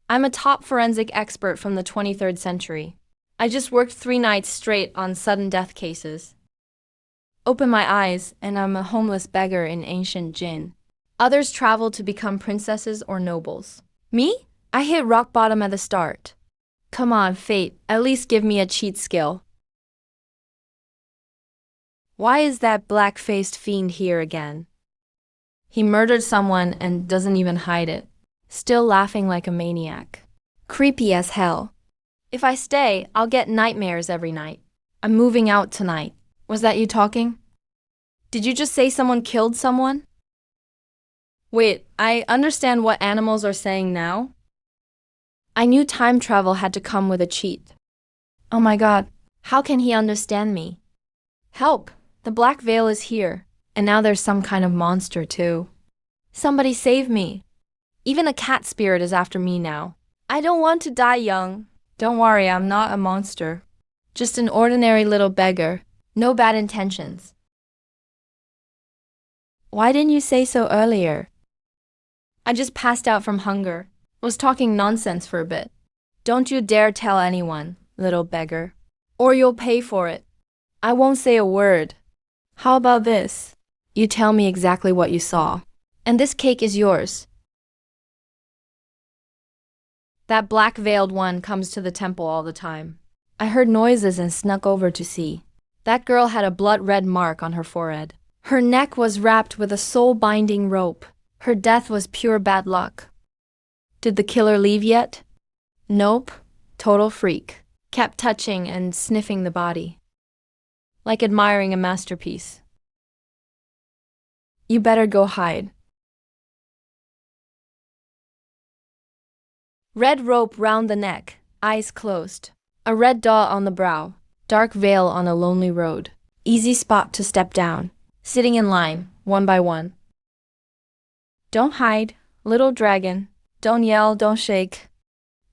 I'm a top forensic expert from the 23rd century. I just worked 3 nights straight on sudden death cases. Open my eyes, and I'm a homeless beggar in ancient Jin. Others travel to become princesses or nobles. Me? I hit rock bottom at the start. Come on, fate, at least give me a cheat skill. Why is that black-faced fiend here again? He murdered someone and doesn't even hide it. Still laughing like a maniac. Creepy as hell. If I stay, I'll get nightmares every night. I'm moving out tonight. Was that you talking? Did you just say someone killed someone? Wait, I understand what animals are saying now. I knew time travel had to come with a cheat. Oh my god, how can he understand me? Help! The black veil is here, and now there's some kind of monster too. Somebody save me. Even a cat spirit is after me now. I don't want to die young. Don't worry, I'm not a monster. Just an ordinary little beggar. No bad intentions. Why didn't you say so earlier? I just passed out from hunger. Was talking nonsense for a bit. Don't you dare tell anyone, little beggar. Or you'll pay for it. I won't say a word. How about this? You tell me exactly what you saw. And this cake is yours. That black-veiled one comes to the temple all the time. I heard noises and snuck over to see. That girl had a blood-red mark on her forehead. Her neck was wrapped with a soul-binding rope. Her death was pure bad luck. Did the killer leave yet? Nope. Total freak. Kept touching and sniffing the body. Like admiring a masterpiece. You better go hide. Red rope round the neck, eyes closed. A red dot on the brow, dark veil on a lonely road. Easy spot to step down. Sitting in line, one by one. Don't hide, little dragon. Don't yell, don't shake.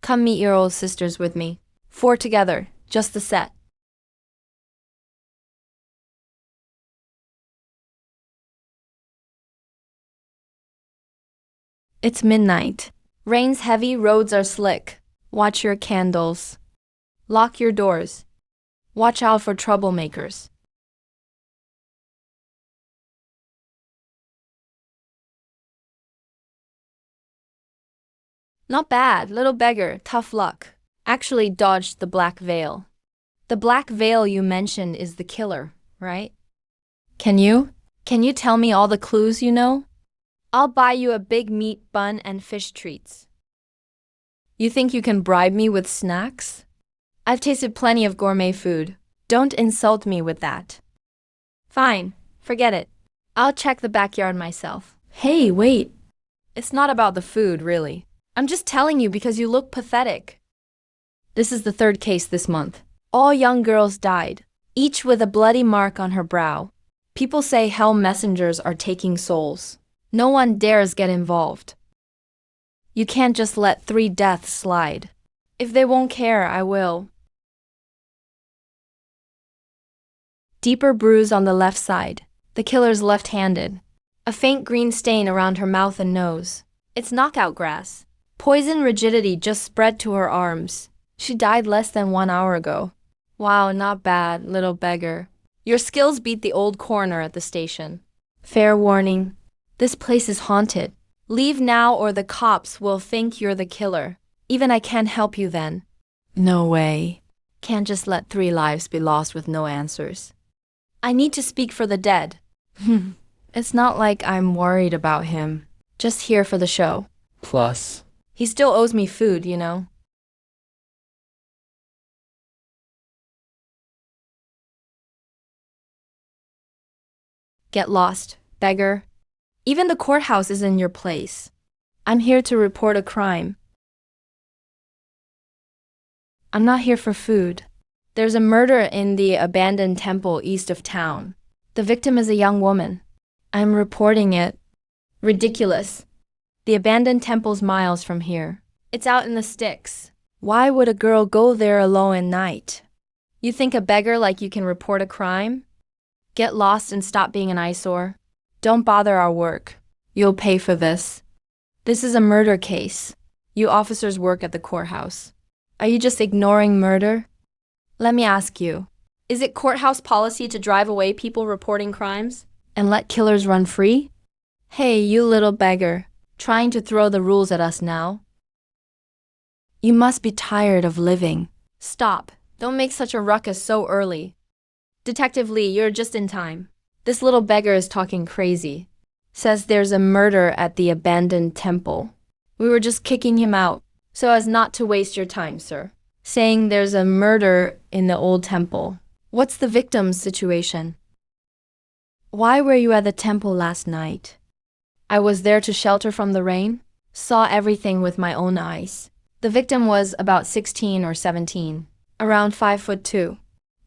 Come meet your old sisters with me. 4 together, just the set. It's midnight. Rain's heavy, roads are slick. Watch your candles. Lock your doors. Watch out for troublemakers. Not bad, little beggar, tough luck. Actually dodged the black veil. The black veil you mentioned is the killer, right? Can you tell me all the clues you know? I'll buy you a big meat bun and fish treats. You think you can bribe me with snacks? I've tasted plenty of gourmet food. Don't insult me with that. Fine, forget it. I'll check the backyard myself. Hey, wait. It's not about the food, really. I'm just telling you because you look pathetic. This is the 3rd case this month. All young girls died, each with a bloody mark on her brow. People say hell messengers are taking souls. No one dares get involved. You can't just let 3 deaths slide. If they won't care, I will. Deeper bruise on the left side. The killer's left-handed. A faint green stain around her mouth and nose. It's knockout grass. Poison rigidity just spread to her arms. She died less than 1 hour ago. Wow, not bad, little beggar. Your skills beat the old coroner at the station. Fair warning. This place is haunted. Leave now or the cops will think you're the killer. Even I can't help you then. No way. Can't just let 3 lives be lost with no answers. I need to speak for the dead. It's not like I'm worried about him. Just here for the show. Plus. He still owes me food, you know. Get lost, beggar. Even the courthouse is in your place. I'm here to report a crime. I'm not here for food. There's a murder in the abandoned temple east of town. The victim is a young woman. I'm reporting it. Ridiculous. The abandoned temple's miles from here. It's out in the sticks. Why would a girl go there alone at night? You think a beggar like you can report a crime? Get lost and stop being an eyesore. Don't bother our work. You'll pay for this. This is a murder case. You officers work at the courthouse. Are you just ignoring murder? Let me ask you. Is it courthouse policy to drive away people reporting crimes? And let killers run free? Hey, you little beggar. Trying to throw the rules at us now? You must be tired of living. Stop. Don't make such a ruckus so early. Detective Lee, you're just in time. This little beggar is talking crazy. Says there's a murder at the abandoned temple. We were just kicking him out, so as not to waste your time, sir. Saying there's a murder in the old temple. What's the victim's situation? Why were you at the temple last night? I was there to shelter from the rain. Saw everything with my own eyes. The victim was about 16 or 17, around 5'2",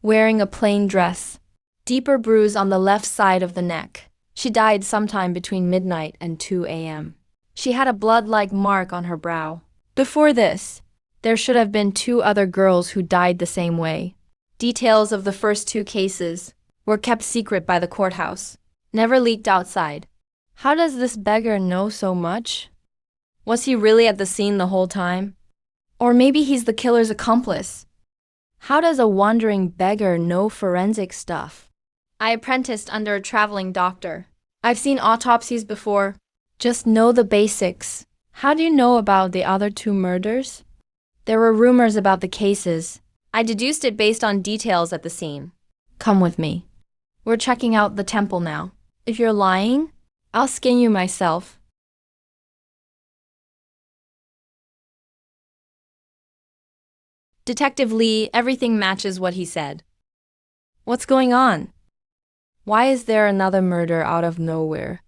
wearing a plain dress. Deeper bruise on the left side of the neck. She died sometime between midnight and 2 a.m. She had a blood-like mark on her brow. Before this, there should have been 2 other girls who died the same way. Details of the first 2 cases were kept secret by the courthouse, never leaked outside. How does this beggar know so much? Was he really at the scene the whole time? Or maybe he's the killer's accomplice. How does a wandering beggar know forensic stuff? I apprenticed under a traveling doctor. I've seen autopsies before. Just know the basics. How do you know about the other 2 murders? There were rumors about the cases. I deduced it based on details at the scene. Come with me. We're checking out the temple now. If you're lying, I'll skin you myself. Detective Lee, everything matches what he said. What's going on? Why is there another murder out of nowhere?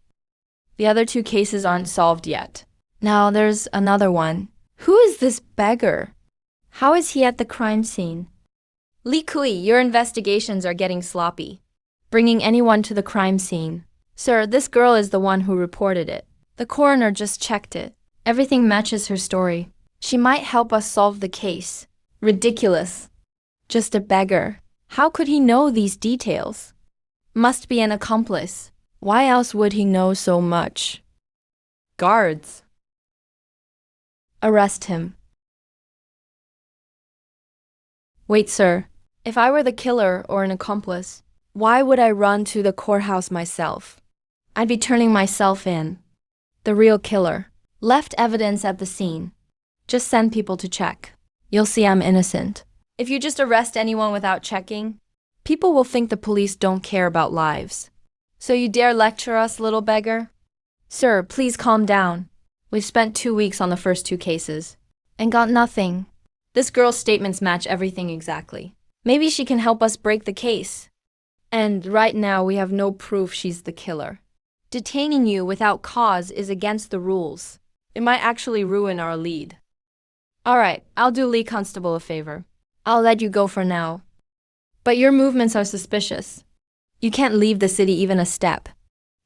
The other 2 cases aren't solved yet. Now there's another one. Who is this beggar? How is he at the crime scene? Li Kui, your investigations are getting sloppy. Bringing anyone to the crime scene. Sir, this girl is the one who reported it. The coroner just checked it. Everything matches her story. She might help us solve the case. Ridiculous. Just a beggar. How could he know these details? Must be an accomplice. Why else would he know so much? Guards. Arrest him. Wait, sir. If I were the killer or an accomplice, why would I run to the courthouse myself? I'd be turning myself in. The real killer. Left evidence at the scene. Just send people to check. You'll see I'm innocent. If you just arrest anyone without checking, people will think the police don't care about lives. So you dare lecture us, little beggar? Sir, please calm down. We've spent 2 weeks on the first 2 cases and got nothing. This girl's statements match everything exactly. Maybe she can help us break the case. And right now we have no proof she's the killer. Detaining you without cause is against the rules. It might actually ruin our lead. All right, I'll do Lee Constable a favor. I'll let you go for now. But your movements are suspicious. You can't leave the city even a step.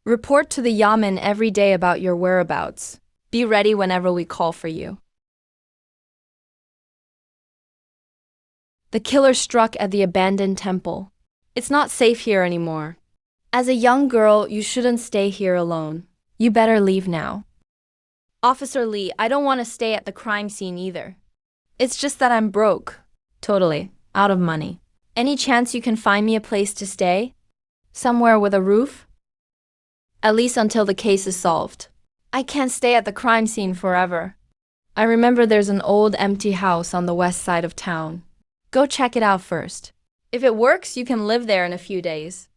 Report to the Yamen every day about your whereabouts. Be ready whenever we call for you. The killer struck at the abandoned temple. It's not safe here anymore. As a young girl, you shouldn't stay here alone. You better leave now. Officer Lee, I don't want to stay at the crime scene either. It's just that I'm broke. Totally. Out of money. Any chance you can find me a place to stay? Somewhere with a roof? At least until the case is solved. I can't stay at the crime scene forever. I remember there's an old empty house on the west side of town. Go check it out first. If it works, you can live there in a few days.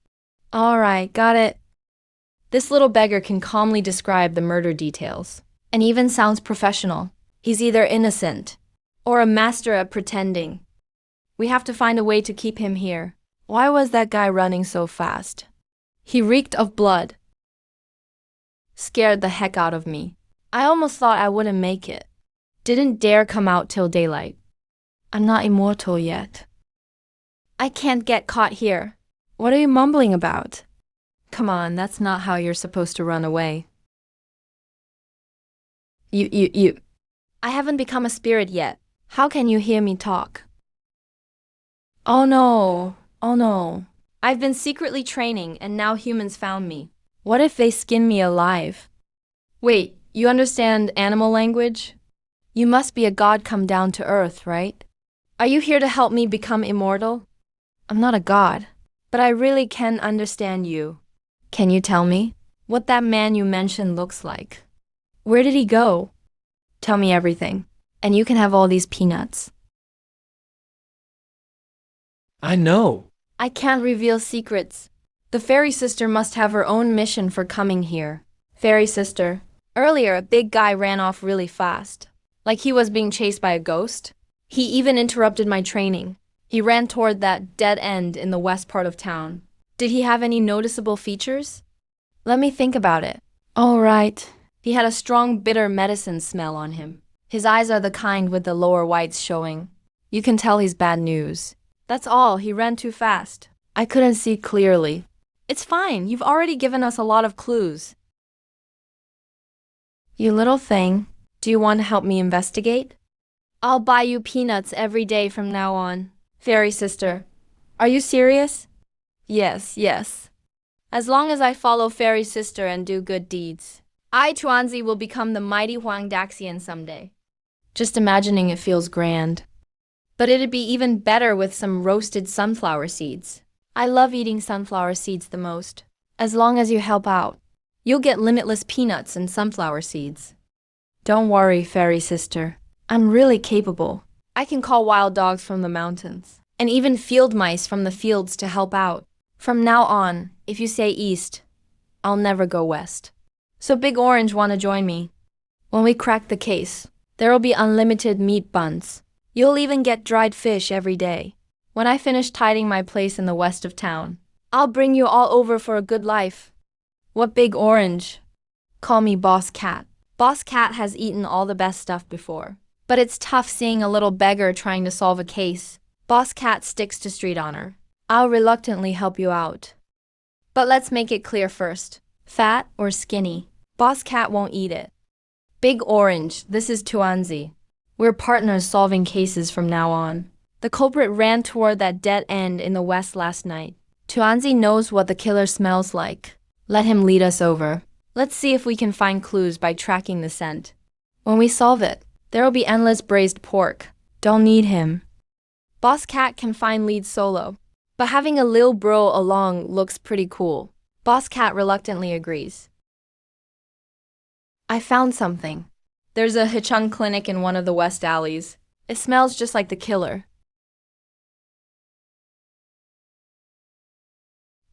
All right, got it. This little beggar can calmly describe the murder details. And even sounds professional. He's either innocent or a master at pretending. We have to find a way to keep him here. Why was that guy running so fast? He reeked of blood. Scared the heck out of me. I almost thought I wouldn't make it. Didn't dare come out till daylight. I'm not immortal yet. I can't get caught here. What are you mumbling about? Come on, that's not how you're supposed to run away. You. I haven't become a spirit yet. How can you hear me talk? Oh no. I've been secretly training and now humans found me. What if they skin me alive? Wait, you understand animal language? You must be a god come down to earth, right? Are you here to help me become immortal? I'm not a god, but I really can understand you. Can you tell me what that man you mentioned looks like? Where did he go? Tell me everything, and you can have all these peanuts. I know. I can't reveal secrets. The fairy sister must have her own mission for coming here. Fairy sister. Earlier, a big guy ran off really fast, like he was being chased by a ghost. He even interrupted my training. He ran toward that dead end in the west part of town. Did he have any noticeable features? Let me think about it. All right. He had a strong bitter medicine smell on him. His eyes are the kind with the lower whites showing. You can tell he's bad news. That's all. He ran too fast. I couldn't see clearly. It's fine. You've already given us a lot of clues. You little thing. Do you want to help me investigate? I'll buy you peanuts every day from now on. Fairy sister. Are you serious? Yes. As long as I follow Fairy sister and do good deeds, I, Tuanzi, will become the mighty Huang Daxian someday. Just imagining it feels grand. But it'd be even better with some roasted sunflower seeds. I love eating sunflower seeds the most. As long as you help out, you'll get limitless peanuts and sunflower seeds. Don't worry, Fairy sister. I'm really capable. I can call wild dogs from the mountains, and even field mice from the fields to help out. From now on, if you say east, I'll never go west. So Big Orange want to join me? When we crack the case, there'll be unlimited meat buns. You'll even get dried fish every day. When I finish tidying my place in the west of town, I'll bring you all over for a good life. What Big Orange? Call me Boss Cat. Boss Cat has eaten all the best stuff before, but it's tough seeing a little beggar trying to solve a case. Boss Cat sticks to street honor. I'll reluctantly help you out. But let's make it clear first. Fat or skinny, Boss Cat won't eat it. Big Orange, this is Tuanzi. We're partners solving cases from now on. The culprit ran toward that dead end in the west last night. Tuanzi knows what the killer smells like. Let him lead us over. Let's see if we can find clues by tracking the scent. When we solve it, there'll be endless braised pork. Don't need him. Boss Cat can find leads solo, but having a lil bro along looks pretty cool. Boss Cat reluctantly agrees. I found something. There's a Hichung clinic in one of the west alleys. It smells just like the killer.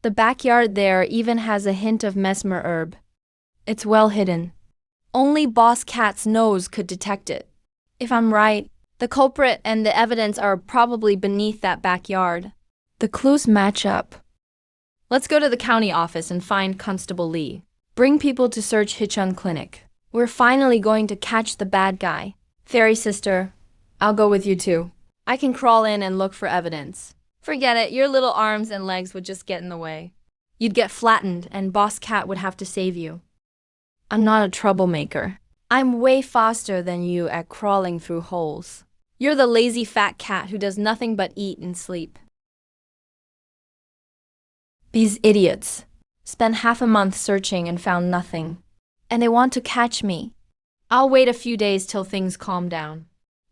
The backyard there even has a hint of mesmer herb. It's well hidden. Only Boss Cat's nose could detect it. If I'm right, the culprit and the evidence are probably beneath that backyard. The clues match up. Let's go to the county office and find Constable Lee. Bring people to search Hichung Clinic. We're finally going to catch the bad guy. Fairy sister, I'll go with you too. I can crawl in and look for evidence. Forget it, your little arms and legs would just get in the way. You'd get flattened and Boss Cat would have to save you. I'm not a troublemaker. I'm way faster than you at crawling through holes. You're the lazy fat cat who does nothing but eat and sleep. These idiots spent half a month searching and found nothing. And they want to catch me. I'll wait a few days till things calm down.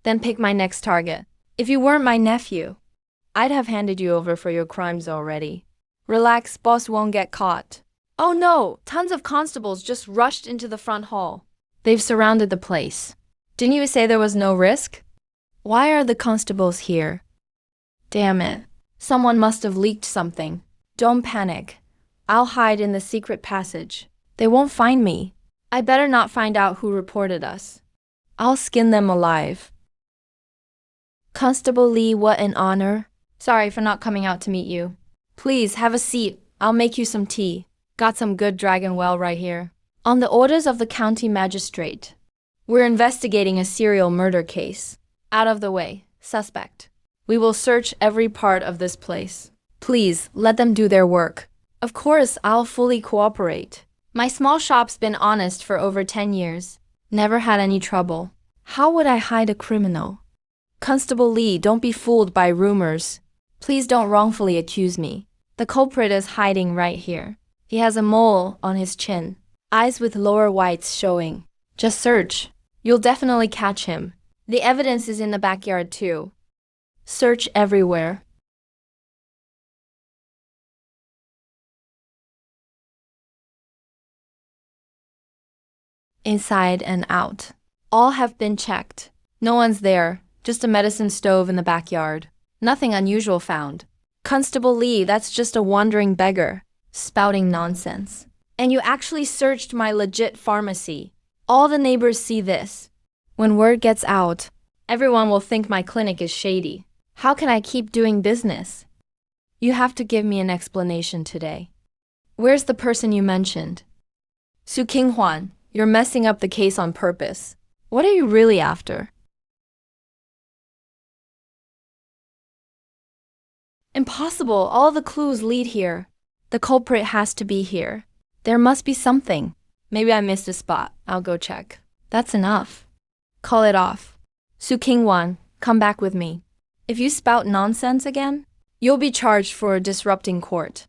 Then pick my next target. If you weren't my nephew, I'd have handed you over for your crimes already. Relax, boss won't get caught. Oh no, tons of constables just rushed into the front hall. They've surrounded the place. Didn't you say there was no risk? Why are the constables here? Damn it. Someone must have leaked something. Don't panic. I'll hide in the secret passage. They won't find me. I better not find out who reported us. I'll skin them alive. Constable Lee, what an honor. Sorry for not coming out to meet you. Please, have a seat. I'll make you some tea. Got some good dragon well right here. On the orders of the county magistrate, we're investigating a serial murder case. Out of the way, suspect. We will search every part of this place. Please, let them do their work. Of course, I'll fully cooperate. My small shop's been honest for over 10 years. Never had any trouble. How would I hide a criminal? Constable Lee, don't be fooled by rumors. Please don't wrongfully accuse me. The culprit is hiding right here. He has a mole on his chin. Eyes with lower whites showing. Just search. You'll definitely catch him. The evidence is in the backyard too. Search everywhere. Inside and out. All have been checked. No one's there, just a medicine stove in the backyard. Nothing unusual found. Constable Lee, that's just a wandering beggar, spouting nonsense. And you actually searched my legit pharmacy. All the neighbors see this. When word gets out, everyone will think my clinic is shady. How can I keep doing business? You have to give me an explanation today. Where's the person you mentioned? Su Qinghuan, you're messing up the case on purpose. What are you really after? Impossible. All the clues lead here. The culprit has to be here. There must be something. Maybe I missed a spot. I'll go check. That's enough. Call it off. Su Qingwan, come back with me. If you spout nonsense again, you'll be charged for disrupting court.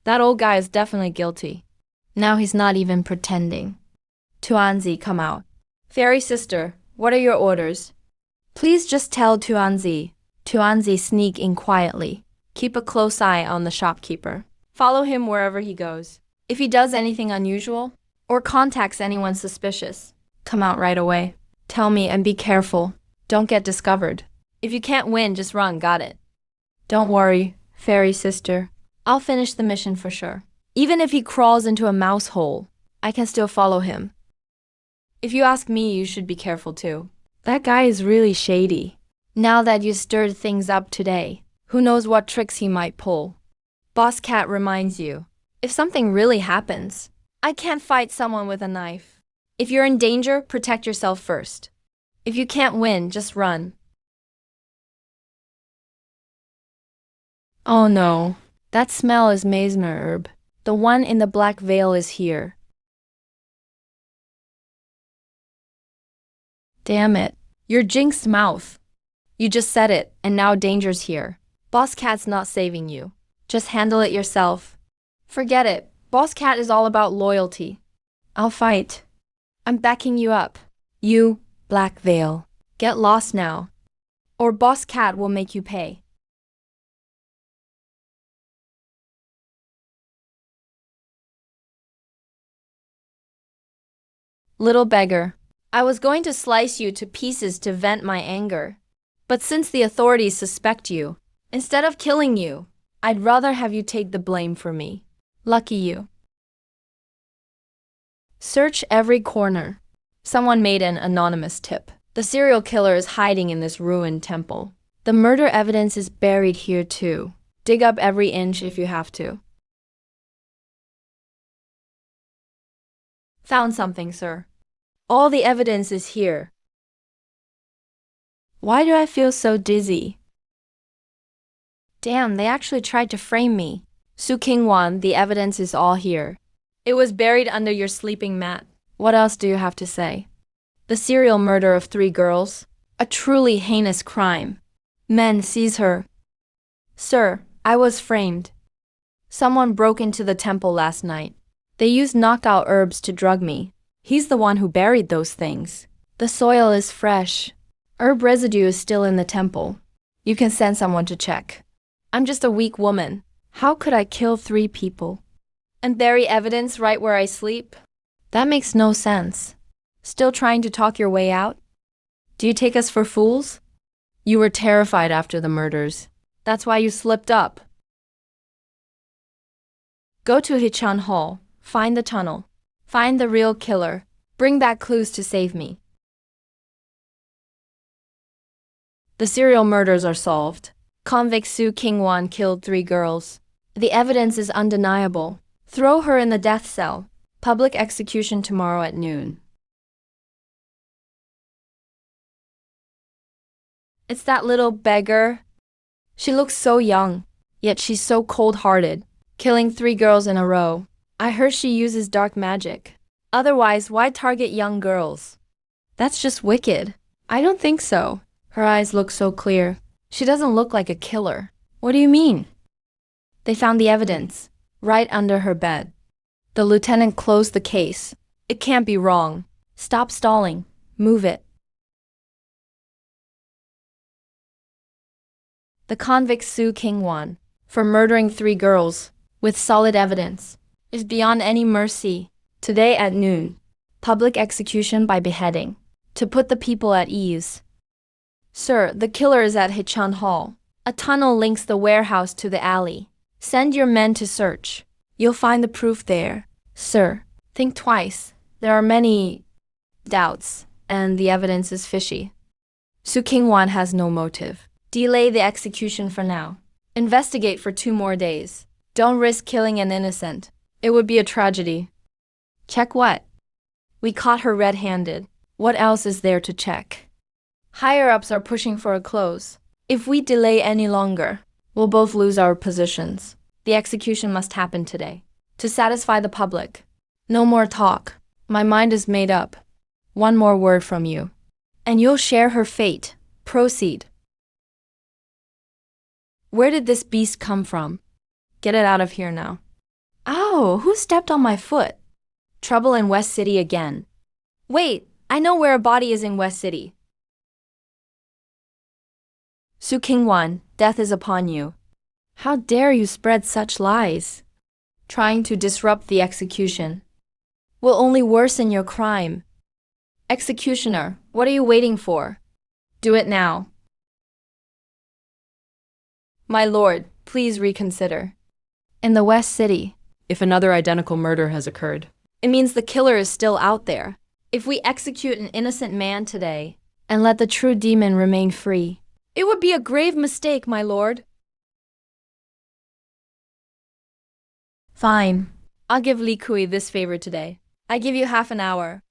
That old guy is definitely guilty. Now he's not even pretending. Tuanzi, come out. Fairy sister, what are your orders? Please just tell Tuanzi. Tuanzi, sneak in quietly. Keep a close eye on the shopkeeper. Follow him wherever he goes. If he does anything unusual, or contacts anyone suspicious, come out right away. Tell me and be careful. Don't get discovered. If you can't win, just run, got it? Don't worry, fairy sister. I'll finish the mission for sure. Even if he crawls into a mouse hole, I can still follow him. If you ask me, you should be careful too. That guy is really shady. Now that you stirred things up today, who knows what tricks he might pull. Boss Cat reminds you, if something really happens, I can't fight someone with a knife. If you're in danger, protect yourself first. If you can't win, just run. Oh no, that smell is mesmer herb. The one in the black veil is here. Damn it, your jinxed mouth. You just said it, and now danger's here. Boss Cat's not saving you. Just handle it yourself. Forget it. Boss Cat is all about loyalty. I'll fight. I'm backing you up. You, Black Veil. Get lost now. Or Boss Cat will make you pay. Little beggar, I was going to slice you to pieces to vent my anger. But since the authorities suspect you, instead of killing you, I'd rather have you take the blame for me. Lucky you. Search every corner. Someone made an anonymous tip. The serial killer is hiding in this ruined temple. The murder evidence is buried here too. Dig up every inch if you have to. Found something, sir. All the evidence is here. Why do I feel so dizzy? Damn, they actually tried to frame me. Su Qingwan, the evidence is all here. It was buried under your sleeping mat. What else do you have to say? The serial murder of 3 girls. A truly heinous crime. Men, seize her. Sir, I was framed. Someone broke into the temple last night. They used knockout herbs to drug me. He's the one who buried those things. The soil is fresh. Herb residue is still in the temple. You can send someone to check. I'm just a weak woman. How could I kill 3 people? And bury evidence right where I sleep? That makes no sense. Still trying to talk your way out? Do you take us for fools? You were terrified after the murders. That's why you slipped up. Go to Hichan Hall. Find the tunnel. Find the real killer. Bring back clues to save me. The serial murders are solved. Convict Su Qingwan killed 3 girls. The evidence is undeniable. Throw her in the death cell. Public execution tomorrow at noon. It's that little beggar. She looks so young, yet she's so cold-hearted, killing 3 girls in a row. I heard she uses dark magic. Otherwise, why target young girls? That's just wicked. I don't think so. Her eyes look so clear. She doesn't look like a killer. What do you mean? They found the evidence, right under her bed. The lieutenant closed the case. It can't be wrong. Stop stalling. Move it. The convict Su Kingwan, for murdering 3 girls, with solid evidence, is beyond any mercy. Today at noon, public execution by beheading, to put the people at ease. Sir, the killer is at Hichan Hall. A tunnel links the warehouse to the alley. Send your men to search. You'll find the proof there. Sir, think twice. There are many doubts, and the evidence is fishy. Su Kingwan has no motive. Delay the execution for now. Investigate for 2 more days. Don't risk killing an innocent. It would be a tragedy. Check what? We caught her red-handed. What else is there to check? Higher-ups are pushing for a close. If we delay any longer, we'll both lose our positions. The execution must happen today. To satisfy the public. No more talk. My mind is made up. One more word from you, and you'll share her fate. Proceed. Where did this beast come from? Get it out of here now. Ow, who stepped on my foot? Trouble in West City again. Wait, I know where a body is in West City. Su Kingwan, death is upon you. How dare you spread such lies? Trying to disrupt the execution will only worsen your crime. Executioner, what are you waiting for? Do it now. My lord, please reconsider. In the West City, If another identical murder has occurred, it means the killer is still out there. If we execute an innocent man today and let the true demon remain free, it would be a grave mistake, my lord. Fine. I'll give Li Kui this favor today. I give you half an hour.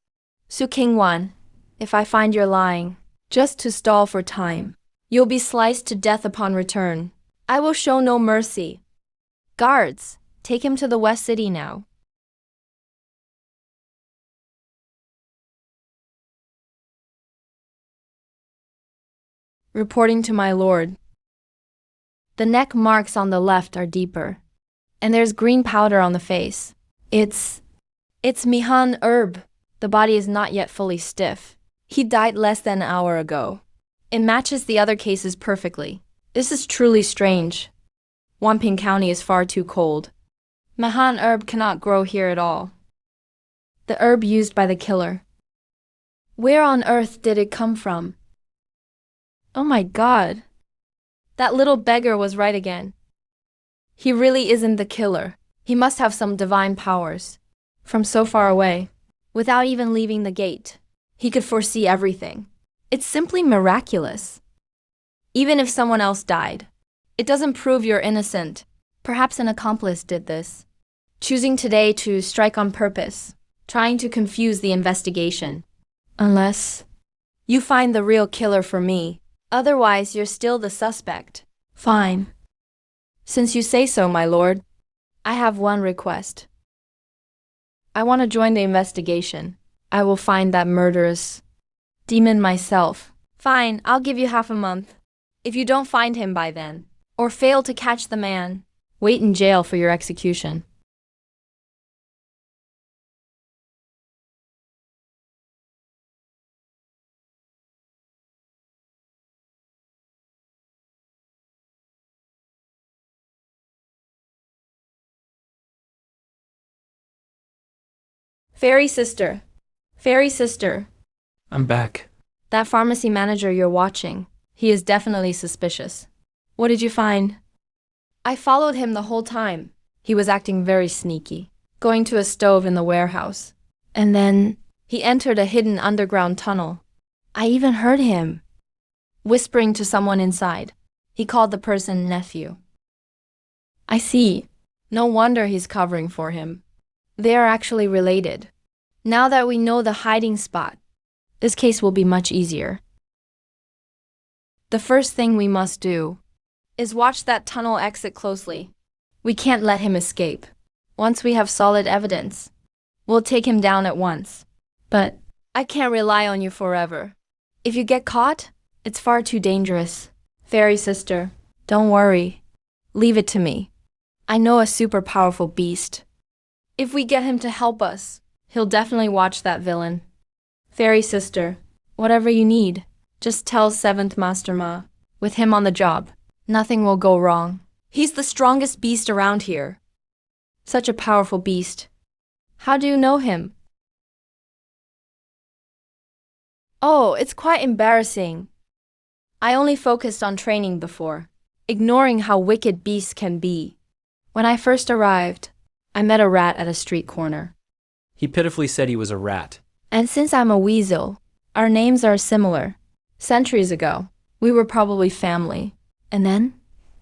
Su Kingwan, if I find you're lying, just to stall for time, you'll be sliced to death upon return. I will show no mercy. Guards, take him to the West City now. Reporting to my lord. The neck marks on the left are deeper, and there's green powder on the face. It's Mihan Herb. The body is not yet fully stiff. He died less than an hour ago. It matches the other cases perfectly. This is truly strange. Wanping County is far too cold. Mahan herb cannot grow here at all. The herb used by the killer. Where on earth did it come from? Oh my God. That little beggar was right again. He really isn't the killer. He must have some divine powers. From so far away, without even leaving the gate, he could foresee everything. It's simply miraculous. Even if someone else died, it doesn't prove you're innocent. Perhaps an accomplice did this, choosing today to strike on purpose, trying to confuse the investigation. Unless you find the real killer for me. Otherwise, you're still the suspect. Fine. Since you say so, my lord, I have one request. I want to join the investigation. I will find that murderous demon myself. Fine, I'll give you half a month. If you don't find him by then, or fail to catch the man, wait in jail for your execution. Fairy sister. Fairy sister. I'm back. That pharmacy manager you're watching, he is definitely suspicious. What did you find? I followed him the whole time. He was acting very sneaky, going to a stove in the warehouse. And then he entered a hidden underground tunnel. I even heard him whispering to someone inside. He called the person nephew. I see. No wonder he's covering for him. They are actually related. Now that we know the hiding spot, this case will be much easier. The first thing we must do is watch that tunnel exit closely. We can't let him escape. Once we have solid evidence, we'll take him down at once. But I can't rely on you forever. If you get caught, it's far too dangerous. Fairy sister, don't worry. Leave it to me. I know a super powerful beast. If we get him to help us, he'll definitely watch that villain. Fairy sister, whatever you need, just tell 7th Master Ma, with him on the job. Nothing will go wrong. He's the strongest beast around here. Such a powerful beast. How do you know him? Oh, it's quite embarrassing. I only focused on training before, ignoring how wicked beasts can be. When I first arrived, I met a rat at a street corner. He pitifully said he was a rat. And since I'm a weasel, our names are similar. Centuries ago, we were probably family. And then,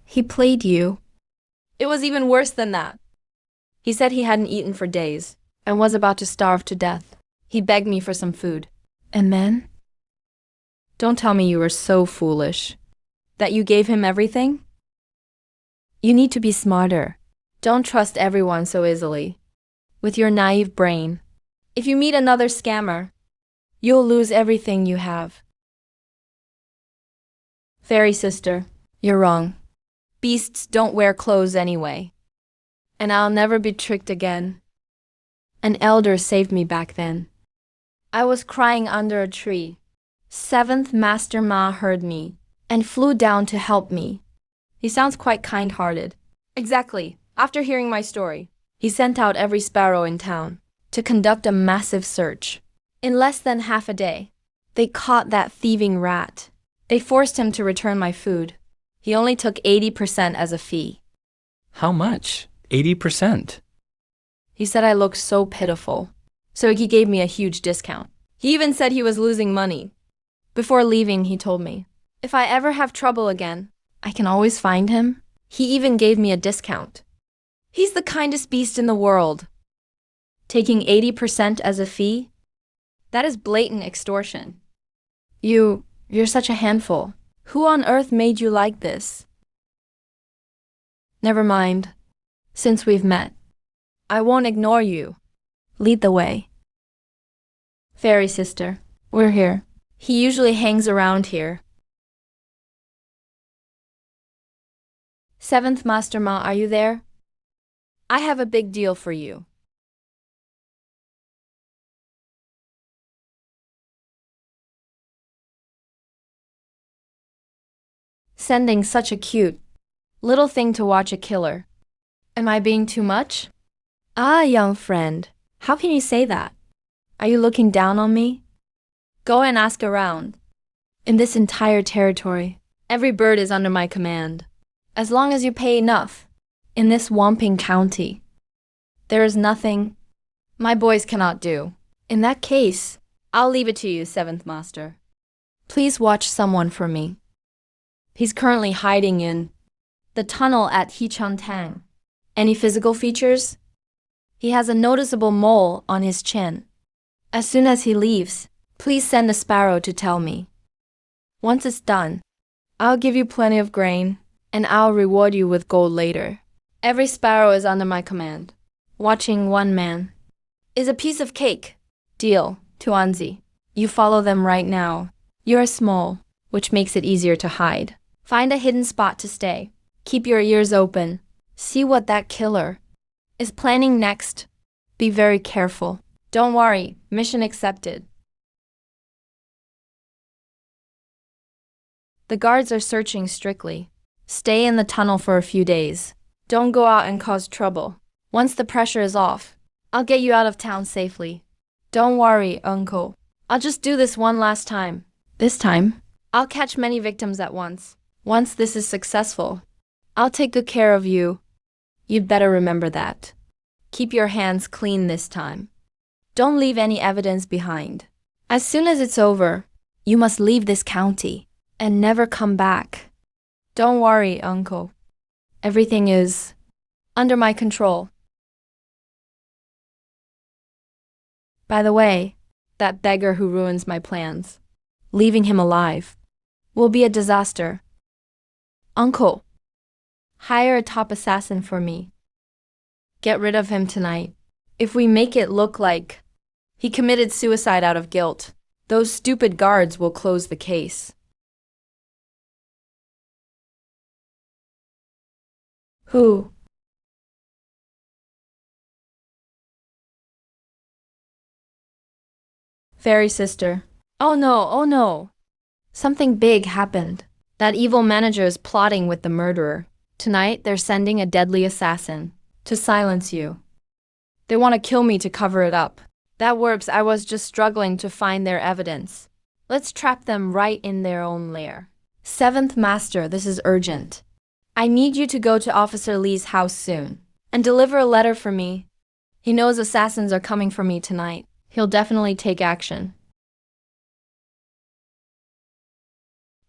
he played you. It was even worse than that. He said he hadn't eaten for days and was about to starve to death. He begged me for some food. And then? Don't tell me you were so foolish that you gave him everything? You need to be smarter. Don't trust everyone so easily. With your naive brain, if you meet another scammer, you'll lose everything you have. Fairy sister, you're wrong. Beasts don't wear clothes anyway. And I'll never be tricked again. An elder saved me back then. I was crying under a tree. Seventh Master Ma heard me and flew down to help me. He sounds quite kind-hearted. Exactly. After hearing my story, he sent out every sparrow in town to conduct a massive search. In less than half a day, they caught that thieving rat. They forced him to return my food. He only took 80% as a fee. How much? 80%. He said I looked so pitiful, so he gave me a huge discount. He even said he was losing money. Before leaving, he told me, if I ever have trouble again, I can always find him. He even gave me a discount. He's the kindest beast in the world. Taking 80% as a fee? That is blatant extortion. You're such a handful. Who on earth made you like this? Never mind. Since we've met, I won't ignore you. Lead the way. Fairy sister, we're here. He usually hangs around here. Seventh Master Ma, are you there? I have a big deal for you. Sending such a cute little thing to watch a killer. Am I being too much? Ah, young friend, how can you say that? Are you looking down on me? Go and ask around. In this entire territory, every bird is under my command. As long as you pay enough, in this Wamping County, there is nothing my boys cannot do. In that case, I'll leave it to you, Seventh Master. Please watch someone for me. He's currently hiding in the tunnel at Hechuntang. Any physical features? He has a noticeable mole on his chin. As soon as he leaves, please send a sparrow to tell me. Once it's done, I'll give you plenty of grain, and I'll reward you with gold later. Every sparrow is under my command. Watching one man is a piece of cake. Deal, Tuanzi. You follow them right now. You're small, which makes it easier to hide. Find a hidden spot to stay. Keep your ears open. See what that killer is planning next. Be very careful. Don't worry, mission accepted. The guards are searching strictly. Stay in the tunnel for a few days. Don't go out and cause trouble. Once the pressure is off, I'll get you out of town safely. Don't worry, uncle. I'll just do this one last time. This time, I'll catch many victims at once. Once this is successful, I'll take good care of you. You'd better remember that. Keep your hands clean this time. Don't leave any evidence behind. As soon as it's over, you must leave this county and never come back. Don't worry, uncle. Everything is under my control. By the way, that beggar who ruins my plans, leaving him alive, will be a disaster. Uncle, hire a top assassin for me. Get rid of him tonight. If we make it look like he committed suicide out of guilt, those stupid guards will close the case. Who? Fairy sister. Oh no, oh no. Something big happened. That evil manager is plotting with the murderer. Tonight, they're sending a deadly assassin to silence you. They want to kill me to cover it up. That works. I was just struggling to find their evidence. Let's trap them right in their own lair. Seventh Master, this is urgent. I need you to go to Officer Lee's house soon and deliver a letter for me. He knows assassins are coming for me tonight. He'll definitely take action.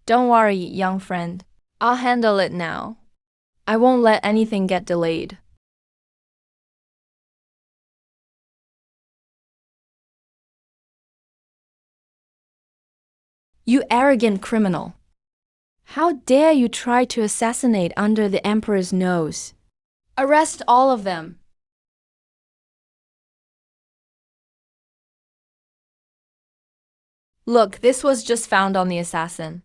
Don't worry, young friend. I'll handle it now. I won't let anything get delayed. You arrogant criminal. How dare you try to assassinate under the Emperor's nose? Arrest all of them. Look, this was just found on the assassin.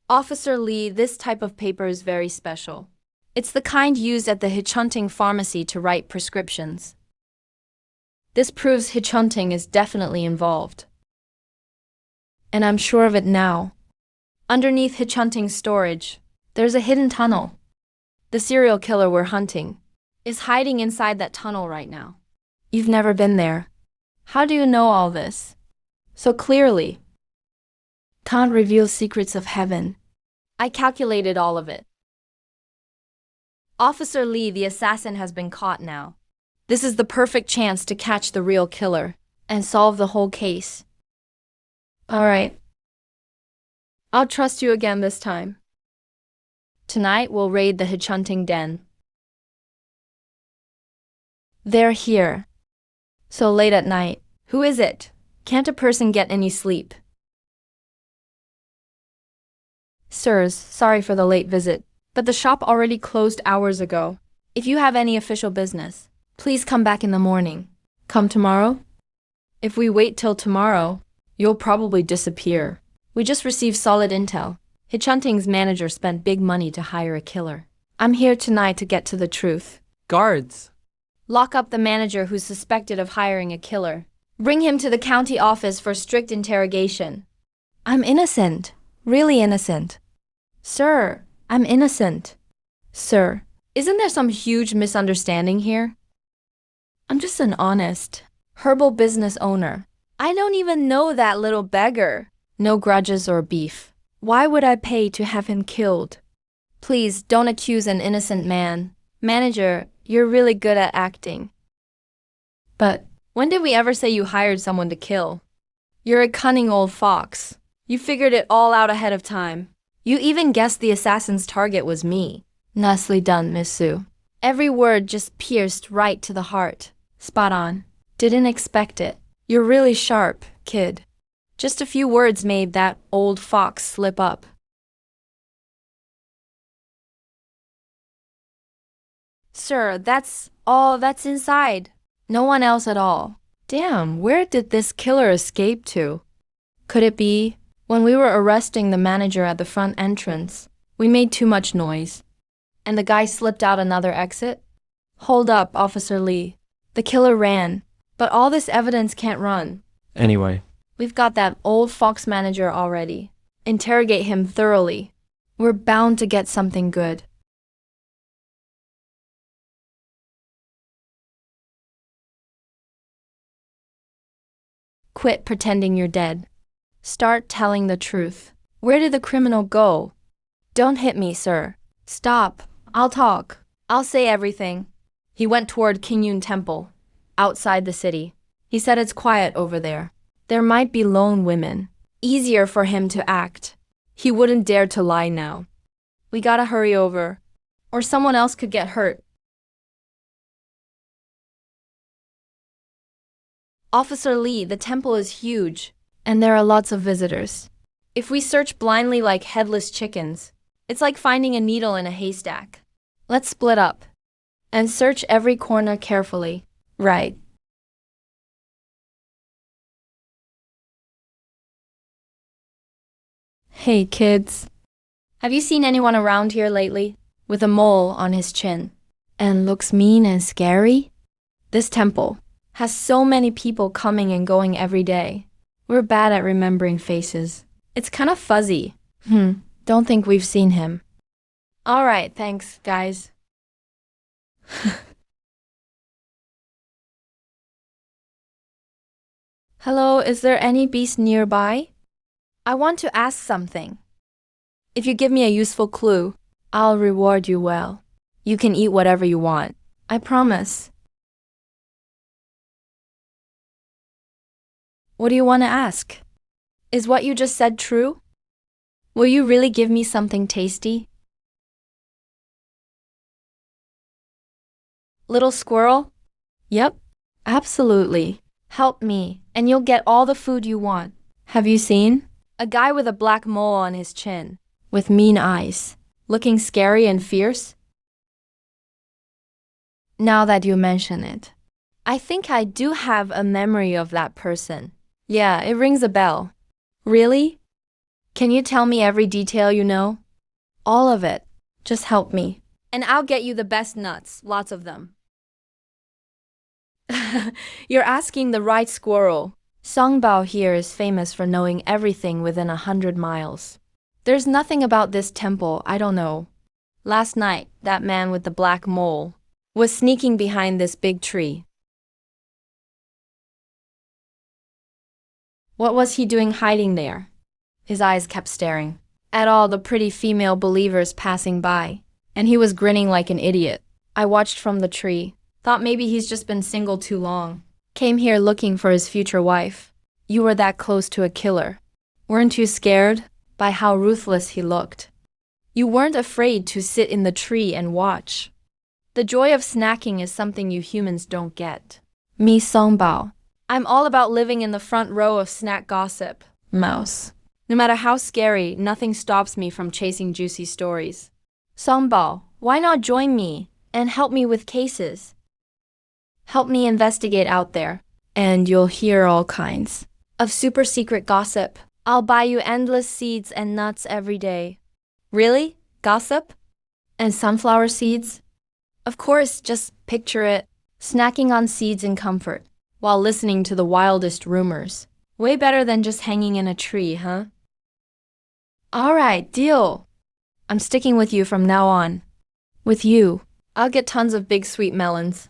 Officer Lee, this type of paper is very special. It's the kind used at the hitchhunting pharmacy to write prescriptions. This proves hitchhunting is definitely involved. And I'm sure of it now. Underneath hitchhunting storage, there's a hidden tunnel. The serial killer we're hunting is hiding inside that tunnel right now. You've never been there. How do you know all this so clearly? Can't reveal secrets of heaven. I calculated all of it. Officer Lee, the assassin, has been caught now. This is the perfect chance to catch the real killer and solve the whole case. All right. I'll trust you again this time. Tonight we'll raid the hitchhunting den. They're here. So late at night. Who is it? Can't a person get any sleep? Sirs, sorry for the late visit, but the shop already closed hours ago. If you have any official business, please come back in the morning. Come tomorrow? If we wait till tomorrow, you'll probably disappear. We just received solid intel. Hitchhunting's manager spent big money to hire a killer. I'm here tonight to get to the truth. Guards! Lock up the manager who's suspected of hiring a killer. Bring him to the county office for strict interrogation. I'm innocent. Really innocent. Sir, I'm innocent. Sir, isn't there some huge misunderstanding here? I'm just an honest, herbal business owner. I don't even know that little beggar. No grudges or beef. Why would I pay to have him killed? Please don't accuse an innocent man. Manager, you're really good at acting. But when did we ever say you hired someone to kill? You're a cunning old fox. You figured it all out ahead of time. You even guessed the assassin's target was me. Nicely done, Miss Sue. Every word just pierced right to the heart. Spot on. Didn't expect it. You're really sharp, kid. Just a few words made that old fox slip up. Sir, that's all that's inside. No one else at all. Damn, where did this killer escape to? Could it be when we were arresting the manager at the front entrance, we made too much noise, and the guy slipped out another exit? Hold up, Officer Lee. The killer ran, but all this evidence can't run. Anyway, We've got that old fox manager already. Interrogate him thoroughly. We're bound to get something good. Quit pretending you're dead. Start telling the truth. Where did the criminal go? Don't hit me, sir. Stop. I'll talk. I'll say everything. He went toward Kingyun Temple, outside the city. He said it's quiet over there. There might be lone women. Easier for him to act. He wouldn't dare to lie now. We gotta hurry over, or someone else could get hurt. Officer Lee, the temple is huge, and there are lots of visitors. If we search blindly like headless chickens, it's like finding a needle in a haystack. Let's split up and search every corner carefully. Right. Hey, kids. Have you seen anyone around here lately with a mole on his chin and looks mean and scary? This temple has so many people coming and going every day. We're bad at remembering faces. It's kind of fuzzy. Don't think we've seen him. All right, thanks, guys. Hello, is there any beast nearby? I want to ask something. If you give me a useful clue, I'll reward you well. You can eat whatever you want. I promise. What do you want to ask? Is what you just said true? Will you really give me something tasty? Little squirrel? Yep, absolutely. Help me, and you'll get all the food you want. Have you seen? A guy with a black mole on his chin, with mean eyes, looking scary and fierce? Now that you mention it, I think I do have a memory of that person. Yeah, it rings a bell. Really? Can you tell me every detail you know? All of it. Just help me. And I'll get you the best nuts, lots of them. You're asking the right squirrel. Songbao here is famous for knowing everything within 100 miles. There's nothing about this temple I don't know. Last night, that man with the black mole was sneaking behind this big tree. What was he doing hiding there? His eyes kept staring at all the pretty female believers passing by, and he was grinning like an idiot. I watched from the tree, thought maybe he's just been single too long. Came here looking for his future wife. You were that close to a killer. Weren't you scared by how ruthless he looked? You weren't afraid to sit in the tree and watch. The joy of snacking is something you humans don't get. Me Songbao. I'm all about living in the front row of snack gossip. Mouse. No matter how scary, nothing stops me from chasing juicy stories. Songbao, why not join me and help me with cases? Help me investigate out there, and you'll hear all kinds of super secret gossip. I'll buy you endless seeds and nuts every day. Really? Gossip? And sunflower seeds? Of course, just picture it, snacking on seeds in comfort, while listening to the wildest rumors. Way better than just hanging in a tree, huh? All right, deal. I'm sticking with you from now on. With you, I'll get tons of big sweet melons.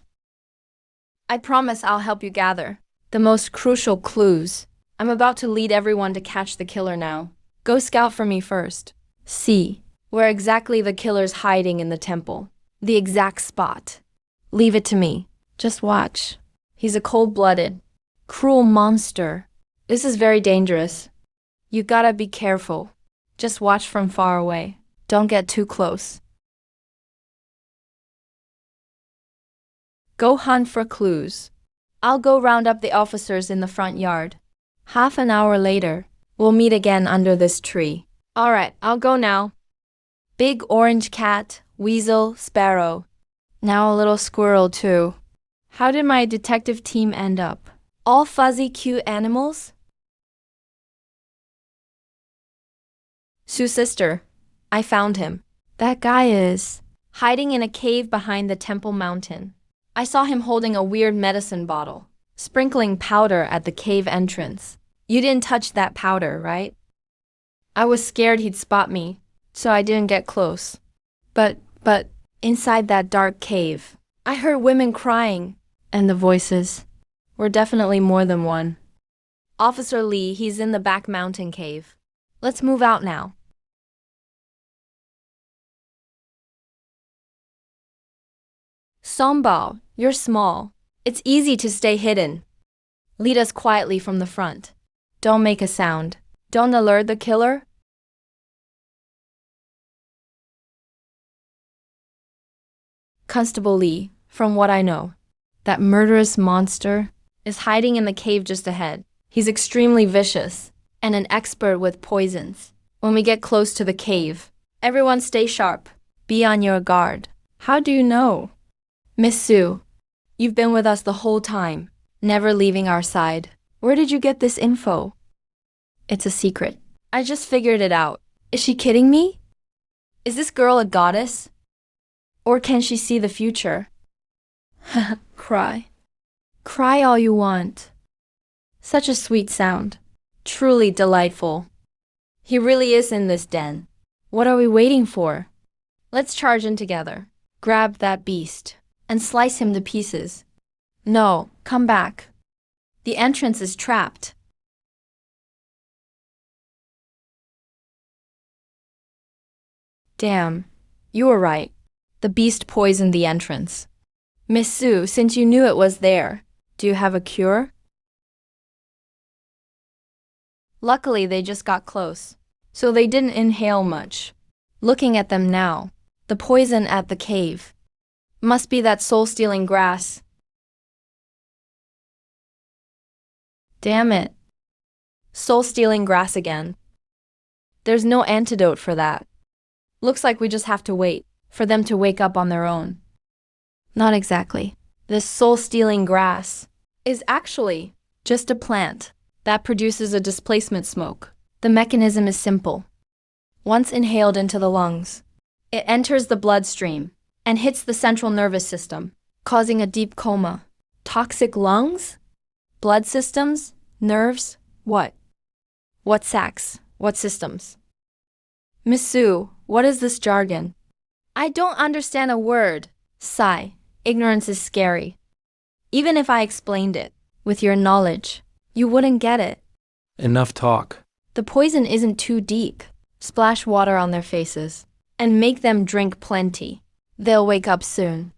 I promise I'll help you gather the most crucial clues. I'm about to lead everyone to catch the killer now. Go scout for me first. See where exactly the killer's hiding in the temple. The exact spot. Leave it to me. Just watch. He's a cold-blooded, cruel monster. This is very dangerous. You gotta be careful. Just watch from far away. Don't get too close. Go hunt for clues. I'll go round up the officers in the front yard. Half an hour later, we'll meet again under this tree. All right, I'll go now. Big orange cat, weasel, sparrow. Now a little squirrel too. How did my detective team end up? All fuzzy, cute animals? Sue's sister. I found him. That guy is hiding in a cave behind the temple mountain. I saw him holding a weird medicine bottle, sprinkling powder at the cave entrance. You didn't touch that powder, right? I was scared he'd spot me, so I didn't get close. But inside that dark cave, I heard women crying, and the voices were definitely more than one. Officer Lee, he's in the back mountain cave. Let's move out now. Songbao, you're small. It's easy to stay hidden. Lead us quietly from the front. Don't make a sound. Don't alert the killer. Constable Lee, from what I know, that murderous monster is hiding in the cave just ahead. He's extremely vicious and an expert with poisons. When we get close to the cave, everyone stay sharp. Be on your guard. How do you know? Miss Sue, you've been with us the whole time, never leaving our side. Where did you get this info? It's a secret. I just figured it out. Is she kidding me? Is this girl a goddess? Or can she see the future? Cry. Cry all you want. Such a sweet sound. Truly delightful. He really is in this den. What are we waiting for? Let's charge in together. Grab that beast and slice him to pieces. No, come back. The entrance is trapped. Damn, you were right. The beast poisoned the entrance. Miss Sue, since you knew it was there, do you have a cure? Luckily, they just got close, so they didn't inhale much. Looking at them now, the poison at the cave must be that soul-stealing grass. Damn it. Soul-stealing grass again. There's no antidote for that. Looks like we just have to wait for them to wake up on their own. Not exactly. This soul-stealing grass is actually just a plant that produces a displacement smoke. The mechanism is simple. Once inhaled into the lungs, it enters the bloodstream and hits the central nervous system, causing a deep coma. Toxic lungs? Blood systems? Nerves? What? What sacs? What systems? Miss Sue, what is this jargon? I don't understand a word. Sigh. Ignorance is scary. Even if I explained it, with your knowledge, you wouldn't get it. Enough talk. The poison isn't too deep. Splash water on their faces and make them drink plenty. They'll wake up soon.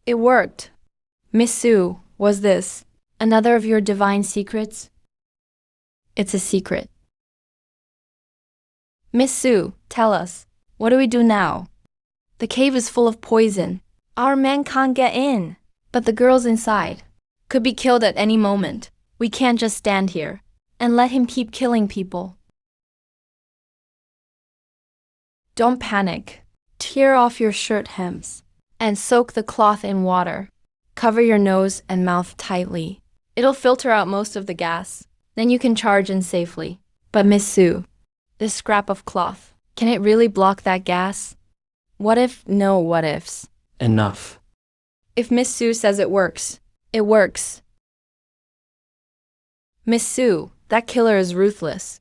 It worked. Miss Sue, was this another of your divine secrets? It's a secret. Miss Sue, tell us, what do we do now? The cave is full of poison. Our men can't get in, but the girls inside could be killed at any moment. We can't just stand here and let him keep killing people. Don't panic. Tear off your shirt hems and soak the cloth in water. Cover your nose and mouth tightly. It'll filter out most of the gas. Then you can charge in safely. But Miss Sue, this scrap of cloth, can it really block that gas? What if no what ifs? Enough. If Miss Sue says it works, it works. Miss Sue, that killer is ruthless.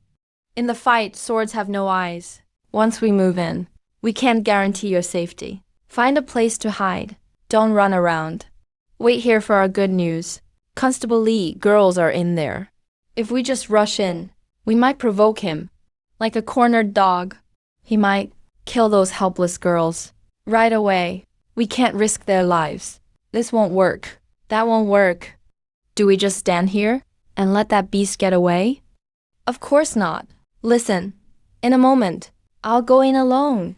In the fight, swords have no eyes. Once we move in, we can't guarantee your safety. Find a place to hide. Don't run around. Wait here for our good news. Constable Lee, girls are in there. If we just rush in, we might provoke him. Like a cornered dog. He might kill those helpless girls. Right away. We can't risk their lives. This won't work. That won't work. Do we just stand here and let that beast get away? Of course not. Listen, in a moment, I'll go in alone.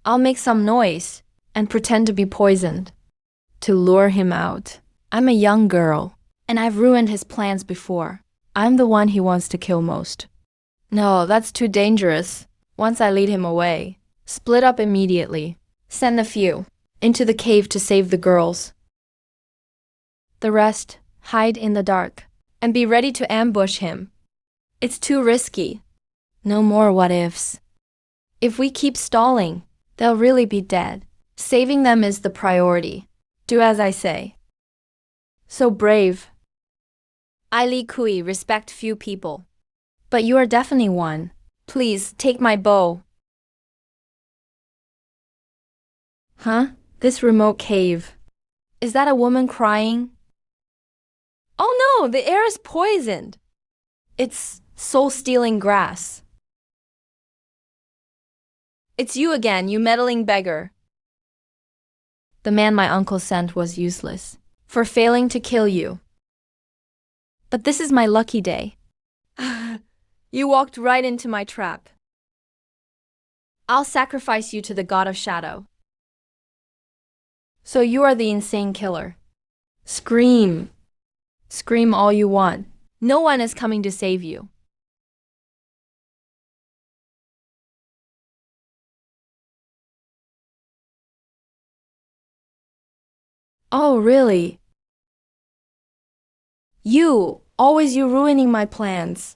I'll make some noise and pretend to be poisoned to lure him out. I'm a young girl, and I've ruined his plans before. I'm the one he wants to kill most. No, that's too dangerous. Once I lead him away, split up immediately. Send a few into the cave to save the girls. The rest, hide in the dark and be ready to ambush him. It's too risky. No more what ifs. If we keep stalling, they'll really be dead. Saving them is the priority. Do as I say. So brave. I Li Kui respect few people. But you are definitely one. Please, take my bow. Huh? This remote cave. Is that a woman crying? Oh no, the air is poisoned. It's soul-stealing grass. It's you again, you meddling beggar. The man my uncle sent was useless for failing to kill you. But this is my lucky day. You walked right into my trap. I'll sacrifice you to the god of shadow. So you are the insane killer. Scream. Scream all you want. No one is coming to save you. Oh, really? You, always you ruining my plans.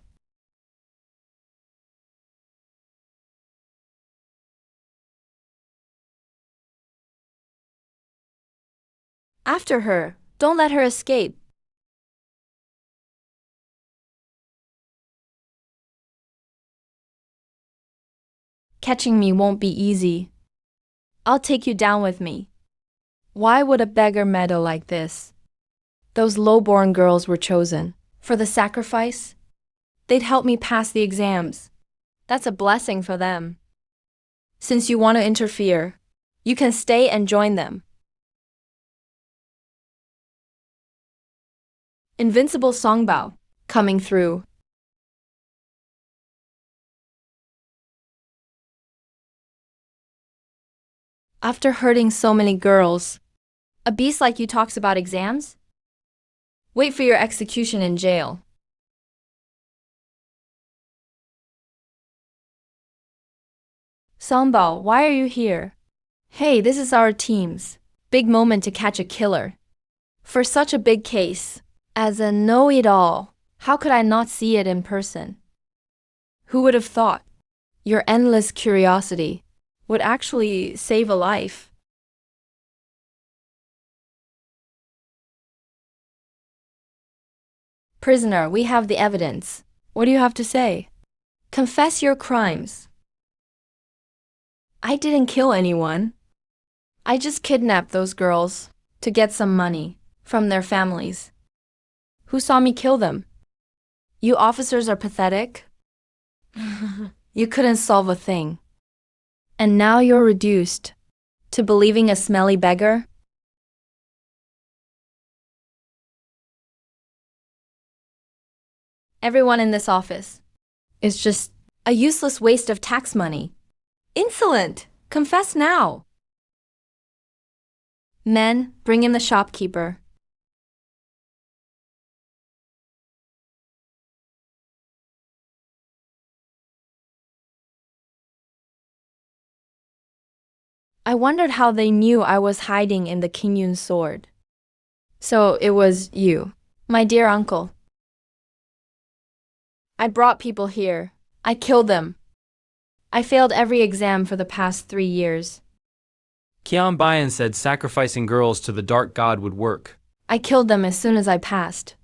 After her, don't let her escape. Catching me won't be easy. I'll take you down with me. Why would a beggar meddle like this? Those low-born girls were chosen. For the sacrifice? They'd help me pass the exams. That's a blessing for them. Since you want to interfere, you can stay and join them. Invincible Songbao, coming through. After hurting so many girls, a beast like you talks about exams? Wait for your execution in jail. Songbao, why are you here? Hey, this is our team's big moment to catch a killer. For such a big case, as a know-it-all, how could I not see it in person? Who would have thought your endless curiosity would actually save a life? Prisoner, we have the evidence. What do you have to say? Confess your crimes. I didn't kill anyone. I just kidnapped those girls to get some money from their families. Who saw me kill them? You officers are pathetic. You couldn't solve a thing. And now you're reduced to believing a smelly beggar? Everyone in this office is just a useless waste of tax money. Insolent! Confess now! Men, bring in the shopkeeper. I wondered how they knew I was hiding in the Qingyun sword. So it was you, my dear uncle. I brought people here. I killed them. I failed every exam for the past 3 years. Qian Bian said sacrificing girls to the dark god would work. I killed them as soon as I passed.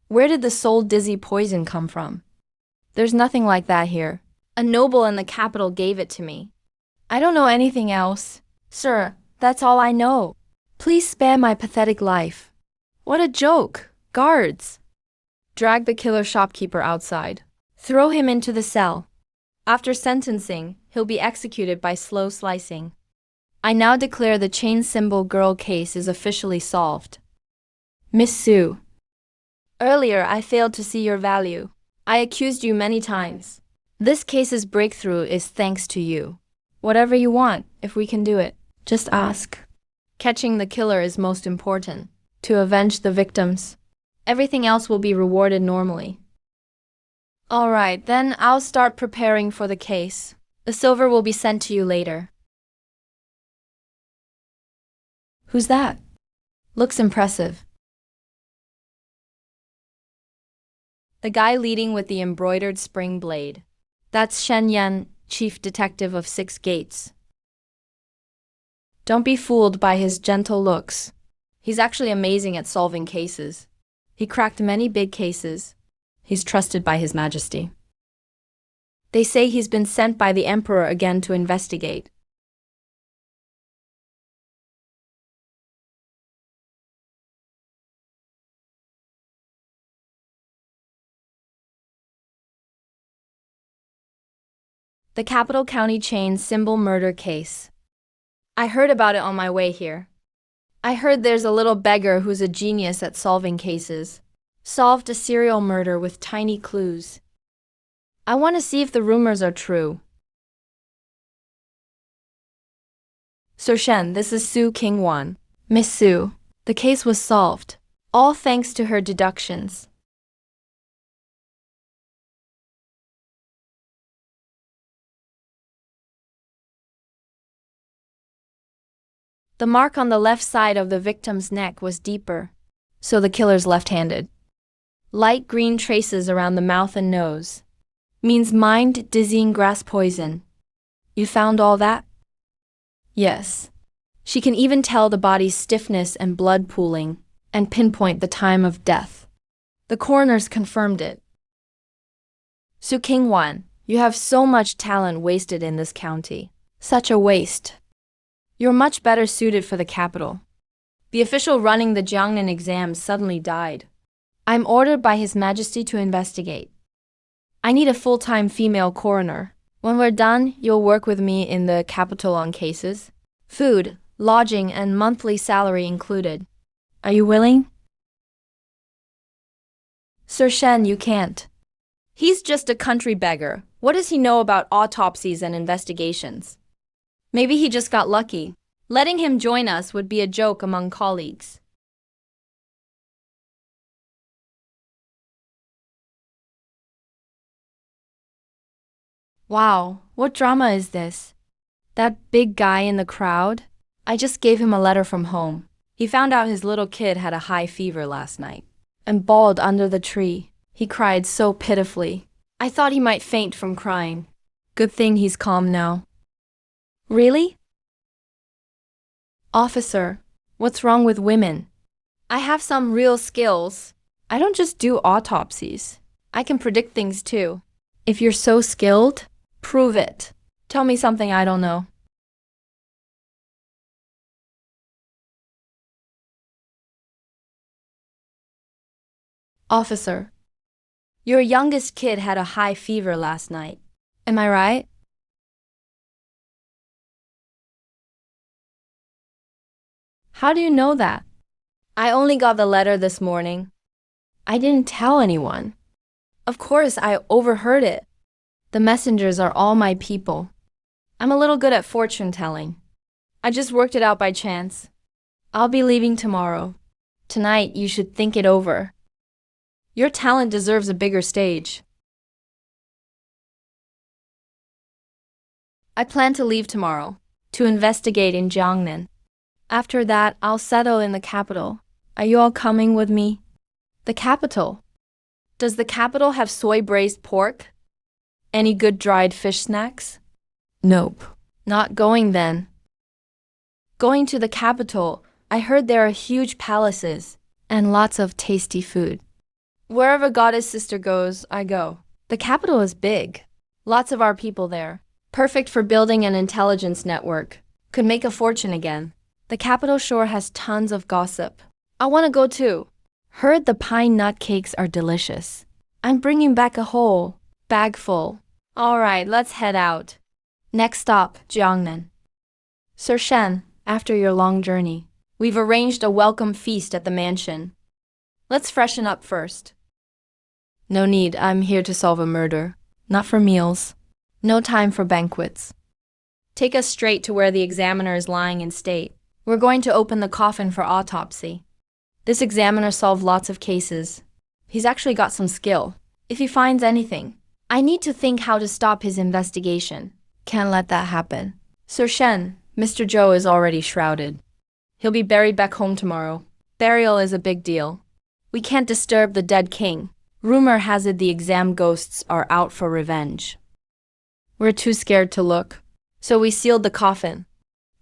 Where did the soul-dizzy poison come from? There's nothing like that here. A noble in the capital gave it to me. I don't know anything else. Sir, that's all I know. Please spare my pathetic life. What a joke! Guards! Drag the killer shopkeeper outside. Throw him into the cell. After sentencing, he'll be executed by slow slicing. I now declare the chain symbol girl case is officially solved. Miss Sue. Earlier, I failed to see your value. I accused you many times. This case's breakthrough is thanks to you. Whatever you want, if we can do it, just ask. Catching the killer is most important. To avenge the victims. Everything else will be rewarded normally. All right, then I'll start preparing for the case. The silver will be sent to you later. Who's that? Looks impressive. The guy leading with the embroidered spring blade. That's Shen Yan, chief detective of 6 Gates. Don't be fooled by his gentle looks. He's actually amazing at solving cases. He cracked many big cases. He's trusted by His Majesty. They say he's been sent by the Emperor again to investigate. The Capital County chain symbol murder case. I heard about it on my way here. I heard there's a little beggar who's a genius at solving cases. Solved a serial murder with tiny clues. I want to see if the rumors are true. Sir Shen, this is Su Qingwan. Miss Su, the case was solved. All thanks to her deductions. The mark on the left side of the victim's neck was deeper, so the killer's left-handed. Light green traces around the mouth and nose. Means mind-dizzying grass poison. You found all that? Yes. She can even tell the body's stiffness and blood pooling, and pinpoint the time of death. The coroners confirmed it. Su Qingwan, You have so much talent wasted in this county. Such a waste. You're much better suited for the capital. The official running the Jiangnan exams suddenly died. I'm ordered by His Majesty to investigate. I need a full-time female coroner. When we're done, you'll work with me in the capital on cases. Food, lodging, and monthly salary included. Are you willing? Sir Shen, you can't. He's just a country beggar. What does he know about autopsies and investigations? Maybe he just got lucky. Letting him join us would be a joke among colleagues. Wow, what drama is this? That big guy in the crowd? I just gave him a letter from home. He found out his little kid had a high fever last night and bawled under the tree. He cried so pitifully. I thought he might faint from crying. Good thing he's calm now. Really? Officer, what's wrong with women? I have some real skills. I don't just do autopsies. I can predict things too. If you're so skilled, prove it. Tell me something I don't know. Officer, your youngest kid had a high fever last night. Am I right? How do you know that? I only got the letter this morning. I didn't tell anyone. Of course, I overheard it. The messengers are all my people. I'm a little good at fortune telling. I just worked it out by chance. I'll be leaving tomorrow. Tonight, you should think it over. Your talent deserves a bigger stage. I plan to leave tomorrow to investigate in Jiangnan. After that, I'll settle in the capital. Are you all coming with me? The capital? Does the capital have soy braised pork? Any good dried fish snacks? Nope. Not going then. Going to the capital, I heard there are huge palaces and lots of tasty food. Wherever Goddess Sister goes, I go. The capital is big. Lots of our people there. Perfect for building an intelligence network. Could make a fortune again. The capital sure has tons of gossip. I want to go too. Heard the pine nut cakes are delicious. I'm bringing back a whole bag full. All right, let's head out. Next stop, Jiangnan. Sir Shen, after your long journey, we've arranged a welcome feast at the mansion. Let's freshen up first. No need, I'm here to solve a murder. Not for meals. No time for banquets. Take us straight to where the examiner is lying in state. We're going to open the coffin for autopsy. This examiner solved lots of cases. He's actually got some skill. If he finds anything, I need to think how to stop his investigation. Can't let that happen. Sir Shen, Mr. Zhou is already shrouded. He'll be buried back home tomorrow. Burial is a big deal. We can't disturb the dead king. Rumor has it the exam ghosts are out for revenge. We're too scared to look, so we sealed the coffin.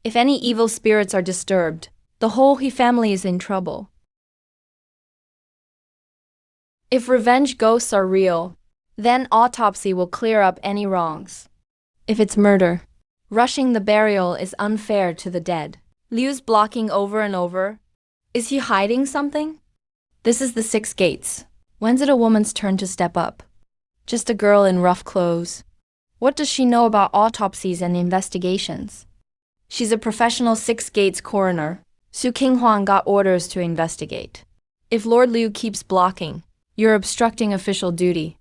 If any evil spirits are disturbed, the whole He family is in trouble. If revenge ghosts are real, then autopsy will clear up any wrongs. If it's murder, rushing the burial is unfair to the dead. Liu's blocking over and over. Is he hiding something? This is the 6 gates. When's it a woman's turn to step up? Just a girl in rough clothes. What does she know about autopsies and investigations? She's a professional 6 gates coroner. Su Qinghuang got orders to investigate. If Lord Liu keeps blocking, you're obstructing official duty.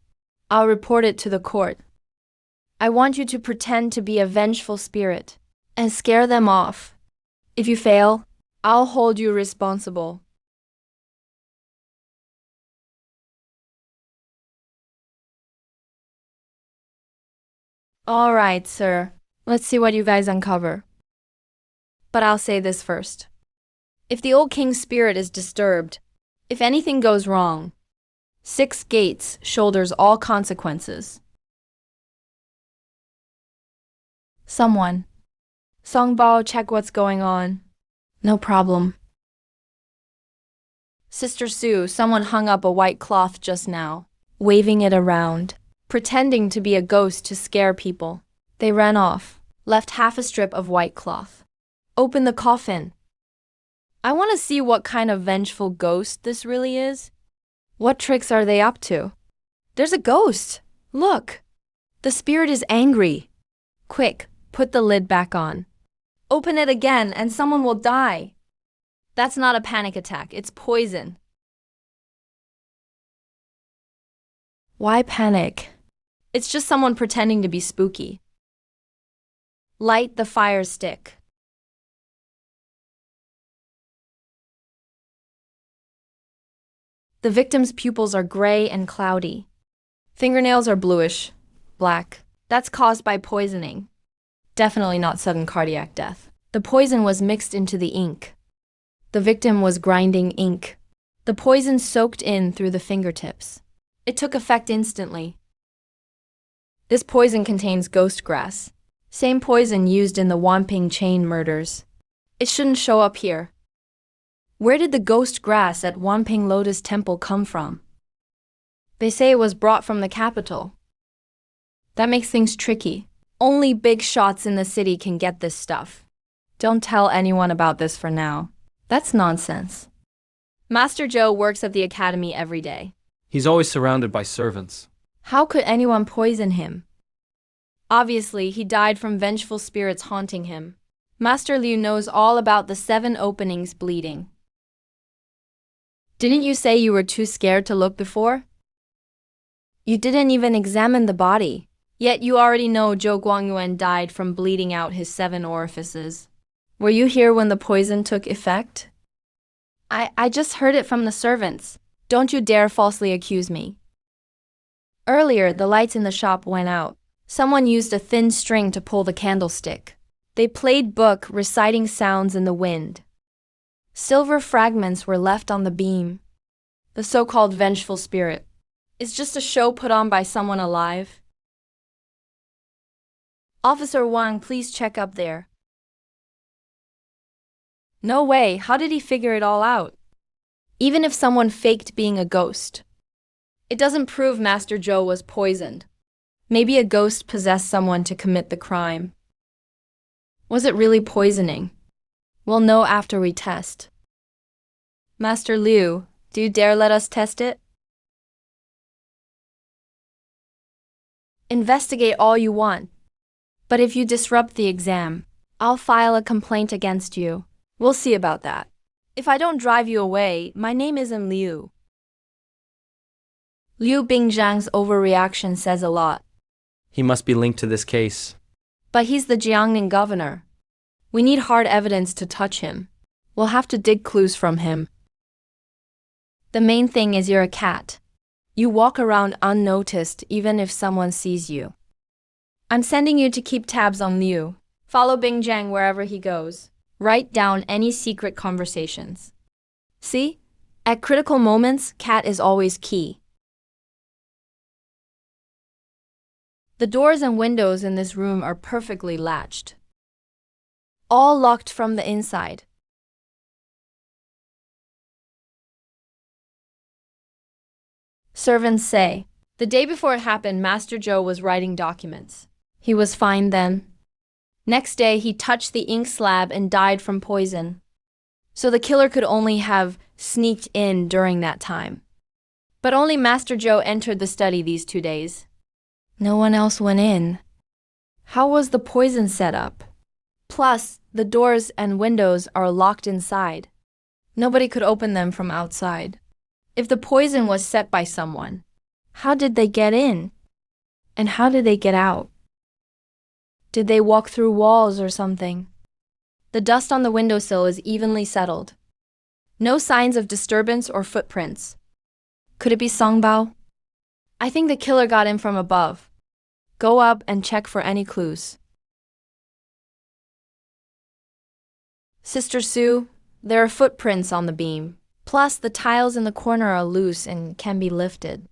I'll report it to the court. I want you to pretend to be a vengeful spirit and scare them off. If you fail, I'll hold you responsible. All right, sir. Let's see what you guys uncover. But I'll say this first. If the old king's spirit is disturbed, if anything goes wrong, 6 gates shoulders all consequences. Someone. Songbao, check what's going on. No problem. Sister Sue, someone hung up a white cloth just now, waving it around. pretending to be a ghost to scare people. They ran off, left half a strip of white cloth. Open the coffin. I want to see what kind of vengeful ghost this really is. What tricks are they up to? There's a ghost! Look! The spirit is angry. Quick, put the lid back on. Open it again and someone will die. That's not a panic attack, it's poison. Why panic? It's just someone pretending to be spooky. Light the fire stick. The victim's pupils are gray and cloudy. Fingernails are bluish, black. That's caused by poisoning. Definitely not sudden cardiac death. The poison was mixed into the ink. The victim was grinding ink. The poison soaked in through the fingertips. It took effect instantly. This poison contains ghost grass. Same poison used in the Wanping chain murders. It shouldn't show up here. Where did the ghost grass at Wanping Lotus Temple come from? They say it was brought from the capital. That makes things tricky. Only big shots in the city can get this stuff. Don't tell anyone about this for now. That's nonsense. Master Zhou works at the academy every day. He's always surrounded by servants. How could anyone poison him? Obviously, he died from vengeful spirits haunting him. Master Liu knows all about the 7 openings bleeding. Didn't you say you were too scared to look before? You didn't even examine the body. Yet you already know Zhou Guangyuan died from bleeding out his 7 orifices. Were you here when the poison took effect? I just heard it from the servants. Don't you dare falsely accuse me. Earlier, the lights in the shop went out. Someone used a thin string to pull the candlestick. They played book, reciting sounds in the wind. Silver fragments were left on the beam. The so-called vengeful spirit. It's just a show put on by someone alive. Officer Wang, please check up there. No way, how did he figure it all out? Even if someone faked being a ghost, it doesn't prove Master Zhou was poisoned. Maybe a ghost possessed someone to commit the crime. Was it really poisoning? We'll know after we test. Master Liu, do you dare let us test it? Investigate all you want. But if you disrupt the exam, I'll file a complaint against you. We'll see about that. If I don't drive you away, my name isn't Liu. Liu Bingzhang's overreaction says a lot. He must be linked to this case. But he's the Jiangning governor. We need hard evidence to touch him. We'll have to dig clues from him. The main thing is you're a cat. You walk around unnoticed even if someone sees you. I'm sending you to keep tabs on Liu. Follow Bingzhang wherever he goes. Write down any secret conversations. See? At critical moments, cat is always key. The doors and windows in this room are perfectly latched. All locked from the inside. Servants say, the day before it happened, Master Zhou was writing documents. He was fine then. Next day, he touched the ink slab and died from poison. So the killer could only have sneaked in during that time. But only Master Zhou entered the study these 2 days. No one else went in. How was the poison set up? Plus, the doors and windows are locked inside. Nobody could open them from outside. If the poison was set by someone, how did they get in? And how did they get out? Did they walk through walls or something? The dust on the windowsill is evenly settled. No signs of disturbance or footprints. Could it be Songbao? I think the killer got in from above. Go up and check for any clues. Sister Sue, there are footprints on the beam. Plus, the tiles in the corner are loose and can be lifted.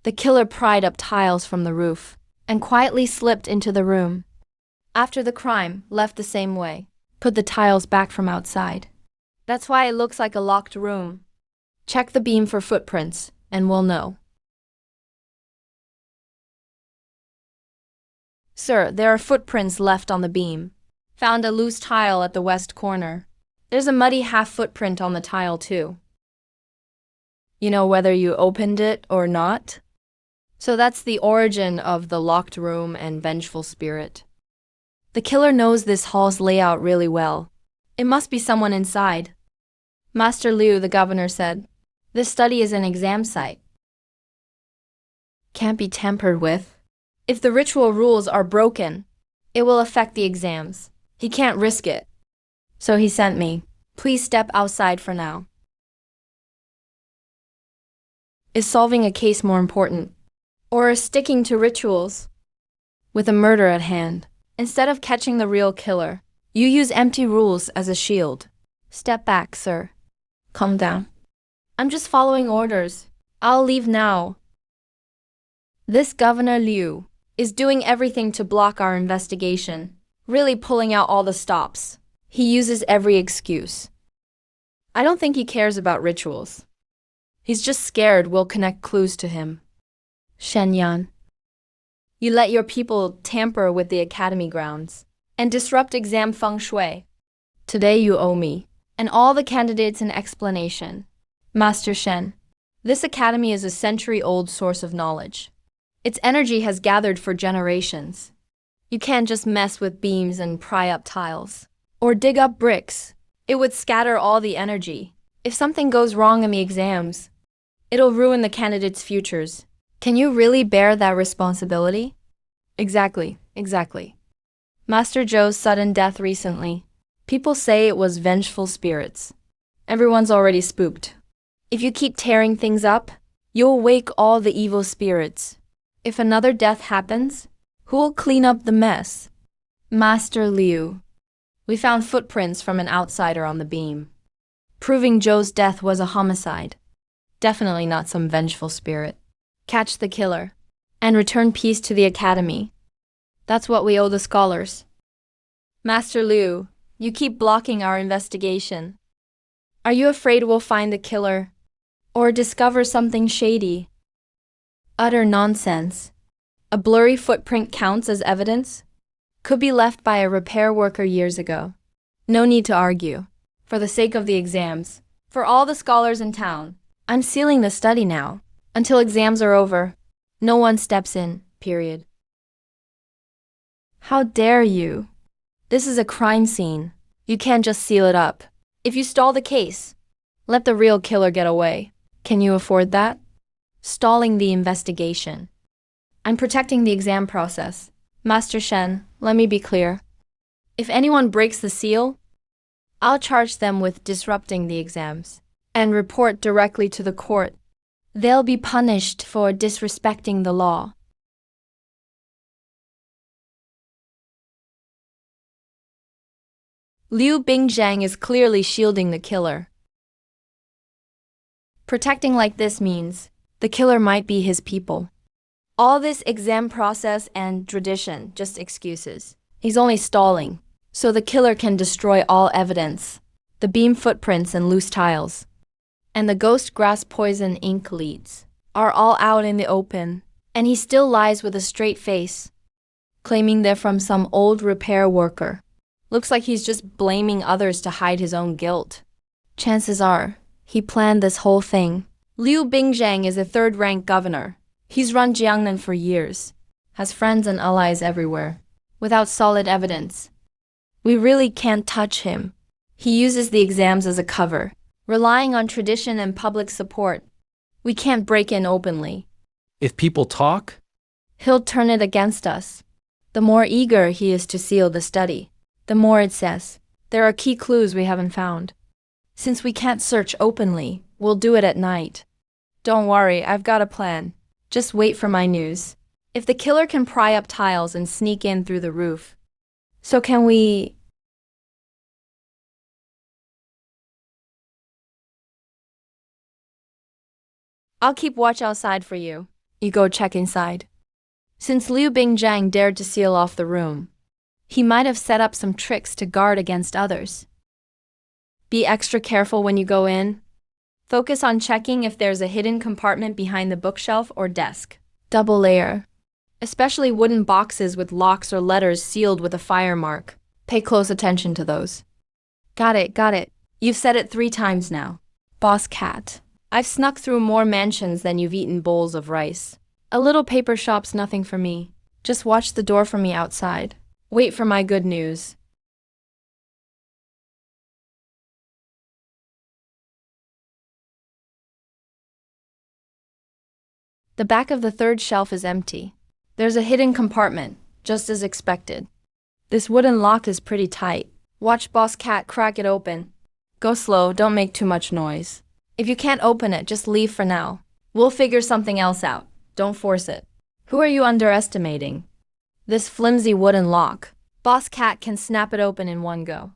The killer pried up tiles from the roof and quietly slipped into the room. After the crime, left the same way. Put the tiles back from outside. That's why it looks like a locked room. Check the beam for footprints, and we'll know. Sir, there are footprints left on the beam. Found a loose tile at the west corner. There's a muddy half footprint on the tile too. You know whether you opened it or not? So that's the origin of the locked room and vengeful spirit. The killer knows this hall's layout really well. It must be someone inside. Master Liu, the governor said, this study is an exam site. Can't be tampered with. If the ritual rules are broken, it will affect the exams. He can't risk it. So he sent me. Please step outside for now. Is solving a case more important? Or sticking to rituals? With a murder at hand, instead of catching the real killer, you use empty rules as a shield. Step back, sir. Calm down. I'm just following orders. I'll leave now. This Governor Liu is doing everything to block our investigation, really pulling out all the stops. He uses every excuse. I don't think he cares about rituals. He's just scared we'll connect clues to him. Shen Yan, you let your people tamper with the academy grounds and disrupt exam feng shui. Today you owe me and all the candidates an explanation. Master Shen, this academy is a century-old source of knowledge. Its energy has gathered for generations. You can't just mess with beams and pry up tiles, or dig up bricks. It would scatter all the energy. If something goes wrong in the exams, it'll ruin the candidates' futures. Can you really bear that responsibility? Exactly. Master Zhou's sudden death recently. People say it was vengeful spirits. Everyone's already spooked. If you keep tearing things up, you'll wake all the evil spirits. If another death happens, who'll clean up the mess? Master Liu. We found footprints from an outsider on the beam, proving Zhou's death was a homicide. Definitely not some vengeful spirit. Catch the killer, and return peace to the academy. That's what we owe the scholars. Master Liu, you keep blocking our investigation. Are you afraid we'll find the killer, or discover something shady? Utter nonsense. A blurry footprint counts as evidence? Could be left by a repair worker years ago. No need to argue. For the sake of the exams, for all the scholars in town, I'm sealing the study now. Until exams are over, no one steps in, period. How dare you? This is a crime scene. You can't just seal it up. If you stall the case, let the real killer get away. Can you afford that? Stalling the investigation. I'm protecting the exam process. Master Shen, let me be clear. If anyone breaks the seal, I'll charge them with disrupting the exams and report directly to the court. They'll be punished for disrespecting the law. Liu Bingzhang is clearly shielding the killer. Protecting like this means the killer might be his people. All this exam process and tradition, just excuses. He's only stalling, so the killer can destroy all evidence, the beam footprints and loose tiles. And the ghost grass poison ink leads are all out in the open, and he still lies with a straight face, claiming they're from some old repair worker. Looks like he's just blaming others to hide his own guilt. Chances are, he planned this whole thing. Liu Bingzhang is a third-rank governor. He's run Jiangnan for years, has friends and allies everywhere, without solid evidence. We really can't touch him. He uses the exams as a cover, relying on tradition and public support. We can't break in openly. If people talk, He'll turn it against us. The more eager he is to seal the study, the more it says, there are key clues we haven't found. Since we can't search openly, we'll do it at night. Don't worry, I've got a plan. Just wait for my news. If the killer can pry up tiles and sneak in through the roof, so can we... I'll keep watch outside for you. You go check inside. Since Liu Bingzhang dared to seal off the room, he might have set up some tricks to guard against others. Be extra careful when you go in. Focus on checking if there's a hidden compartment behind the bookshelf or desk. Double layer. especially wooden boxes with locks or letters sealed with a fire mark. Pay close attention to those. Got it, got it. You've said it 3 times now. Boss Cat. I've snuck through more mansions than you've eaten bowls of rice. A little paper shop's nothing for me. Just watch the door for me outside. Wait for my good news. The back of the 3rd shelf is empty. There's a hidden compartment, just as expected. This wooden lock is pretty tight. Watch Boss Cat crack it open. Go slow, don't make too much noise. If you can't open it, just leave for now. We'll figure something else out. Don't force it. Who are you underestimating? This flimsy wooden lock. Boss Cat can snap it open in one go.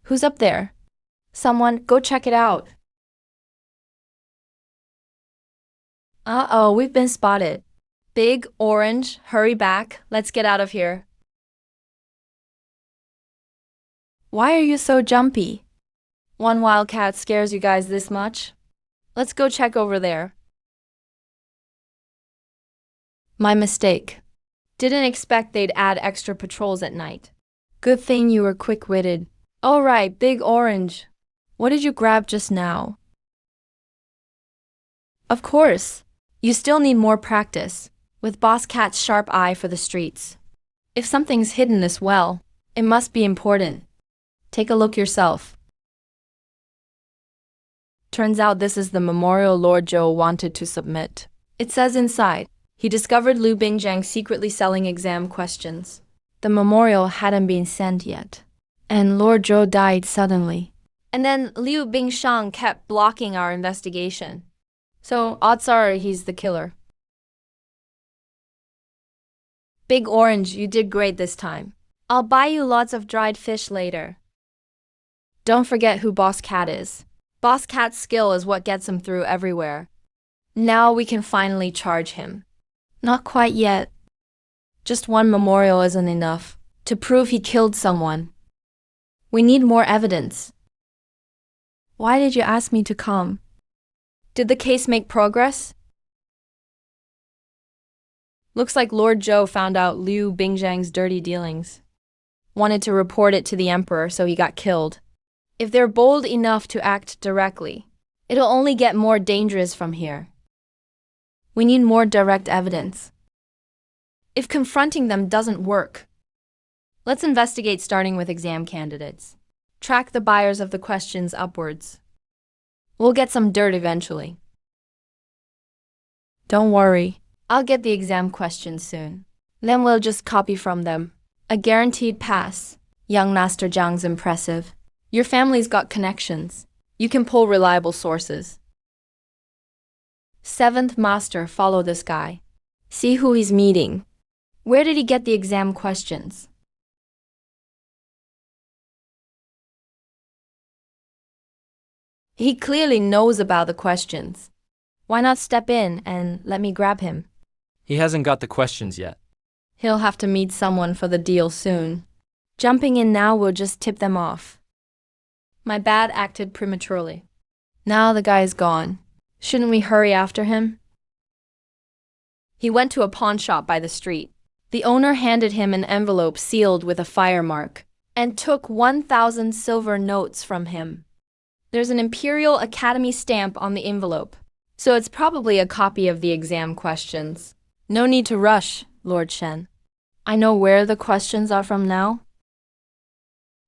Who's up there? Someone, go check it out. Uh-oh, we've been spotted. Big Orange, hurry back. Let's get out of here. Why are you so jumpy? One wildcat scares you guys this much? Let's go check over there. My mistake. Didn't expect they'd add extra patrols at night. Good thing you were quick-witted. All right, Big Orange. What did you grab just now? Of course. You still need more practice, with Boss Cat's sharp eye for the streets. If something's hidden this well, it must be important. Take a look yourself. Turns out this is the memorial Lord Zhou wanted to submit. It says inside, he discovered Liu Bingjiang secretly selling exam questions. The memorial hadn't been sent yet, and Lord Zhou died suddenly. And then Liu Bingshang kept blocking our investigation. So odds are he's the killer. Big Orange, you did great this time. I'll buy you lots of dried fish later. Don't forget who Boss Cat is. Boss Cat's skill is what gets him through everywhere. Now we can finally charge him. Not quite yet. Just one memorial isn't enough to prove he killed someone. We need more evidence. Why did you ask me to come? Did the case make progress? Looks like Lord Zhou found out Liu Bingjiang's dirty dealings. Wanted to report it to the emperor, so he got killed. If they're bold enough to act directly, it'll only get more dangerous from here. We need more direct evidence. If confronting them doesn't work, let's investigate starting with exam candidates. Track the buyers of the questions upwards. We'll get some dirt eventually. Don't worry, I'll get the exam questions soon. Then we'll just copy from them. A guaranteed pass. Young Master Zhang's impressive. Your family's got connections. You can pull reliable sources. 7th Master, follow this guy. See who he's meeting. Where did he get the exam questions? He clearly knows about the questions. Why not step in and let me grab him? He hasn't got the questions yet. He'll have to meet someone for the deal soon. Jumping in now will just tip them off. My bad, acted prematurely. Now the guy's gone. Shouldn't we hurry after him? He went to a pawn shop by the street. The owner handed him an envelope sealed with a fire mark and took 1,000 silver notes from him. There's an Imperial Academy stamp on the envelope, so it's probably a copy of the exam questions. No need to rush, Lord Shen. I know where the questions are from now.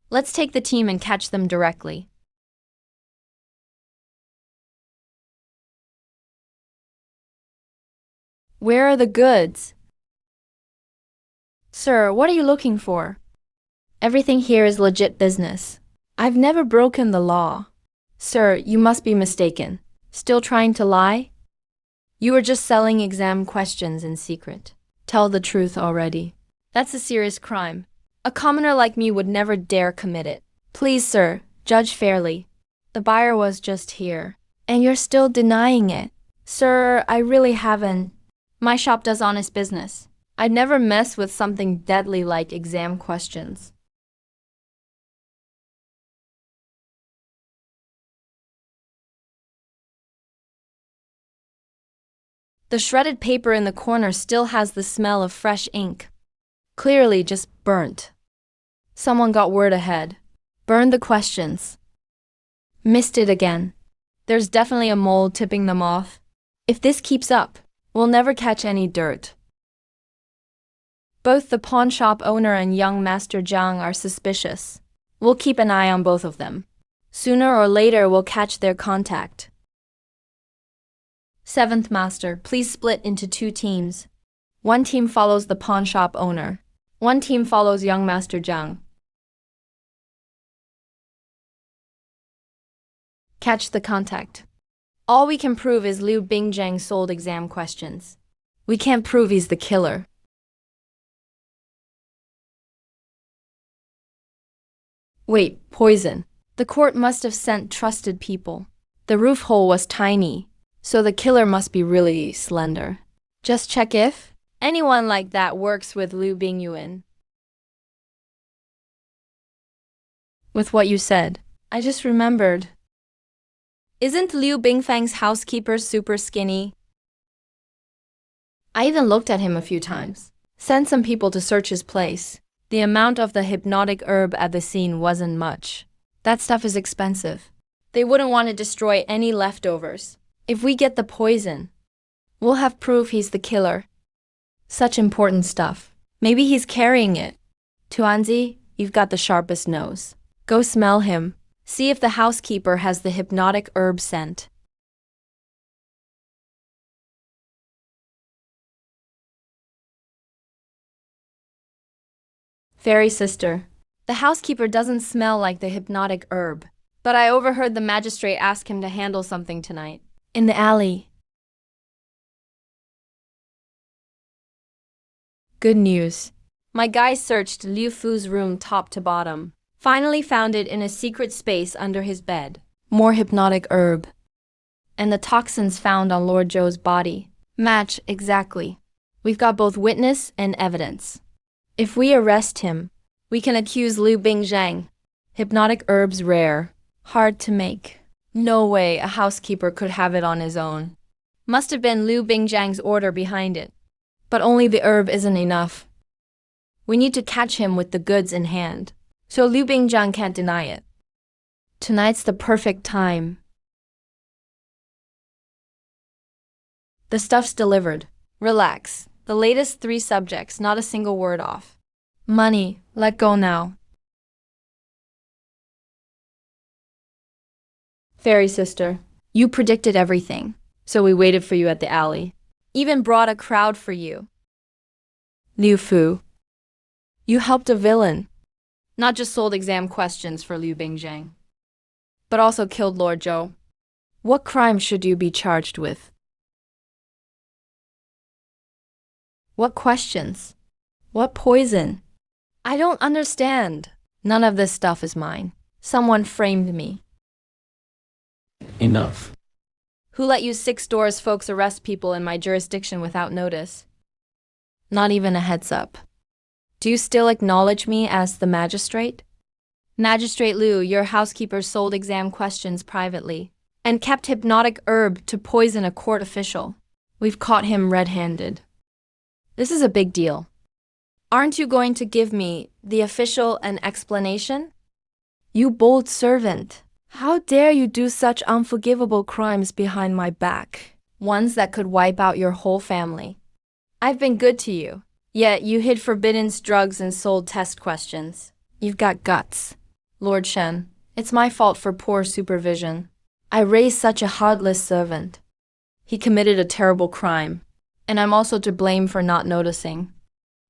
Let's take the team and catch them directly. Where are the goods? Sir, what are you looking for? Everything here is legit business. I've never broken the law. Sir, you must be mistaken. Still trying to lie? You were just selling exam questions in secret. Tell the truth already. That's a serious crime. A commoner like me would never dare commit it. Please, sir, judge fairly. The buyer was just here, and you're still denying it. Sir, I really haven't. My shop does honest business. I'd never mess with something deadly like exam questions. The shredded paper in the corner still has the smell of fresh ink. Clearly just burnt. Someone got word ahead. Burned the questions. Missed it again. There's definitely a mole tipping them off. If this keeps up, we'll never catch any dirt. Both the pawn shop owner and young Master Zhang are suspicious. We'll keep an eye on both of them. Sooner or later we'll catch their contact. Seventh Master, please split into 2 teams. One team follows the pawn shop owner. One team follows young Master Zhang. Catch the contact. All we can prove is Liu Bingzhang sold exam questions. We can't prove he's the killer. Wait, poison. The court must have sent trusted people. The roof hole was tiny, so the killer must be really slender. Just check if anyone like that works with Liu Bingyuan. With what you said, I just remembered. Isn't Liu Bingfang's housekeeper super skinny? I even looked at him a few times. Sent some people to search his place. The amount of the hypnotic herb at the scene wasn't much. That stuff is expensive. They wouldn't want to destroy any leftovers. If we get the poison, we'll have proof he's the killer. Such important stuff. Maybe he's carrying it. Tuanzi, you've got the sharpest nose. Go smell him. See if the housekeeper has the hypnotic herb scent. Fairy sister, the housekeeper doesn't smell like the hypnotic herb, but I overheard the magistrate ask him to handle something tonight. In the alley. Good news. My guys searched Liu Fu's room top to bottom. Finally found it in a secret space under his bed. More hypnotic herb. And the toxins found on Lord Zhou's body match exactly. We've got both witness and evidence. If we arrest him, we can accuse Liu Bingzhang. Hypnotic herb's rare. Hard to make. No way a housekeeper could have it on his own. Must have been Liu Bingzhang's order behind it. But only the herb isn't enough. We need to catch him with the goods in hand, so Liu Bingzhang can't deny it. Tonight's the perfect time. The stuff's delivered. Relax. The latest 3 subjects, not a single word off. Money, let go now. Fairy sister, you predicted everything, so we waited for you at the alley. Even brought a crowd for you. Liu Fu, you helped a villain. Not just sold exam questions for Liu Bingzhang, but also killed Lord Zhou. What crime should you be charged with? What questions? What poison? I don't understand. None of this stuff is mine. Someone framed me. Enough. Who let you 6 doors folks arrest people in my jurisdiction without notice? Not even a heads up. Do you still acknowledge me as the magistrate? Magistrate Liu, your housekeeper sold exam questions privately and kept hypnotic herb to poison a court official. We've caught him red-handed. This is a big deal. Aren't you going to give me, the official, an explanation? You bold servant. How dare you do such unforgivable crimes behind my back? Ones that could wipe out your whole family. I've been good to you, yet you hid forbidden drugs and sold test questions. You've got guts. Lord Shen, it's my fault for poor supervision. I raised such a heartless servant. He committed a terrible crime, and I'm also to blame for not noticing.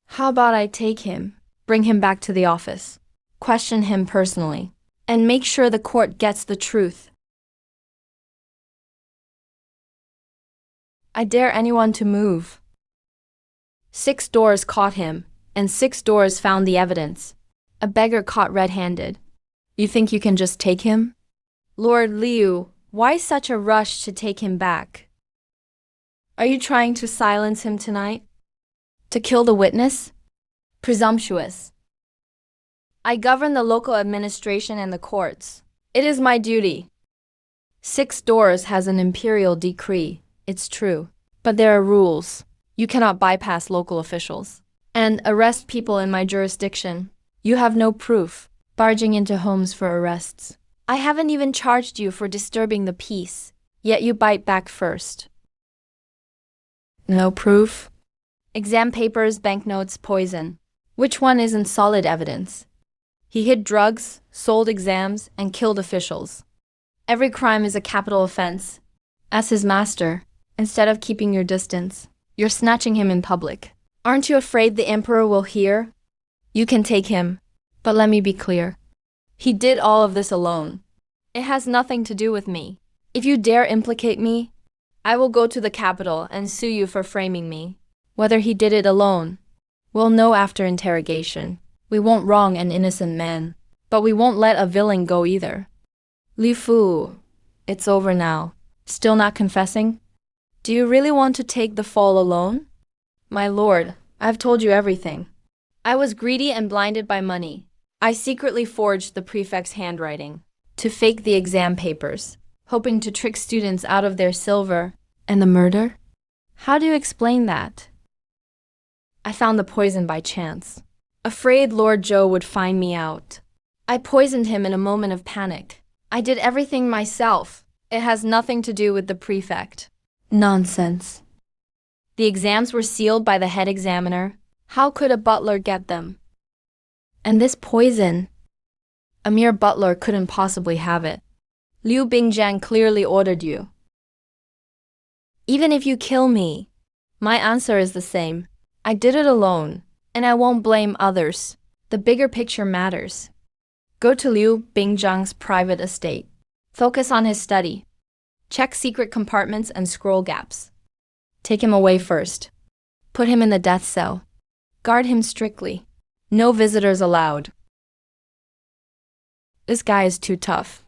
How about I take him, bring him back to the office, question him personally, and make sure the court gets the truth. I dare anyone to move. 6 doors caught him, and 6 doors found the evidence. A beggar caught red-handed. You think you can just take him? Lord Liu, why such a rush to take him back? Are you trying to silence him tonight? To kill the witness? Presumptuous. I govern the local administration and the courts. It is my duty. 6 doors has an imperial decree, it's true. But there are rules. You cannot bypass local officials and arrest people in my jurisdiction. You have no proof, barging into homes for arrests. I haven't even charged you for disturbing the peace, yet you bite back first. No proof? Exam papers, banknotes, poison. Which one isn't solid evidence? He hid drugs, sold exams, and killed officials. Every crime is a capital offense. As his master, instead of keeping your distance, you're snatching him in public. Aren't you afraid the emperor will hear? You can take him, but let me be clear. He did all of this alone. It has nothing to do with me. If you dare implicate me, I will go to the capital and sue you for framing me. Whether he did it alone, we'll know after interrogation. We won't wrong an innocent man, but we won't let a villain go either. Li Fu, it's over now. Still not confessing? Do you really want to take the fall alone? My lord, I've told you everything. I was greedy and blinded by money. I secretly forged the prefect's handwriting to fake the exam papers, hoping to trick students out of their silver. And the murder? How do you explain that? I found the poison by chance. Afraid Lord Zhou would find me out. I poisoned him in a moment of panic. I did everything myself. It has nothing to do with the prefect. Nonsense. The exams were sealed by the head examiner. How could a butler get them? And this poison? A mere butler couldn't possibly have it. Liu Bingjiang clearly ordered you. Even if you kill me, my answer is the same. I did it alone, and I won't blame others. The bigger picture matters. Go to Liu Bingjiang's private estate. Focus on his study. Check secret compartments and scroll gaps. Take him away first. Put him in the death cell. Guard him strictly. No visitors allowed. This guy is too tough.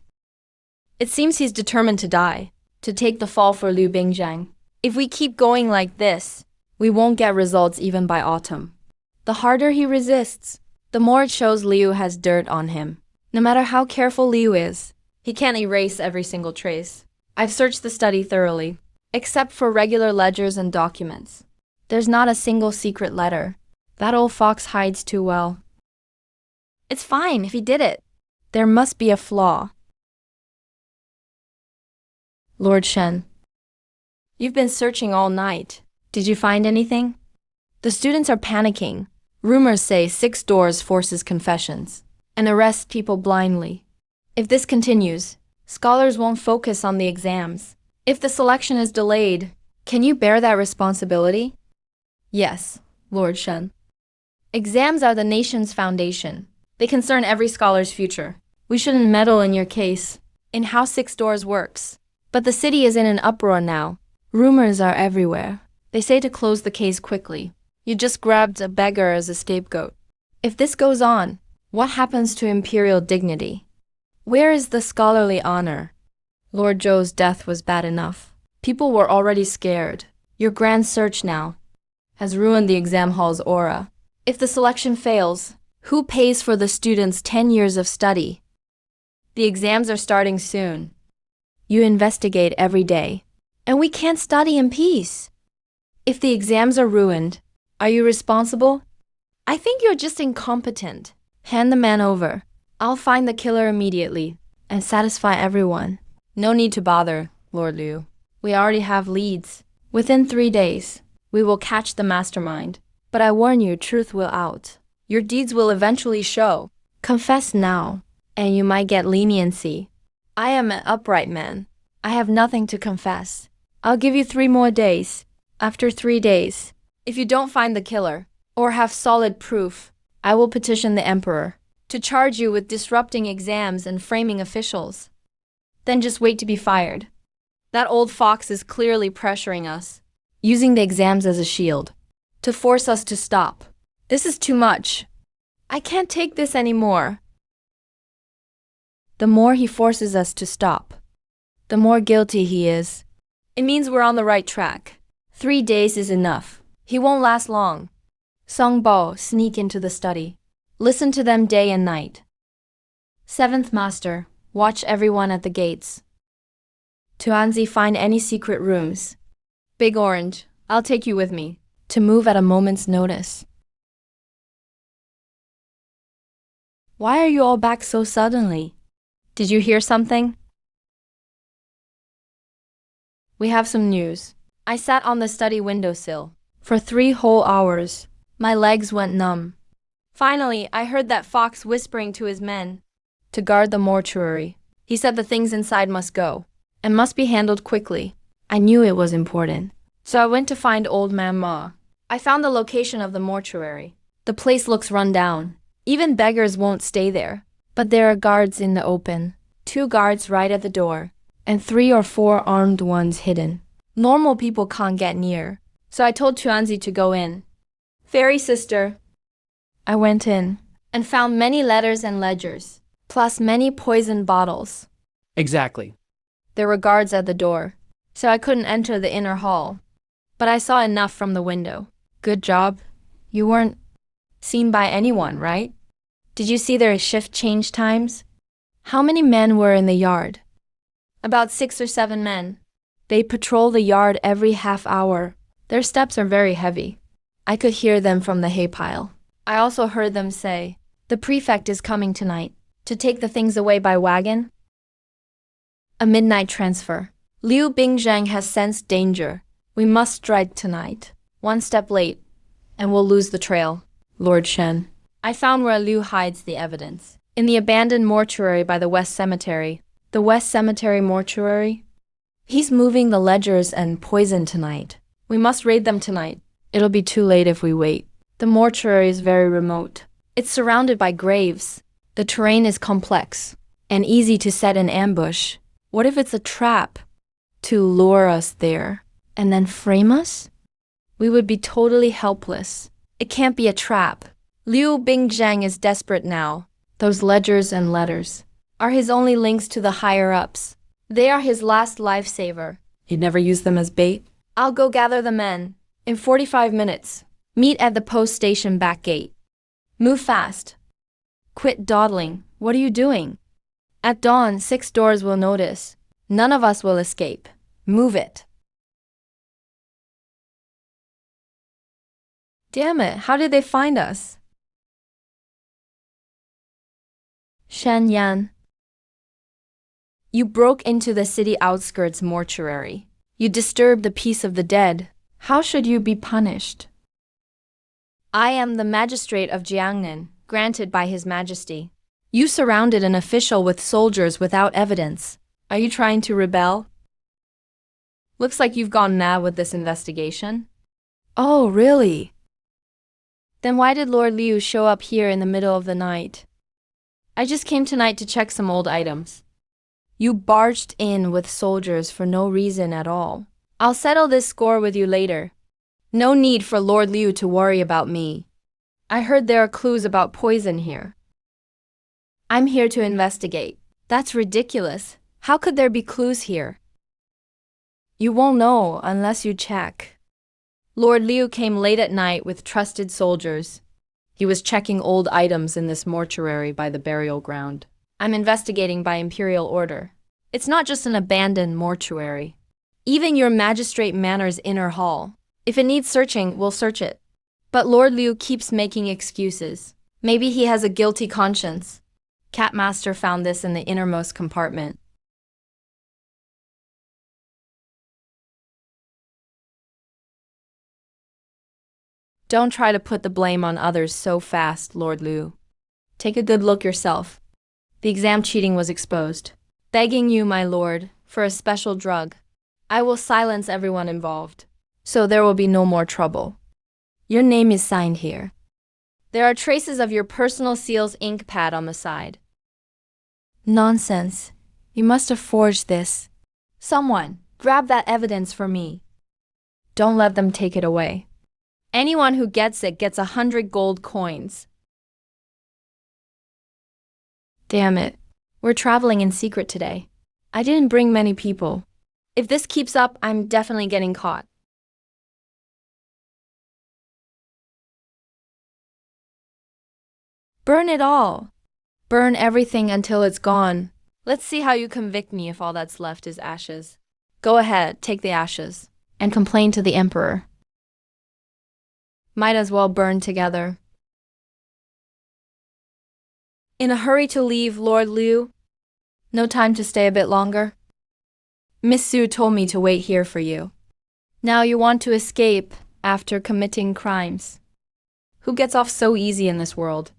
It seems he's determined to die, to take the fall for Liu Bingjiang. If we keep going like this, we won't get results even by autumn. The harder he resists, the more it shows Liu has dirt on him. No matter how careful Liu is, he can't erase every single trace. I've searched the study thoroughly, except for regular ledgers and documents. There's not a single secret letter. That old fox hides too well. It's fine if he did it. There must be a flaw. Lord Shen, you've been searching all night. Did you find anything? The students are panicking. Rumors say 6 doors forces confessions and arrests people blindly. If this continues, scholars won't focus on the exams. If the selection is delayed, can you bear that responsibility? Yes, Lord Shen. Exams are the nation's foundation. They concern every scholar's future. We shouldn't meddle in your case, in how 6 doors works. But the city is in an uproar now. Rumors are everywhere. They say to close the case quickly. You just grabbed a beggar as a scapegoat. If this goes on, what happens to imperial dignity? Where is the scholarly honor? Lord Zhou's death was bad enough. People were already scared. Your grand search now has ruined the exam hall's aura. If the selection fails, who pays for the students' 10 years of study? The exams are starting soon. You investigate every day, and we can't study in peace. If the exams are ruined, are you responsible? I think you're just incompetent. Hand the man over. I'll find the killer immediately and satisfy everyone. No need to bother, Lord Liu. We already have leads. Within 3 days, we will catch the mastermind. But I warn you, truth will out. Your deeds will eventually show. Confess now, and you might get leniency. I am an upright man. I have nothing to confess. I'll give you 3 more days. After 3 days, if you don't find the killer, or have solid proof, I will petition the emperor to charge you with disrupting exams and framing officials. Then just wait to be fired. That old fox is clearly pressuring us, using the exams as a shield, to force us to stop. This is too much. I can't take this anymore. The more he forces us to stop, the more guilty he is. It means we're on the right track. 3 days is enough. He won't last long. Song Bao, sneak into the study. Listen to them day and night. 7th Master, watch everyone at the gates. Tuanzi, find any secret rooms. Big Orange, I'll take you with me. To move at a moment's notice. Why are you all back so suddenly? Did you hear something? We have some news. I sat on the study windowsill for 3 whole hours. My legs went numb. Finally, I heard that fox whispering to his men to guard the mortuary. He said the things inside must go and must be handled quickly. I knew it was important, so I went to find Old Man Ma. I found the location of the mortuary. The place looks run down. Even beggars won't stay there. But there are guards in the open, 2 guards right at the door, and 3 or 4 armed ones hidden. Normal people can't get near, so I told Tuanzi to go in. Fairy sister. I went in and found many letters and ledgers, plus many poison bottles. Exactly. There were guards at the door, so I couldn't enter the inner hall. But I saw enough from the window. Good job. You weren't seen by anyone, right? Did you see their shift change times? How many men were in the yard? About 6 or 7 men. They patrol the yard every half hour. Their steps are very heavy. I could hear them from the hay pile. I also heard them say, "The prefect is coming tonight to take the things away by wagon." A midnight transfer. Liu Bingzhang has sensed danger. We must strike tonight. 1 step late, and we'll lose the trail. Lord Shen. I found where Liu hides the evidence. In the abandoned mortuary by the West Cemetery. The West Cemetery mortuary? He's moving the ledgers and poison tonight. We must raid them tonight. It'll be too late if we wait. The mortuary is very remote. It's surrounded by graves. The terrain is complex and easy to set an ambush. What if it's a trap to lure us there and then frame us? We would be totally helpless. It can't be a trap. Liu Bingzhang is desperate now. Those ledgers and letters are his only links to the higher-ups. They are his last lifesaver. He'd never use them as bait? I'll go gather the men. In 45 minutes. Meet at the post station back gate. Move fast. Quit dawdling. What are you doing? At dawn, 6 doors will notice. None of us will escape. Move it. Damn it, how did they find us? Shen Yan. You broke into the city outskirts mortuary. You disturbed the peace of the dead. How should you be punished? I am the magistrate of Jiangnan, granted by His Majesty. You surrounded an official with soldiers without evidence. Are you trying to rebel? Looks like you've gone mad with this investigation. Oh, really? Then why did Lord Liu show up here in the middle of the night? I just came tonight to check some old items. You barged in with soldiers for no reason at all. I'll settle this score with you later. No need for Lord Liu to worry about me. I heard there are clues about poison here. I'm here to investigate. That's ridiculous. How could there be clues here? You won't know unless you check. Lord Liu came late at night with trusted soldiers. He was checking old items in this mortuary by the burial ground. I'm investigating by imperial order. It's not just an abandoned mortuary. Even your magistrate manor's inner hall. If it needs searching, we'll search it. But Lord Liu keeps making excuses. Maybe he has a guilty conscience. Catmaster found this in the innermost compartment. Don't try to put the blame on others so fast, Lord Liu. Take a good look yourself. The exam cheating was exposed. Begging you, my lord, for a special drug. I will silence everyone involved, so there will be no more trouble. Your name is signed here. There are traces of your personal seal's ink pad on the side. Nonsense. You must have forged this. Someone, grab that evidence for me. Don't let them take it away. Anyone who gets it gets 100 gold coins. Damn it. We're traveling in secret today. I didn't bring many people. If this keeps up, I'm definitely getting caught. Burn it all. Burn everything until it's gone. Let's see how you convict me if all that's left is ashes. Go ahead, take the ashes. and complain to the emperor. Might as well burn together. In a hurry to leave, Lord Liu? No time to stay a bit longer? Miss Su told me to wait here for you. Now you want to escape after committing crimes. Who gets off so easy in this world?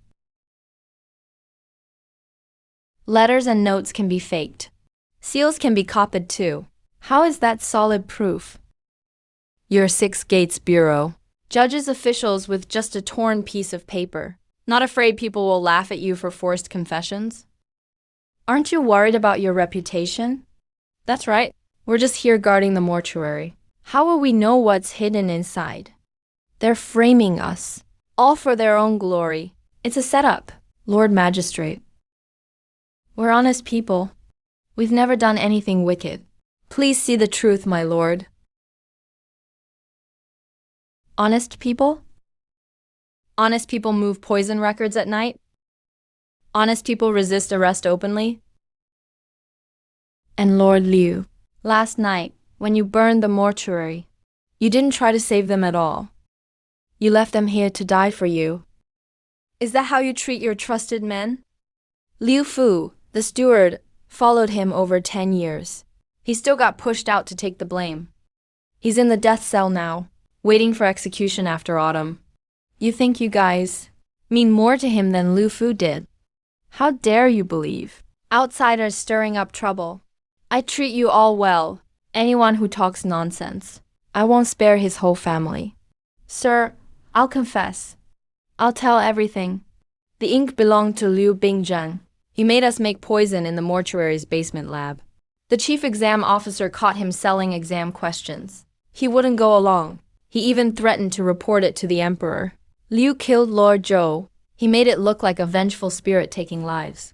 Letters and notes can be faked. Seals can be copied too. How is that solid proof? Your Six Gates Bureau judges officials with just a torn piece of paper. Not afraid people will laugh at you for forced confessions? Aren't you worried about your reputation? That's right. We're just here guarding the mortuary. How will we know what's hidden inside? They're framing us, all for their own glory. It's a setup, Lord Magistrate. We're honest people. We've never done anything wicked. Please see the truth, my lord. Honest people? Honest people move poison records at night? Honest people resist arrest openly? And Lord Liu, last night, when you burned the mortuary, you didn't try to save them at all. You left them here to die for you. Is that how you treat your trusted men? Liu Fu, the steward, followed him over 10 years. He still got pushed out to take the blame. He's in the death cell now, waiting for execution after autumn. You think you guys mean more to him than Liu Fu did? How dare you believe? Outsiders stirring up trouble. I treat you all well. Anyone who talks nonsense, I won't spare his whole family. Sir, I'll confess. I'll tell everything. The ink belonged to Liu Bingzheng. He made us make poison in the mortuary's basement lab. The chief exam officer caught him selling exam questions. He wouldn't go along. He even threatened to report it to the emperor. Liu killed Lord Zhou. He made it look like a vengeful spirit taking lives.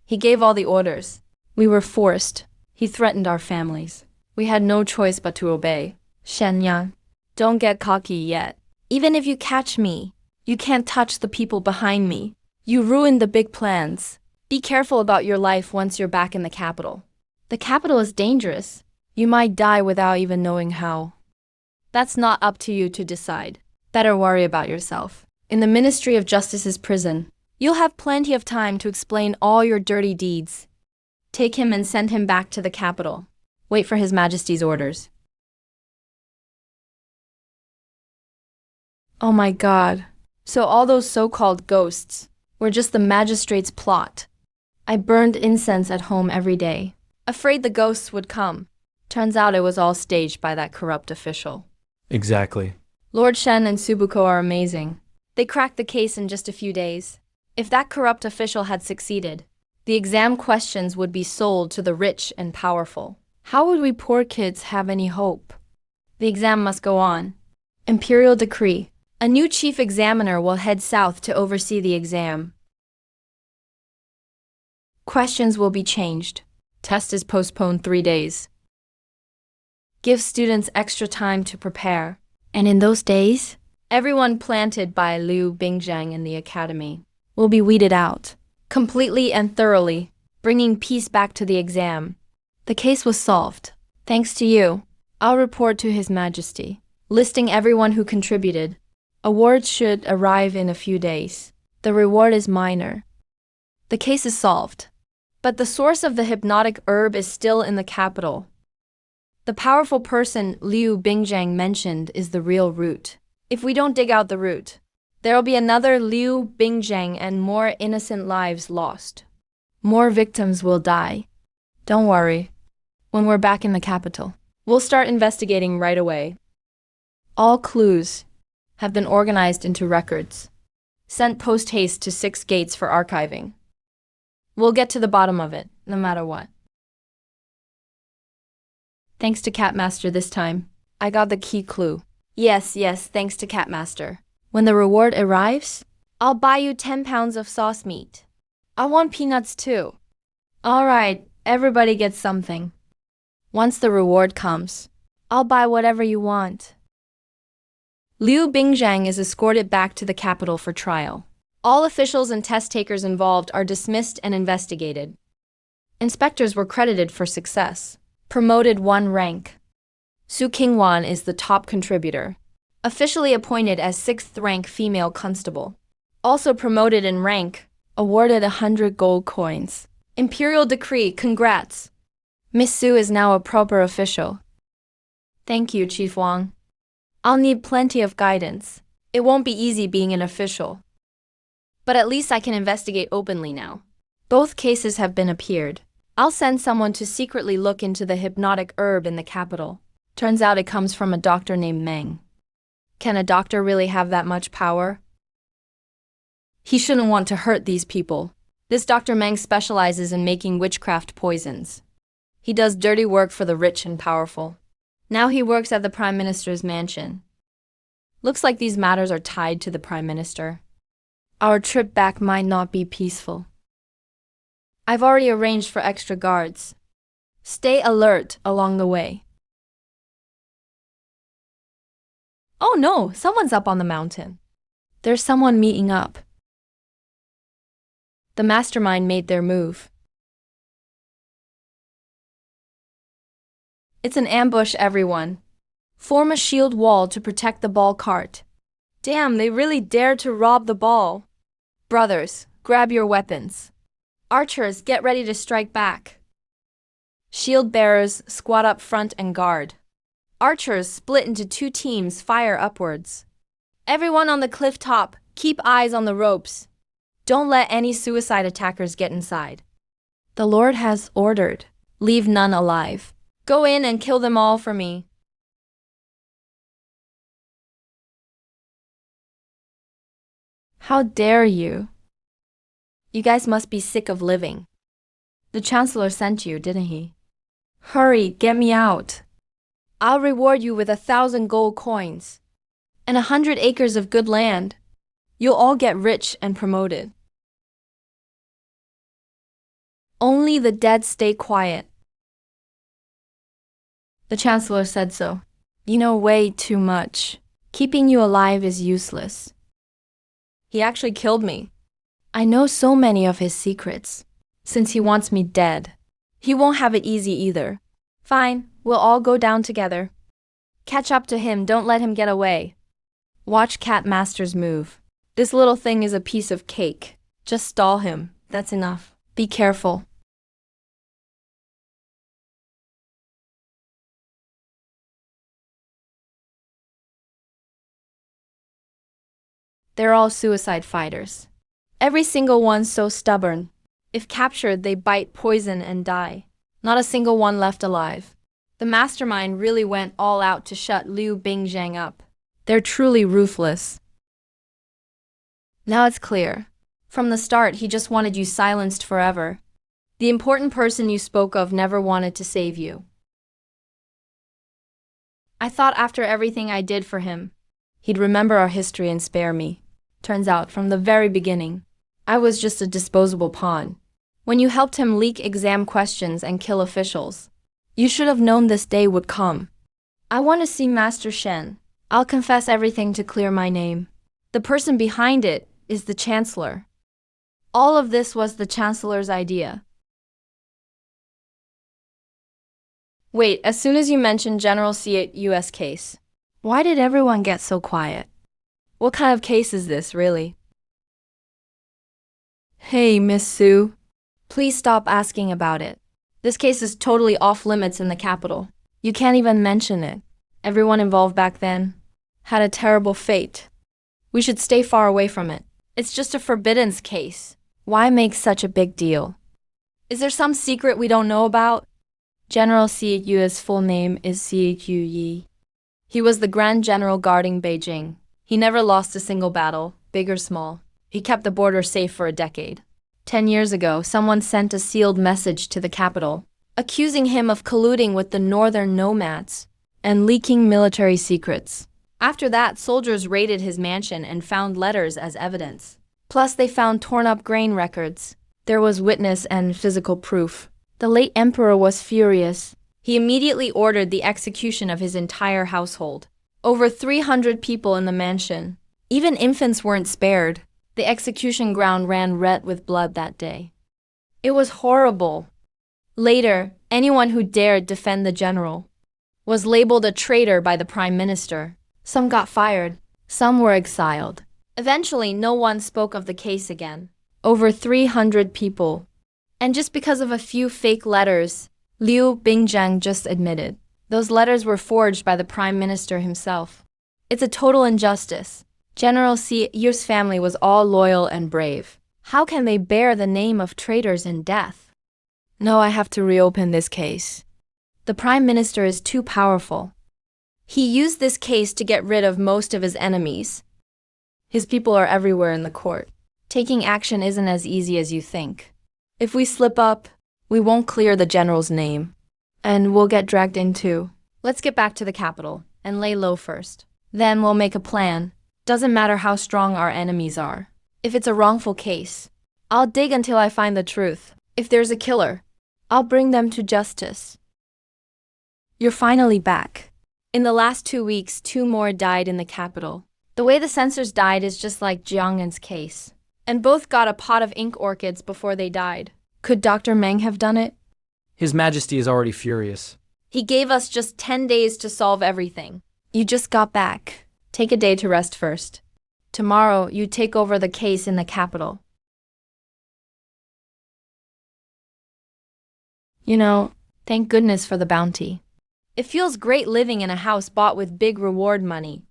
He gave all the orders. We were forced. He threatened our families. We had no choice but to obey. Shenyang, don't get cocky yet. Even if you catch me, you can't touch the people behind me. You ruined the big plans. Be careful about your life once you're back in the capital. The capital is dangerous. You might die without even knowing how. That's not up to you to decide. Better worry about yourself. In the Ministry of Justice's prison, you'll have plenty of time to explain all your dirty deeds. Take him and send him back to the capital. Wait for His Majesty's orders. Oh my God. So all those so-called ghosts were just the magistrate's plot. I burned incense at home every day, afraid the ghosts would come. Turns out it was all staged by that corrupt official. Exactly. Lord Shen and Subuko are amazing. They cracked the case in just a few days. If that corrupt official had succeeded, the exam questions would be sold to the rich and powerful. How would we poor kids have any hope? The exam must go on. Imperial decree. A new chief examiner will head south to oversee the exam. Questions will be changed. Test is postponed 3 days. Give students extra time to prepare. And in those days, everyone planted by Liu Bingzheng in the academy will be weeded out, completely and thoroughly, bringing peace back to the exam. The case was solved. Thanks to you. I'll report to His Majesty, listing everyone who contributed. Awards should arrive in a few days. The reward is minor. The case is solved. But the source of the hypnotic herb is still in the capital. The powerful person Liu Bingzheng mentioned is the real root. If we don't dig out the root, there will be another Liu Bingzheng and more innocent lives lost. More victims will die. Don't worry. When we're back in the capital, we'll start investigating right away. All clues have been organized into records, sent post-haste to 6 gates for archiving. We'll get to the bottom of it, no matter what. Thanks to Catmaster this time, I got the key clue. Yes, thanks to Catmaster. When the reward arrives, I'll buy you 10 pounds of sauce meat. I want peanuts too. All right, everybody gets something. Once the reward comes, I'll buy whatever you want. Liu Bingzheng is escorted back to the capital for trial. All officials and test takers involved are dismissed and investigated. Inspectors were credited for success, promoted 1 rank. Su Qingwan is the top contributor, officially appointed as 6th rank female constable. Also promoted in rank, awarded 100 gold coins. Imperial decree, congrats! Miss Su is now a proper official. Thank you, Chief Wang. I'll need plenty of guidance. It won't be easy being an official. But at least I can investigate openly now. Both cases have been appeared. I'll send someone to secretly look into the hypnotic herb in the capital. Turns out it comes from a doctor named Meng. Can a doctor really have that much power? He shouldn't want to hurt these people. This Dr. Meng specializes in making witchcraft poisons. He does dirty work for the rich and powerful. Now he works at the Prime Minister's mansion. Looks like these matters are tied to the Prime Minister. Our trip back might not be peaceful. I've already arranged for extra guards. Stay alert along the way. Oh no, someone's up on the mountain. There's someone meeting up. The mastermind made their move. It's an ambush, everyone. Form a shield wall to protect the ball cart. Damn, they really dared to rob the ball. Brothers, grab your weapons. Archers, get ready to strike back. Shield bearers, squat up front and guard. Archers, split into 2 teams, fire upwards. Everyone on the cliff top, keep eyes on the ropes. Don't let any suicide attackers get inside. The Lord has ordered, leave none alive. Go in and kill them all for me. How dare you? You guys must be sick of living. The Chancellor sent you, didn't he? Hurry, get me out. I'll reward you with 1,000 gold coins and 100 acres of good land. You'll all get rich and promoted. Only the dead stay quiet. The Chancellor said so. You know way too much. Keeping you alive is useless. He actually killed me. I know so many of his secrets. Since he wants me dead, he won't have it easy either. Fine, we'll all go down together. Catch up to him, don't let him get away. Watch Cat Master's move. This little thing is a piece of cake. Just stall him, that's enough. Be careful. They're all suicide fighters. Every single one's so stubborn. If captured, they bite poison and die. Not a single one left alive. The mastermind really went all out to shut Liu Bingzhang up. They're truly ruthless. Now it's clear. From the start, he just wanted you silenced forever. The important person you spoke of never wanted to save you. I thought after everything I did for him, he'd remember our history and spare me. Turns out, from the very beginning, I was just a disposable pawn. When you helped him leak exam questions and kill officials, you should have known this day would come. I want to see Master Shen. I'll confess everything to clear my name. The person behind it is the Chancellor. All of this was the Chancellor's idea. Wait, as soon as you mentioned General C8 US case, why did everyone get so quiet? What kind of case is this, really? Hey, Miss Su. Please stop asking about it. This case is totally off limits in the capital. You can't even mention it. Everyone involved back then had a terrible fate. We should stay far away from it. It's just a forbiddance case. Why make such a big deal? Is there some secret we don't know about? General Xiyu's full name is Xiyu Yi. He was the Grand General guarding Beijing. He never lost a single battle, big or small. He kept the border safe for a decade. 10 years ago, someone sent a sealed message to the capital, accusing him of colluding with the northern nomads and leaking military secrets. After that, soldiers raided his mansion and found letters as evidence. Plus, they found torn-up grain records. There was witness and physical proof. The late emperor was furious. He immediately ordered the execution of his entire household. Over 300 people in the mansion. Even infants weren't spared. The execution ground ran red with blood that day. It was horrible. Later, anyone who dared defend the general was labeled a traitor by the Prime Minister. Some got fired, some were exiled. Eventually, no one spoke of the case again. Over 300 people. And just because of a few fake letters, Liu Bingjiang just admitted. Those letters were forged by the Prime Minister himself. It's a total injustice. General Si Yu's family was all loyal and brave. How can they bear the name of traitors in death? No, I have to reopen this case. The Prime Minister is too powerful. He used this case to get rid of most of his enemies. His people are everywhere in the court. Taking action isn't as easy as you think. If we slip up, we won't clear the general's name. And we'll get dragged in too. Let's get back to the capital and lay low first. Then we'll make a plan. Doesn't matter how strong our enemies are. If it's a wrongful case, I'll dig until I find the truth. If there's a killer, I'll bring them to justice. You're finally back. In the last 2 weeks, 2 more died in the capital. The way the censors died is just like Jiang'an's case. And both got a pot of ink orchids before they died. Could Dr. Meng have done it? His Majesty is already furious. He gave us just 10 days to solve everything. You just got back. Take a day to rest first. Tomorrow, you take over the case in the capital. Thank goodness for the bounty. It feels great living in a house bought with big reward money.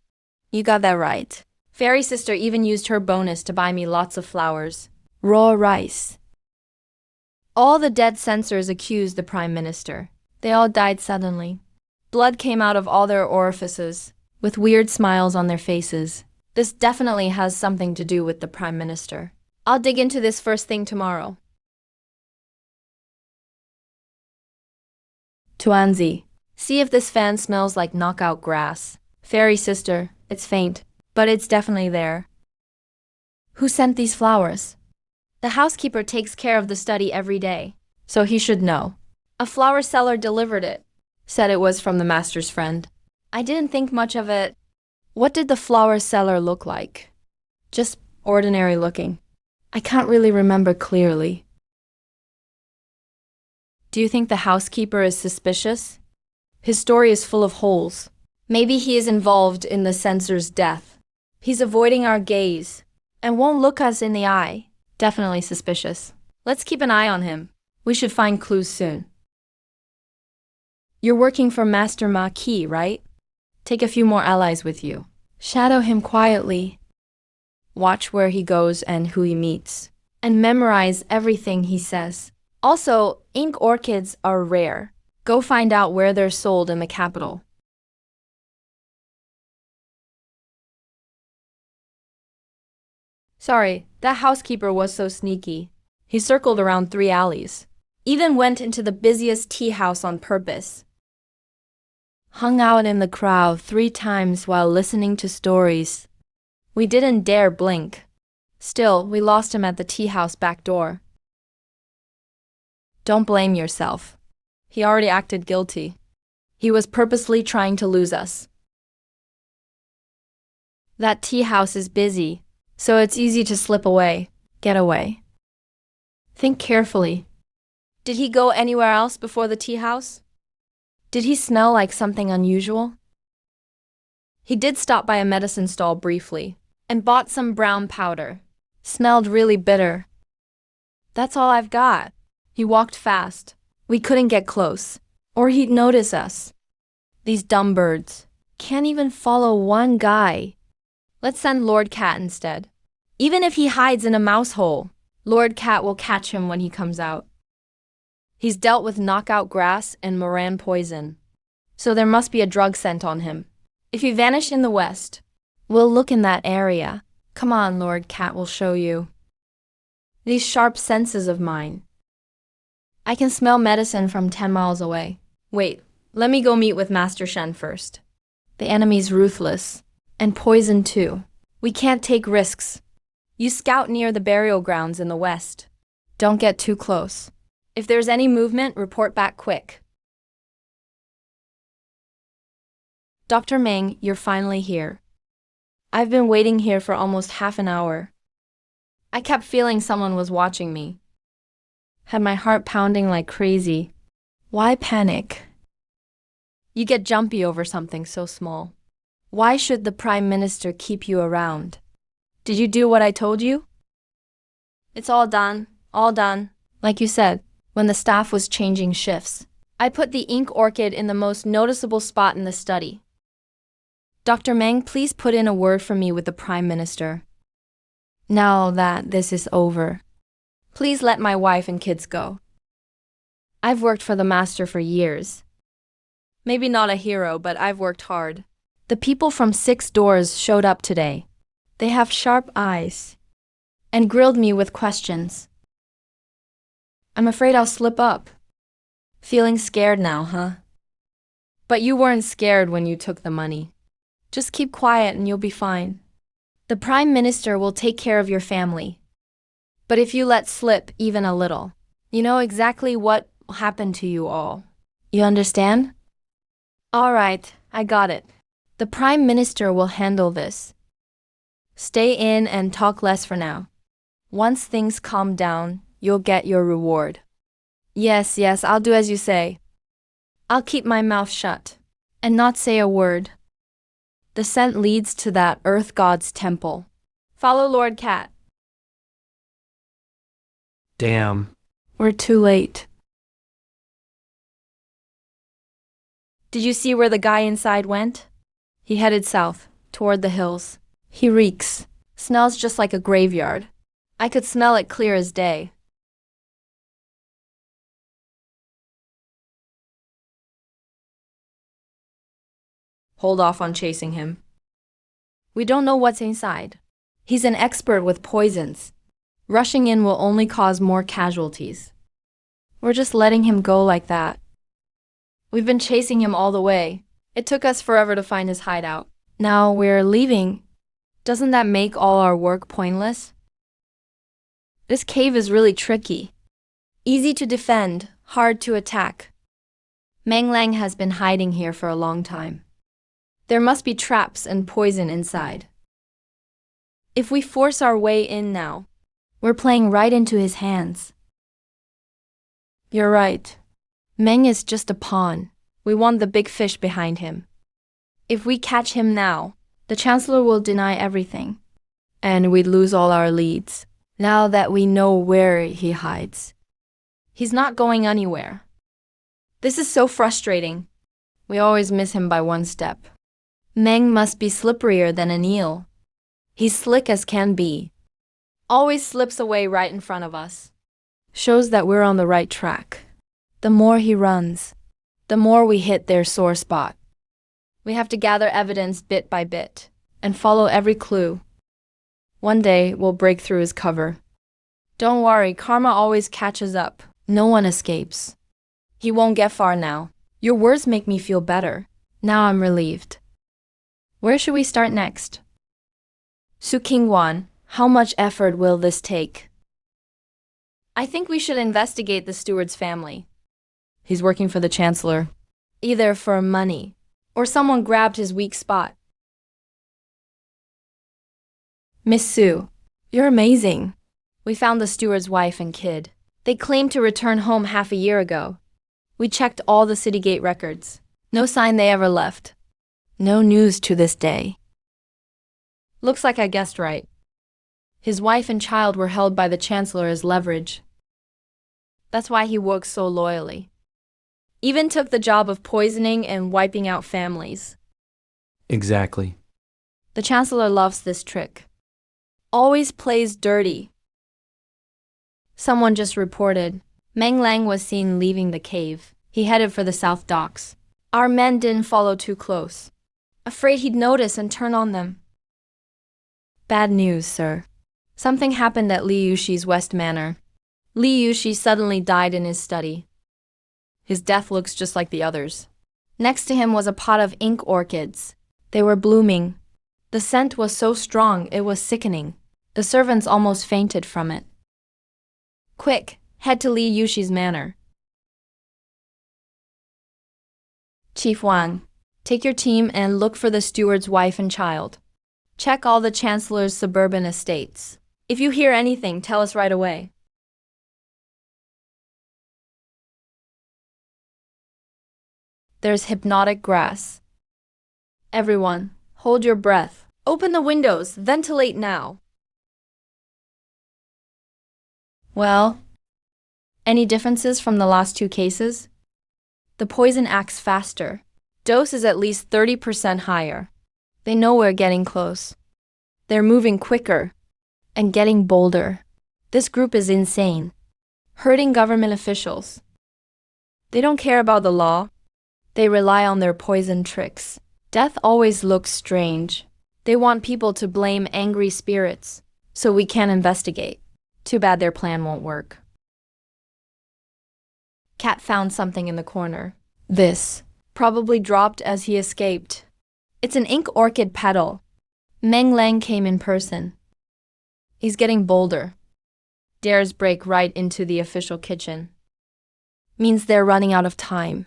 You got that right. Fairy Sister even used her bonus to buy me lots of flowers. Raw rice. All the dead censors accused the Prime Minister. They all died suddenly. Blood came out of all their orifices, with weird smiles on their faces. This definitely has something to do with the Prime Minister. I'll dig into this first thing tomorrow. Tuanzi, see if this fan smells like knockout grass. Fairy Sister, it's faint, but it's definitely there. Who sent these flowers? The housekeeper takes care of the study every day, so he should know. A flower seller delivered it. Said it was from the master's friend. I didn't think much of it. What did the flower seller look like? Just ordinary looking. I can't really remember clearly. Do you think the housekeeper is suspicious? His story is full of holes. Maybe he is involved in the censor's death. He's avoiding our gaze and won't look us in the eye. Definitely suspicious. Let's keep an eye on him. We should find clues soon. You're working for Master Ma Qi, right? Take a few more allies with you. Shadow him quietly. Watch where he goes and who he meets. And memorize everything he says. Also, ink orchids are rare. Go find out where they're sold in the capital. Sorry, that housekeeper was so sneaky. He circled around 3 alleys. Even went into the busiest tea house on purpose. Hung out in the crowd 3 times while listening to stories. We didn't dare blink. Still, we lost him at the tea house back door. Don't blame yourself. He already acted guilty. He was purposely trying to lose us. That tea house is busy, so it's easy to slip away, get away. Think carefully. Did he go anywhere else before the tea house? Did he smell like something unusual? He did stop by a medicine stall briefly and bought some brown powder. Smelled really bitter. That's all I've got. He walked fast. We couldn't get close, or he'd notice us. These dumb birds can't even follow one guy. Let's send Lord Cat instead. Even if he hides in a mouse hole, Lord Cat will catch him when he comes out. He's dealt with knockout grass and Moran poison, so there must be a drug scent on him. If you vanish in the west, we'll look in that area. Come on, Lord Cat will show you. These sharp senses of mine. I can smell medicine from 10 miles away. Wait, let me go meet with Master Shen first. The enemy's ruthless, and poison too. We can't take risks. You scout near the burial grounds in the west. Don't get too close. If there's any movement, report back quick. Dr. Meng, you're finally here. I've been waiting here for almost half an hour. I kept feeling someone was watching me. Had my heart pounding like crazy. Why panic? You get jumpy over something so small. Why should the Prime Minister keep you around? Did you do what I told you? It's all done, all done. Like you said, when the staff was changing shifts, I put the ink orchid in the most noticeable spot in the study. Dr. Meng, please put in a word for me with the Prime Minister. Now that this is over, please let my wife and kids go. I've worked for the master for years. Maybe not a hero, but I've worked hard. The people from 6 doors showed up today. They have sharp eyes and grilled me with questions. I'm afraid I'll slip up. Feeling scared now, huh? But you weren't scared when you took the money. Just keep quiet and you'll be fine. The Prime Minister will take care of your family. But if you let slip even a little, you know exactly what will happen to you all. You understand? All right, I got it. The Prime Minister will handle this. Stay in and talk less for now. Once things calm down, you'll get your reward. Yes, I'll do as you say. I'll keep my mouth shut and not say a word. The scent leads to that Earth God's temple. Follow Lord Cat. Damn. We're too late. Did you see where the guy inside went? He headed south, toward the hills. He reeks. Smells just like a graveyard. I could smell it clear as day. Hold off on chasing him. We don't know what's inside. He's an expert with poisons. Rushing in will only cause more casualties. We're just letting him go like that. We've been chasing him all the way. It took us forever to find his hideout. Now we're leaving. Doesn't that make all our work pointless? This cave is really tricky. Easy to defend, hard to attack. Meng Lang has been hiding here for a long time. There must be traps and poison inside. If we force our way in now, we're playing right into his hands. You're right. Meng is just a pawn. We want the big fish behind him. If we catch him now, the Chancellor will deny everything, and we'd lose all our leads, now that we know where he hides. He's not going anywhere. This is so frustrating. We always miss him by one step. Meng must be slipperier than an eel. He's slick as can be. Always slips away right in front of us. Shows that we're on the right track. The more he runs, the more we hit their sore spot. We have to gather evidence bit by bit and follow every clue. One day we'll break through his cover. Don't worry, karma always catches up. No one escapes. He won't get far now. Your words make me feel better. Now I'm relieved. Where should we start next? Su Qingwan, how much effort will this take? I think we should investigate the steward's family. He's working for the Chancellor. Either for money, or someone grabbed his weak spot. Miss Su, you're amazing. We found the steward's wife and kid. They claimed to return home half a year ago. We checked all the city gate records. No sign they ever left. No news to this day. Looks like I guessed right. His wife and child were held by the Chancellor as leverage. That's why he worked so loyally. Even took the job of poisoning and wiping out families. Exactly. The Chancellor loves this trick. Always plays dirty. Someone just reported. Meng Lang was seen leaving the cave. He headed for the South Docks. Our men didn't follow too close. Afraid he'd notice and turn on them. Bad news, sir. Something happened at Li Yushi's West Manor. Li Yushi suddenly died in his study. His death looks just like the others. Next to him was a pot of ink orchids. They were blooming. The scent was so strong it was sickening. The servants almost fainted from it. Quick, head to Li Yushi's manor. Chief Wang, take your team and look for the steward's wife and child. Check all the Chancellor's suburban estates. If you hear anything, tell us right away. There's hypnotic grass. Everyone, hold your breath. Open the windows, ventilate now. Well, any differences from the last two cases? The poison acts faster. Dose is at least 30% higher. They know we're getting close. They're moving quicker and getting bolder. This group is insane, hurting government officials. They don't care about the law. They rely on their poison tricks. Death always looks strange. They want people to blame angry spirits, so we can't investigate. Too bad their plan won't work. Cat found something in the corner. This, probably dropped as he escaped. It's an ink orchid petal. Meng Lang came in person. He's getting bolder. Dares break right into the official kitchen. Means they're running out of time.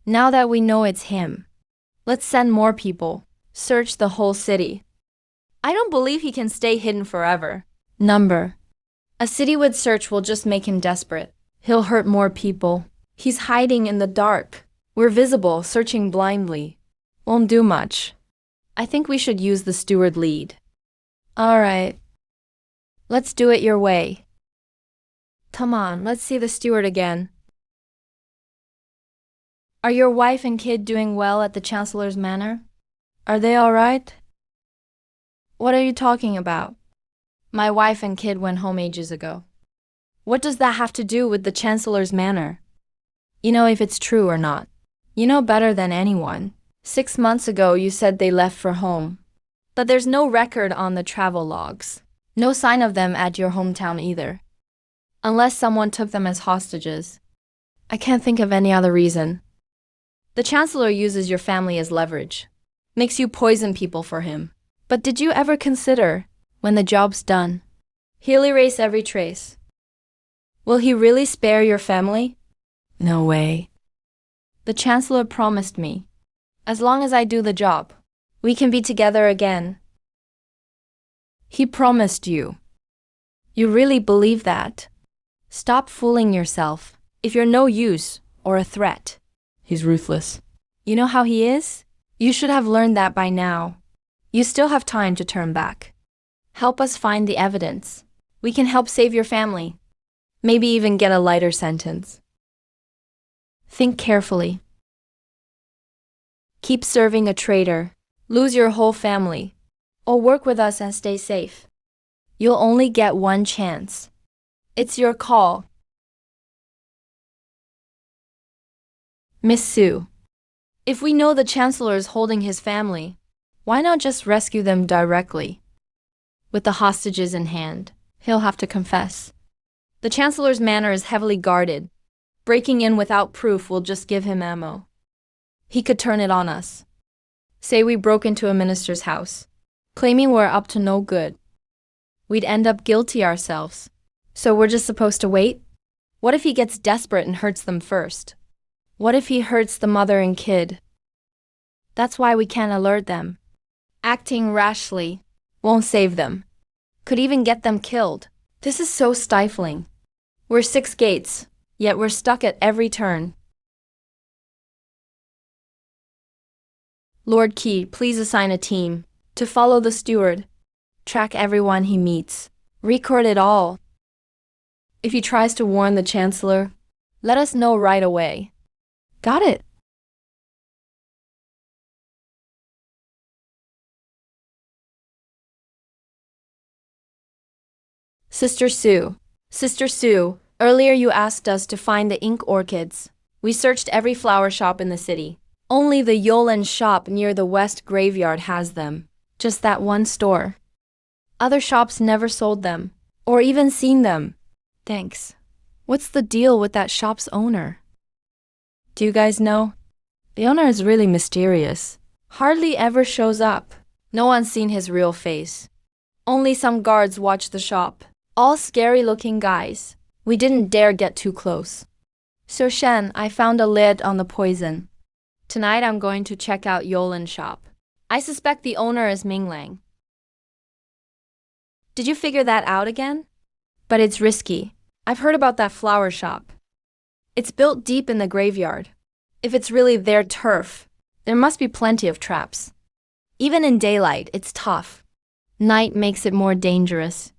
Now that we know it's him, let's send more people. Search the whole city. I don't believe he can stay hidden forever. Number. A citywide search will just make him desperate. He'll hurt more people. He's hiding in the dark. We're visible, searching blindly. Won't do much. I think we should use the steward lead. All right. Let's do it your way. Come on, let's see the steward again. Are your wife and kid doing well at the Chancellor's Manor? Are they all right? What are you talking about? My wife and kid went home ages ago. What does that have to do with the Chancellor's Manor? You know if it's true or not. You know better than anyone. 6 months ago you said they left for home. But there's no record on the travel logs. No sign of them at your hometown either. Unless someone took them as hostages. I can't think of any other reason. The Chancellor uses your family as leverage. Makes you poison people for him. But did you ever consider, when the job's done, he'll erase every trace? Will he really spare your family? No way. The Chancellor promised me, as long as I do the job, we can be together again. He promised you. You really believe that? Stop fooling yourself. If you're no use or a threat. He's ruthless. You know how he is? You should have learned that by now. You still have time to turn back. Help us find the evidence. We can help save your family. Maybe even get a lighter sentence. Think carefully. Keep serving a traitor, lose your whole family, or work with us and stay safe. You'll only get one chance. It's your call. Miss Sue, if we know the Chancellor is holding his family, why not just rescue them directly? With the hostages in hand, he'll have to confess. The Chancellor's manor is heavily guarded. Breaking in without proof will just give him ammo. He could turn it on us. Say we broke into a minister's house, claiming we're up to no good. We'd end up guilty ourselves. So we're just supposed to wait? What if he gets desperate and hurts them first? What if he hurts the mother and kid? That's why we can't alert them. Acting rashly won't save them. Could even get them killed. This is so stifling. We're 6 gates, yet we're stuck at every turn. Lord Key, please assign a team to follow the steward. Track everyone he meets. Record it all. If he tries to warn the Chancellor, let us know right away. Got it. Sister Sue, earlier you asked us to find the ink orchids. We searched every flower shop in the city. Only the Yolen shop near the West Graveyard has them. Just that one store. Other shops never sold them, or even seen them. Thanks. What's the deal with that shop's owner? Do you guys know? The owner is really mysterious. Hardly ever shows up. No one's seen his real face. Only some guards watch the shop. All scary-looking guys. We didn't dare get too close. So Shen, I found a lid on the poison. Tonight I'm going to check out Yolen shop. I suspect the owner is Ming Lang. Did you figure that out again? But it's risky. I've heard about that flower shop. It's built deep in the graveyard. If it's really their turf, there must be plenty of traps. Even in daylight, it's tough. Night makes it more dangerous.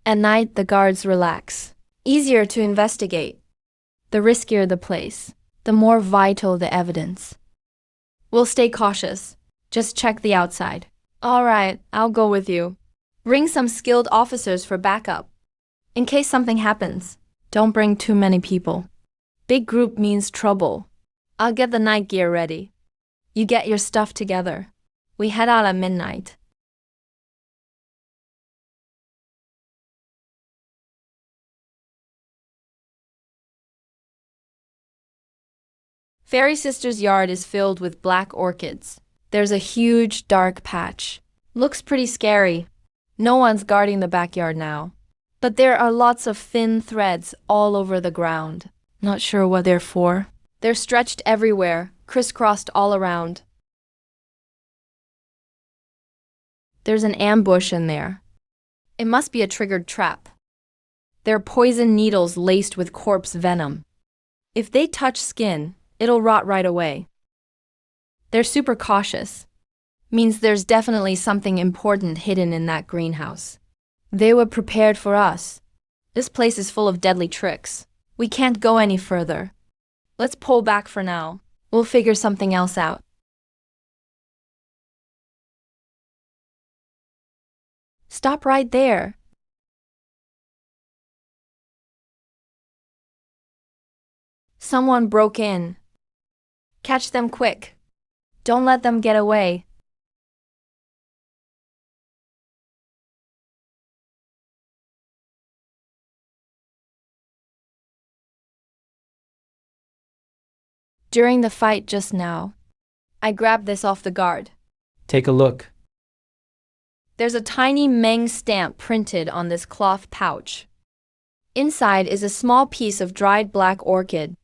At night, the guards relax. Easier to investigate. The riskier the place, the more vital the evidence. We'll stay cautious. Just check the outside. All right, I'll go with you. Bring some skilled officers for backup. In case something happens, don't bring too many people. Big group means trouble. I'll get the night gear ready. You get your stuff together. We head out at midnight. Fairy Sister's yard is filled with black orchids. There's a huge, dark patch. Looks pretty scary. No one's guarding the backyard now. But there are lots of thin threads all over the ground. Not sure what they're for. They're stretched everywhere, crisscrossed all around. There's an ambush in there. It must be a triggered trap. There are poison needles laced with corpse venom. If they touch skin, it'll rot right away. They're super cautious. Means there's definitely something important hidden in that greenhouse. They were prepared for us. This place is full of deadly tricks. We can't go any further. Let's pull back for now. We'll figure something else out. Stop right there. Someone broke in. Catch them quick. Don't let them get away. During the fight just now, I grabbed this off the guard. Take a look. There's a tiny Meng stamp printed on this cloth pouch. Inside is a small piece of dried black orchid.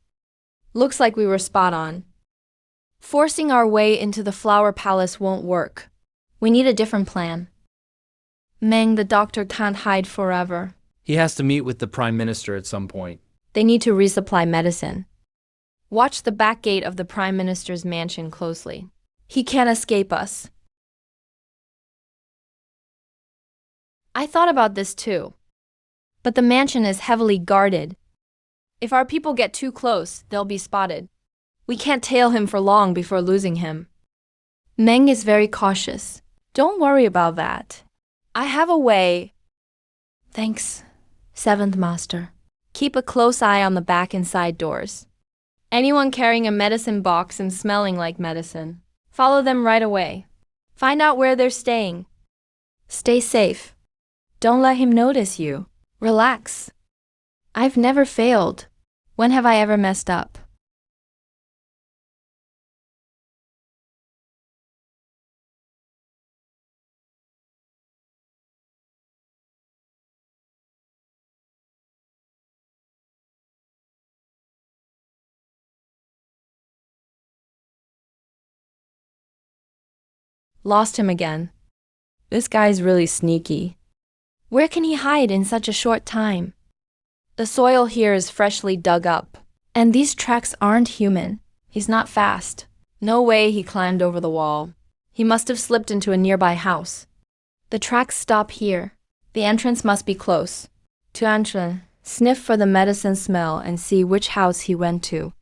Looks like we were spot on. Forcing our way into the flower palace won't work. We need a different plan. Meng, the doctor can't hide forever. He has to meet with the Prime Minister at some point. They need to resupply medicine. Watch the back gate of the Prime Minister's mansion closely. He can't escape us. I thought about this too. But the mansion is heavily guarded. If our people get too close, they'll be spotted. We can't tail him for long before losing him. Meng is very cautious. Don't worry about that. I have a way. Thanks, Seventh Master. Keep a close eye on the back and side doors. Anyone carrying a medicine box and smelling like medicine, follow them right away. Find out where they're staying. Stay safe. Don't let him notice you. Relax. I've never failed. When have I ever messed up? Lost him again. This guy's really sneaky. Where can he hide in such a short time? The soil here is freshly dug up. And these tracks aren't human. He's not fast. No way he climbed over the wall. He must have slipped into a nearby house. The tracks stop here. The entrance must be close. To entrance, sniff for the medicine smell and see which house he went to.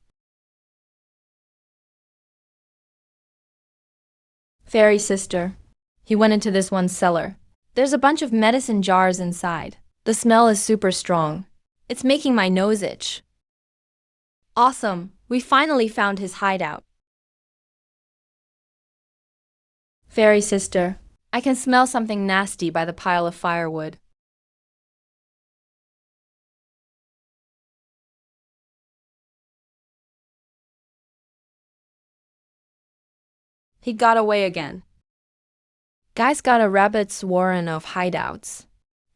Fairy Sister. He went into this one cellar. There's a bunch of medicine jars inside. The smell is super strong. It's making my nose itch. Awesome! We finally found his hideout. Fairy Sister. I can smell something nasty by the pile of firewood. He got away again. Guy's got a rabbit's warren of hideouts.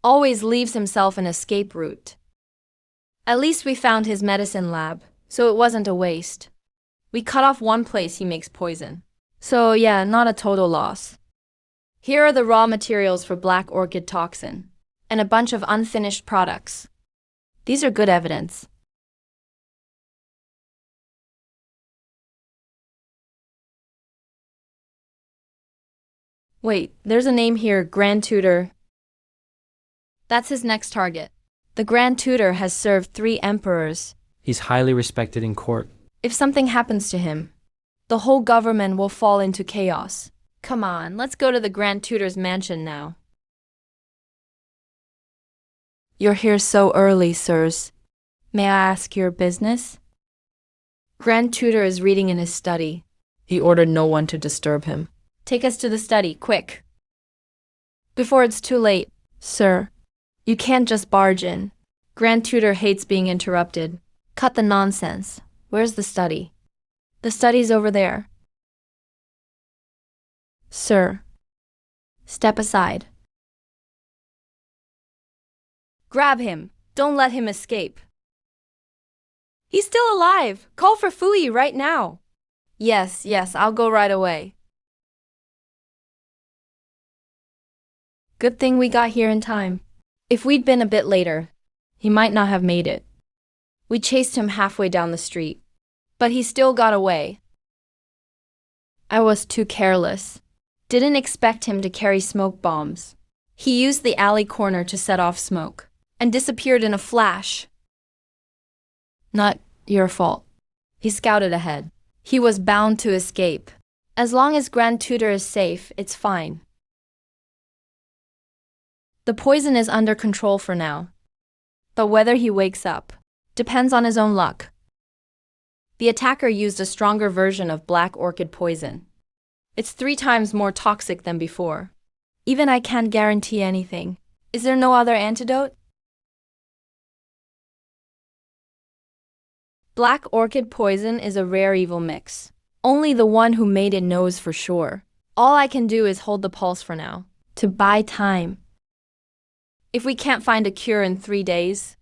Always leaves himself an escape route. At least we found his medicine lab, so it wasn't a waste. We cut off one place he makes poison. So yeah, not a total loss. Here are the raw materials for black orchid toxin, and a bunch of unfinished products. These are good evidence. Wait, there's a name here, Grand Tutor. That's his next target. The Grand Tutor has served 3 emperors. He's highly respected in court. If something happens to him, the whole government will fall into chaos. Come on, let's go to the Grand Tutor's mansion now. You're here so early, sirs. May I ask your business? Grand Tutor is reading in his study. He ordered no one to disturb him. Take us to the study, quick. Before it's too late. Sir, you can't just barge in. Grand Tutor hates being interrupted. Cut the nonsense. Where's the study? The study's over there. Sir, step aside. Grab him. Don't let him escape. He's still alive. Call for Fui right now. Yes, I'll go right away. Good thing we got here in time. If we'd been a bit later, he might not have made it. We chased him halfway down the street, but he still got away. I was too careless. Didn't expect him to carry smoke bombs. He used the alley corner to set off smoke and disappeared in a flash. Not your fault. He scouted ahead. He was bound to escape. As long as Grand Tutor is safe, it's fine. The poison is under control for now. But whether he wakes up depends on his own luck. The attacker used a stronger version of black orchid poison. It's 3 times more toxic than before. Even I can't guarantee anything. Is there no other antidote? Black orchid poison is a rare evil mix. Only the one who made it knows for sure. All I can do is hold the pulse for now, to buy time. If we can't find a cure in 3 days.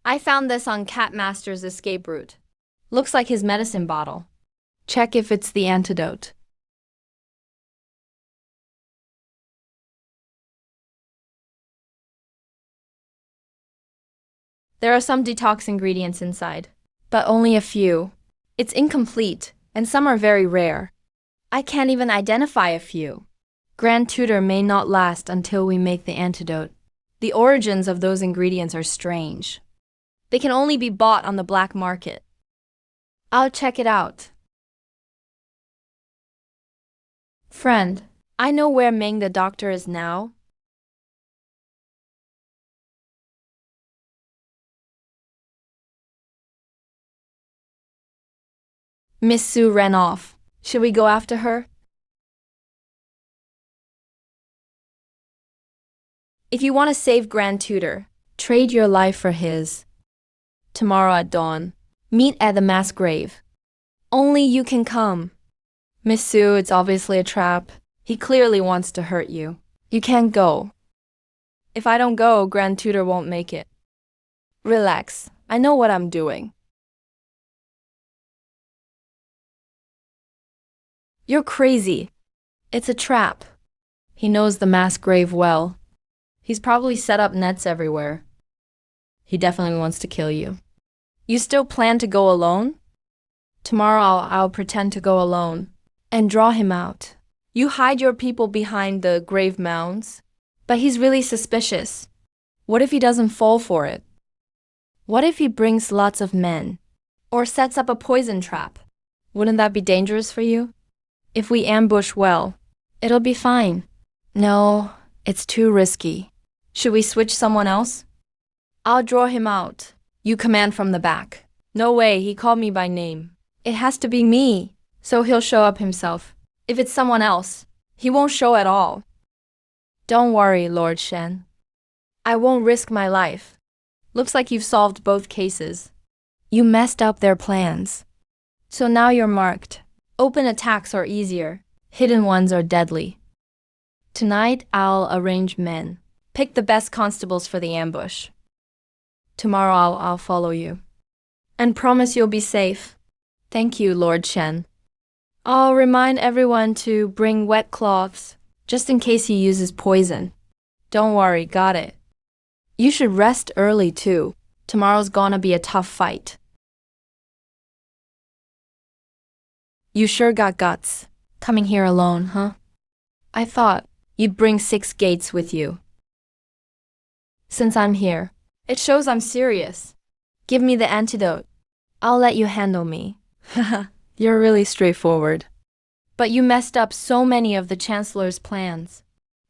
I found this on Catmaster's escape route. Looks like his medicine bottle. Check if it's the antidote. There are some detox ingredients inside, but only a few. It's incomplete, and some are very rare. I can't even identify a few. Grand Tutor may not last until we make the antidote. The origins of those ingredients are strange. They can only be bought on the black market. I'll check it out. Friend, I know where Ming the doctor is now. Miss Sue ran off. Should we go after her? If you want to save Grand Tutor, trade your life for his. Tomorrow at dawn, meet at the mass grave. Only you can come. Miss Sue, it's obviously a trap. He clearly wants to hurt you. You can't go. If I don't go, Grand Tutor won't make it. Relax. I know what I'm doing. You're crazy. It's a trap. He knows the mass grave well. He's probably set up nets everywhere. He definitely wants to kill you. You still plan to go alone? Tomorrow I'll pretend to go alone and draw him out. You hide your people behind the grave mounds, but he's really suspicious. What if he doesn't fall for it? What if he brings lots of men or sets up a poison trap? Wouldn't that be dangerous for you? If we ambush well, it'll be fine. No, it's too risky. Should we switch someone else? I'll draw him out. You command from the back. No way, he called me by name. It has to be me, so he'll show up himself. If it's someone else, he won't show at all. Don't worry, Lord Shen. I won't risk my life. Looks like you've solved both cases. You messed up their plans. So now you're marked. Open attacks are easier. Hidden ones are deadly. Tonight, I'll arrange men. Pick the best constables for the ambush. Tomorrow I'll follow you. And promise you'll be safe. Thank you, Lord Shen. I'll remind everyone to bring wet cloths, just in case he uses poison. Don't worry, got it. You should rest early too. Tomorrow's gonna be a tough fight. You sure got guts. Coming here alone, huh? I thought You'd bring 6 gates with you. Since I'm here, it shows I'm serious. Give me the antidote. I'll let you handle me. Haha, You're really straightforward. but you messed up so many of the Chancellor's plans.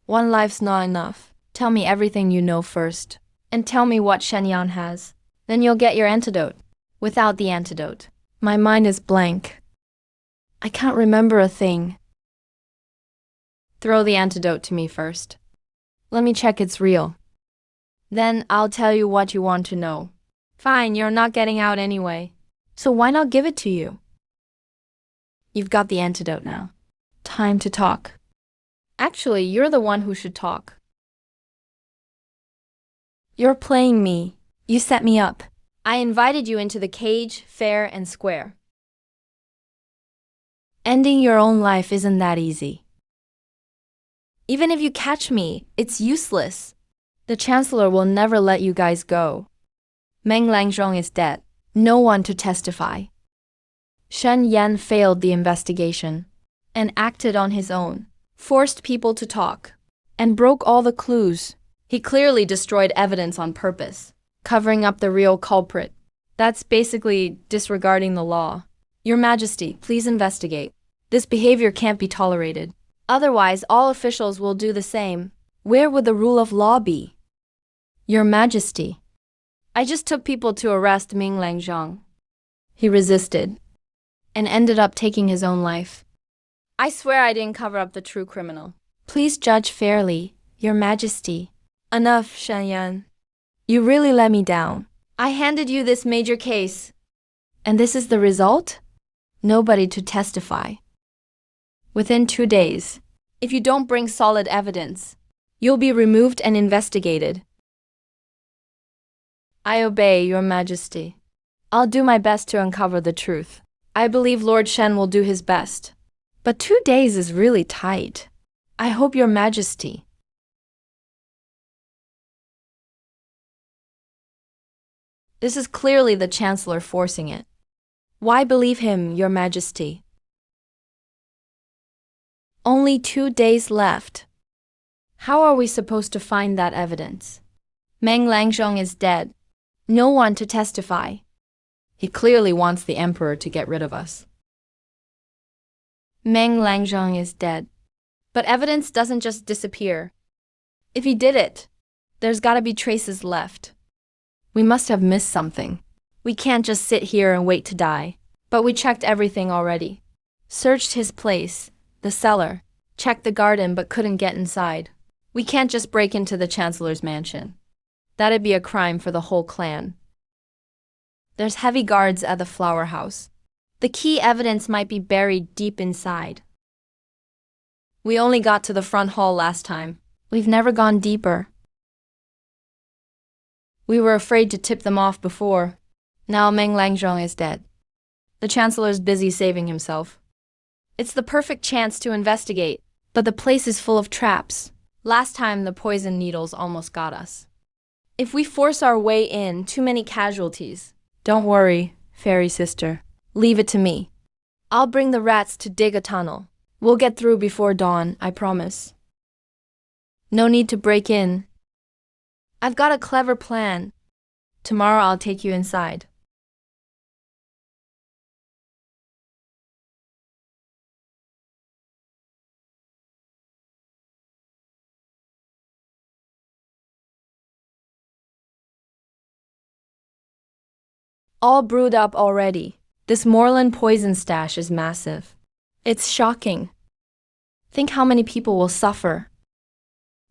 One life's not enough. Tell me everything you know first. And tell me what Shenyan has. Then you'll get your antidote. Without the antidote, my mind is blank. I can't remember a thing. Throw the antidote to me first. Let me check it's real. Then I'll tell you what you want to know. Fine, you're not getting out anyway. So why not give it to you? You've got the antidote now. Time to talk. Actually, you're the one who should talk. You're playing me. You set me up. I invited you into the cage, fair and square. Ending your own life isn't that easy. Even if you catch me, it's useless. The Chancellor will never let you guys go. Meng Langzhong is dead. No one to testify. Shen Yan failed the investigation and acted on his own, forced people to talk, and broke all the clues. He clearly destroyed evidence on purpose, covering up the real culprit. That's basically disregarding the law. Your Majesty, please investigate. This behavior can't be tolerated. Otherwise, all officials will do the same. Where would the rule of law be? Your Majesty, I just took people to arrest Ming Langzhong. He resisted and ended up taking his own life. I swear I didn't cover up the true criminal. Please judge fairly, Your Majesty. Enough, Shenyan. You really let me down. I handed you this major case. And this is the result? Nobody to testify. Within 2 days, if you don't bring solid evidence, you'll be removed and investigated. I obey, Your Majesty. I'll do my best to uncover the truth. I believe Lord Shen will do his best. But 2 days is really tight. I hope Your Majesty. This is clearly the Chancellor forcing it. Why believe him, Your Majesty? Only 2 days left. How are we supposed to find that evidence? Meng Langzhong is dead. No one to testify. He clearly wants the Emperor to get rid of us. Meng Langzhong is dead. But evidence doesn't just disappear. If he did it, there's gotta be traces left. We must have missed something. We can't just sit here and wait to die. But we checked everything already. Searched his place, the cellar, checked the garden but couldn't get inside. We can't just break into the Chancellor's mansion. That'd be a crime for the whole clan. There's heavy guards at the flower house. The key evidence might be buried deep inside. We only got to the front hall last time. We've never gone deeper. We were afraid to tip them off before. Now Meng Langzhong is dead. The Chancellor's busy saving himself. It's the perfect chance to investigate, but the place is full of traps. Last time the poison needles almost got us. If we force our way in, too many casualties. Don't worry, fairy sister. Leave it to me. I'll bring the rats to dig a tunnel. We'll get through before dawn, I promise. No need to break in. I've got a clever plan. Tomorrow I'll take you inside. All brewed up already. This moorland poison stash is massive. It's shocking. Think how many people will suffer.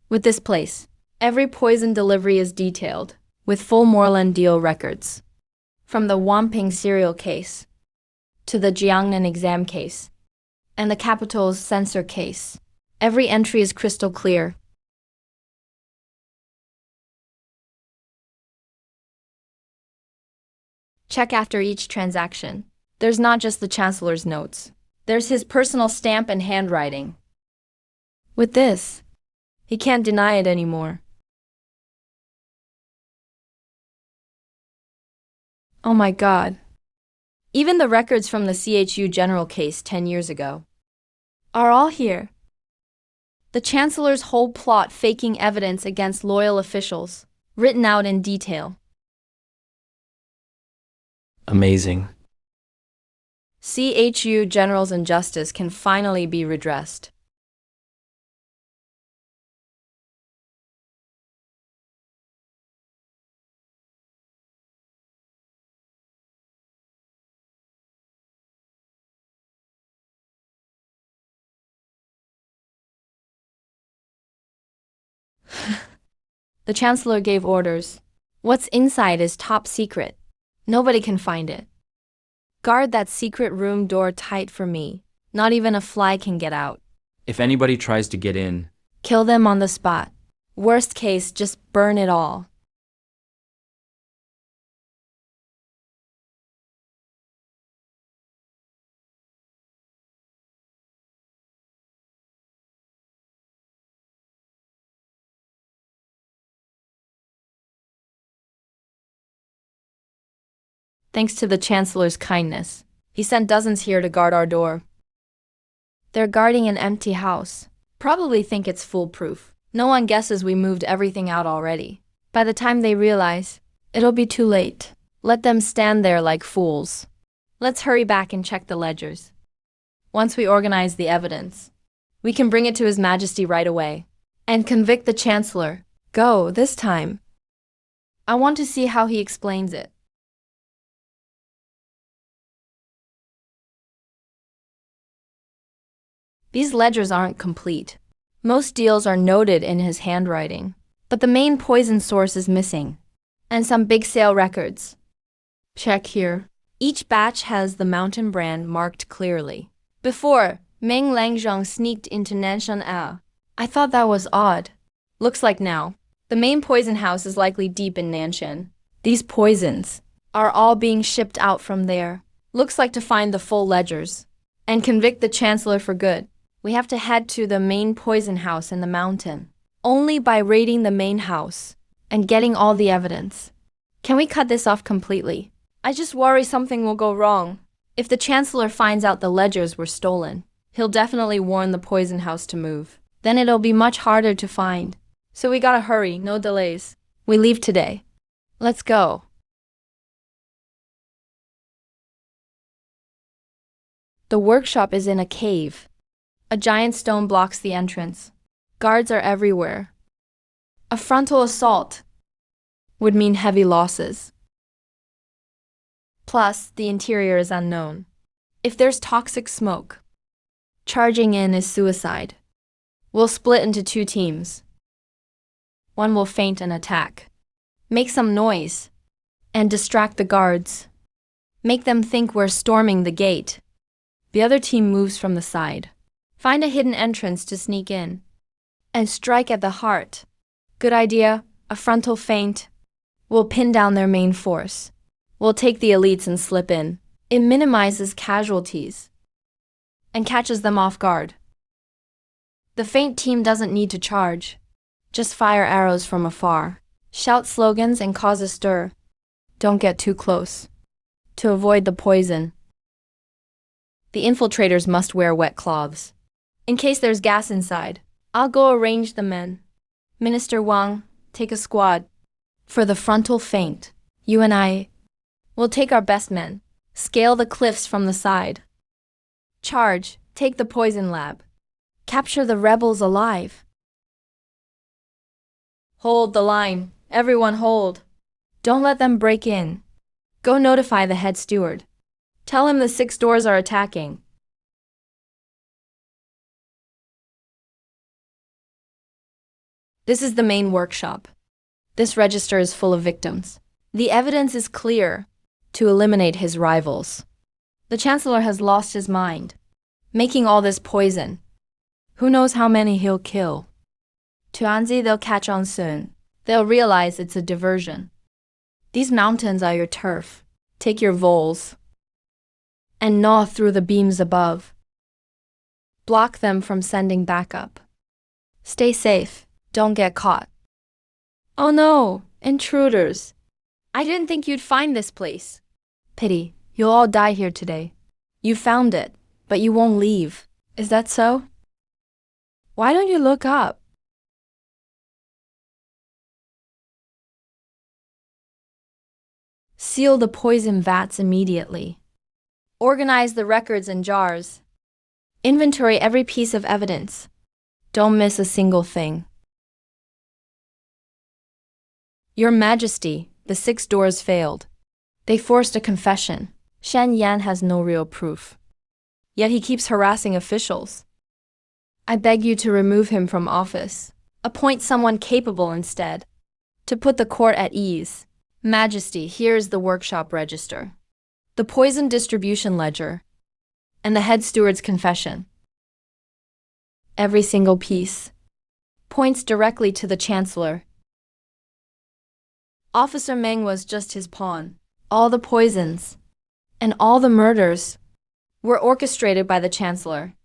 With this place, every poison delivery is detailed, with full moorland deal records. From the Wamping serial case, to the Jiangnan exam case, and the capital's censor case. Every entry is crystal clear. Check after each transaction. There's not just the Chancellor's notes. There's his personal stamp and handwriting. With this, he can't deny it anymore. Oh my God. Even the records from the CHU general case 10 years ago are all here. The Chancellor's whole plot faking evidence against loyal officials, written out in detail. Amazing. CHU generals' injustice can finally be redressed. The Chancellor gave orders. What's inside is top secret. Nobody can find it. Guard that secret room door tight for me. Not even a fly can get out. If anybody tries to get in, Kill them on the spot. Worst case, just burn it all. Thanks to the Chancellor's kindness, he sent dozens here to guard our door. They're guarding an empty house. Probably think it's foolproof. No one guesses we moved everything out already. By the time they realize, it'll be too late. Let them stand there like fools. Let's hurry back and check the ledgers. Once we organize the evidence, we can bring it to His Majesty right away and convict the Chancellor. Go, this time. I want to see how he explains it. These ledgers aren't complete. Most deals are noted in his handwriting, but the main poison source is missing, and some big sale records. Check here. Each batch has the mountain brand marked clearly. Before, Meng Langzhong sneaked into Nanshan A. I thought that was odd. Looks like now, the main poison house is likely deep in Nanshan. These poisons are all being shipped out from there. Looks like to find the full ledgers and convict the Chancellor for good. We have to head to the main poison house in the mountain. Only by raiding the main house and getting all the evidence can we cut this off completely. I just worry something will go wrong. If the Chancellor finds out the ledgers were stolen, he'll definitely warn the poison house to move. Then it'll be much harder to find. So we gotta hurry, no delays. We leave today. Let's go. The workshop is in a cave. A giant stone blocks the entrance. Guards are everywhere. A frontal assault would mean heavy losses. Plus, the interior is unknown. If there's toxic smoke, charging in is suicide. We'll split into 2 teams. One will feint and attack. Make some noise and distract the guards. Make them think we're storming the gate. The other team moves from the side. Find a hidden entrance to sneak in and strike at the heart. Good idea, a frontal feint. We'll pin down their main force. We'll take the elites and slip in. It minimizes casualties and catches them off guard. The feint team doesn't need to charge. Just fire arrows from afar. Shout slogans and cause a stir. Don't get too close to avoid the poison. The infiltrators must wear wet cloths in case there's gas inside. I'll go arrange the men. Minister Wang, take a squad. For the frontal feint, you and I will take our best men. Scale the cliffs from the side. Charge, take the poison lab. Capture the rebels alive. Hold the line. Everyone hold. Don't let them break in. Go notify the head steward. Tell him the 6 doors are attacking. This is the main workshop. This register is full of victims. The evidence is clear to eliminate his rivals. The Chancellor has lost his mind, making all this poison. Who knows how many he'll kill? Tuanzi, they'll catch on soon. They'll realize it's a diversion. These mountains are your turf. Take your voles and gnaw through the beams above. Block them from sending backup. Stay safe. Don't get caught. Oh no, intruders. I didn't think you'd find this place. Pity, you'll all die here today. You found it, but you won't leave. Is that so? Why don't you look up? Seal the poison vats immediately. Organize the records and jars. Inventory every piece of evidence. Don't miss a single thing. Your Majesty, the 6 doors failed. They forced a confession. Shen Yan has no real proof. Yet he keeps harassing officials. I beg you to remove him from office. Appoint someone capable instead. To put the court at ease. Majesty, here is the workshop register, the poison distribution ledger, and the head steward's confession. Every single piece points directly to the Chancellor. Officer Meng was just his pawn. All the poisons and all the murders were orchestrated by the Chancellor.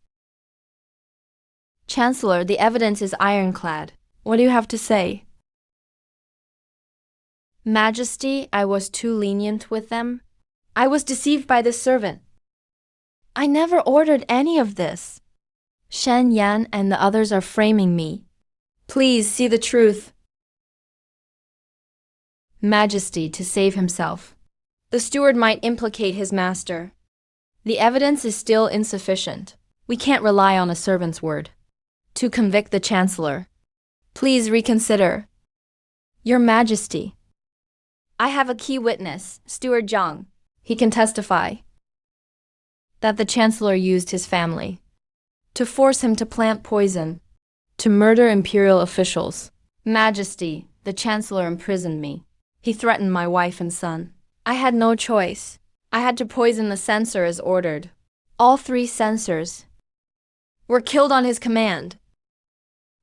Chancellor, the evidence is ironclad. What do you have to say? Majesty, I was too lenient with them. I was deceived by this servant. I never ordered any of this. Shen Yan and the others are framing me. Please see the truth. Majesty, to save himself. The steward might implicate his master. The evidence is still insufficient. We can't rely on a servant's word to convict the Chancellor. Please reconsider. Your Majesty. I have a key witness, Steward Zhang. He can testify that the Chancellor used his family to force him to plant poison, to murder imperial officials. Majesty, the Chancellor imprisoned me. He threatened my wife and son. I had no choice. I had to poison the censor as ordered. All 3 censors were killed on his command.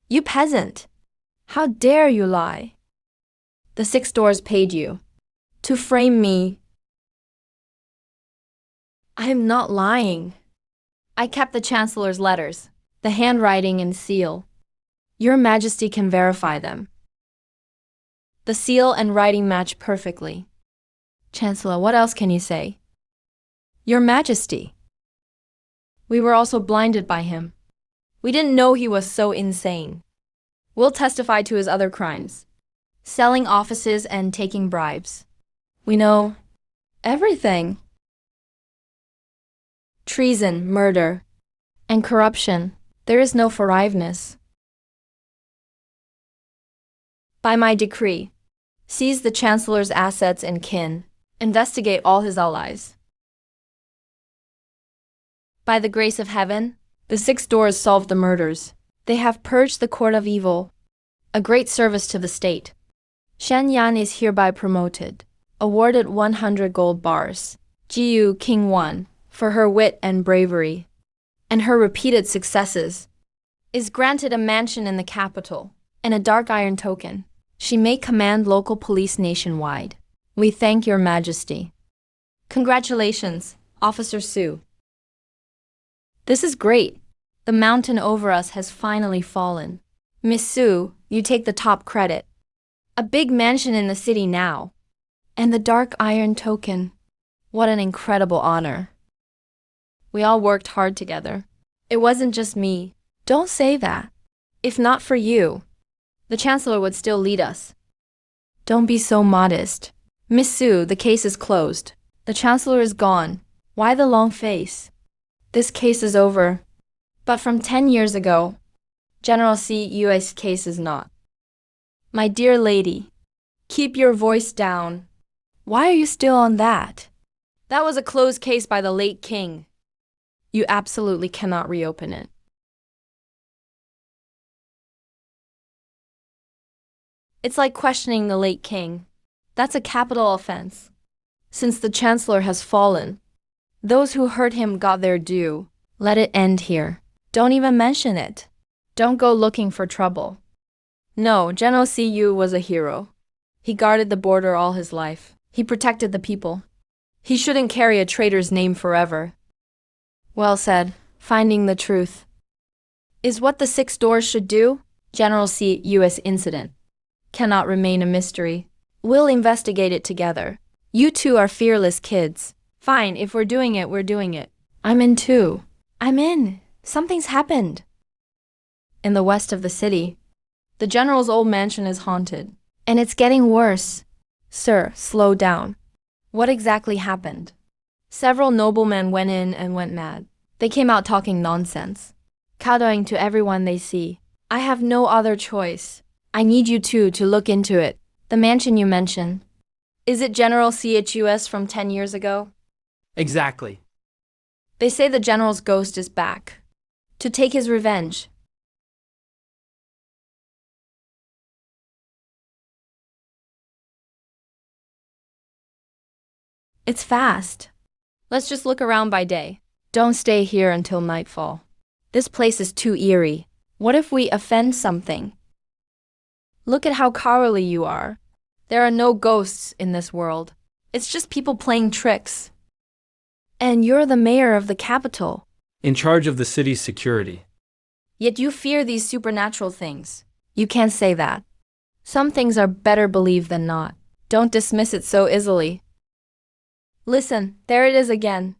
You peasant! How dare you lie? The 6 doors paid you to frame me. I am not lying. I kept the Chancellor's letters, the handwriting and seal. Your Majesty can verify them. The seal and writing match perfectly. Chancellor, what else can you say? Your Majesty. We were also blinded by him. We didn't know he was so insane. We'll testify to his other crimes. Selling offices and taking bribes. We know everything. Treason, murder, and corruption. There is no forgiveness. By my decree, seize the Chancellor's assets and kin. Investigate all his allies. By the grace of heaven, the 6 doors solved the murders. They have purged the court of evil. A great service to the state. Shen Yan is hereby promoted. Awarded 100 gold bars. Jiyu King 1, for her wit and bravery, and her repeated successes, is granted a mansion in the capital, and a dark iron token. She may command local police nationwide. We thank your Majesty. Congratulations, Officer Su. This is great. The mountain over us has finally fallen. Miss Su, you take the top credit. A big mansion in the city now. And the dark iron token. What an incredible honor. We all worked hard together. It wasn't just me. Don't say that. If not for you, the Chancellor would still lead us. Don't be so modest. Miss Su, the case is closed. The Chancellor is gone. Why the long face? This case is over. But from 10 years ago, General CU's case is not. My dear lady, keep your voice down. Why are you still on that? That was a closed case by the late king. You absolutely cannot reopen it. It's like questioning the late king. That's a capital offense. Since the Chancellor has fallen, those who hurt him got their due. Let it end here. Don't even mention it. Don't go looking for trouble. No, General CU was a hero. He guarded the border all his life. He protected the people. He shouldn't carry a traitor's name forever. Well said. Finding the truth is what the 6 doors should do. General CU's incident cannot remain a mystery. We'll investigate it together. You two are fearless kids. Fine, if we're doing it, we're doing it. I'm in too. I'm in. Something's happened. in the west of the city. The general's old mansion is haunted. And it's getting worse. Sir, slow down. What exactly happened? Several noblemen went in and went mad. They came out talking nonsense, kowtowing to everyone they see. I have no other choice. I need you two to look into it. The mansion you mentioned. Is it General CHUS from 10 years ago? Exactly. They say the general's ghost is back to take his revenge. It's fast. Let's just look around by day. Don't stay here until nightfall. This place is too eerie. What if we offend something? Look at how cowardly you are. There are no ghosts in this world. It's just people playing tricks. And you're the mayor of the capital. In charge of the city's security. Yet you fear these supernatural things. You can't say that. Some things are better believed than not. Don't dismiss it so easily. Listen, there it is again.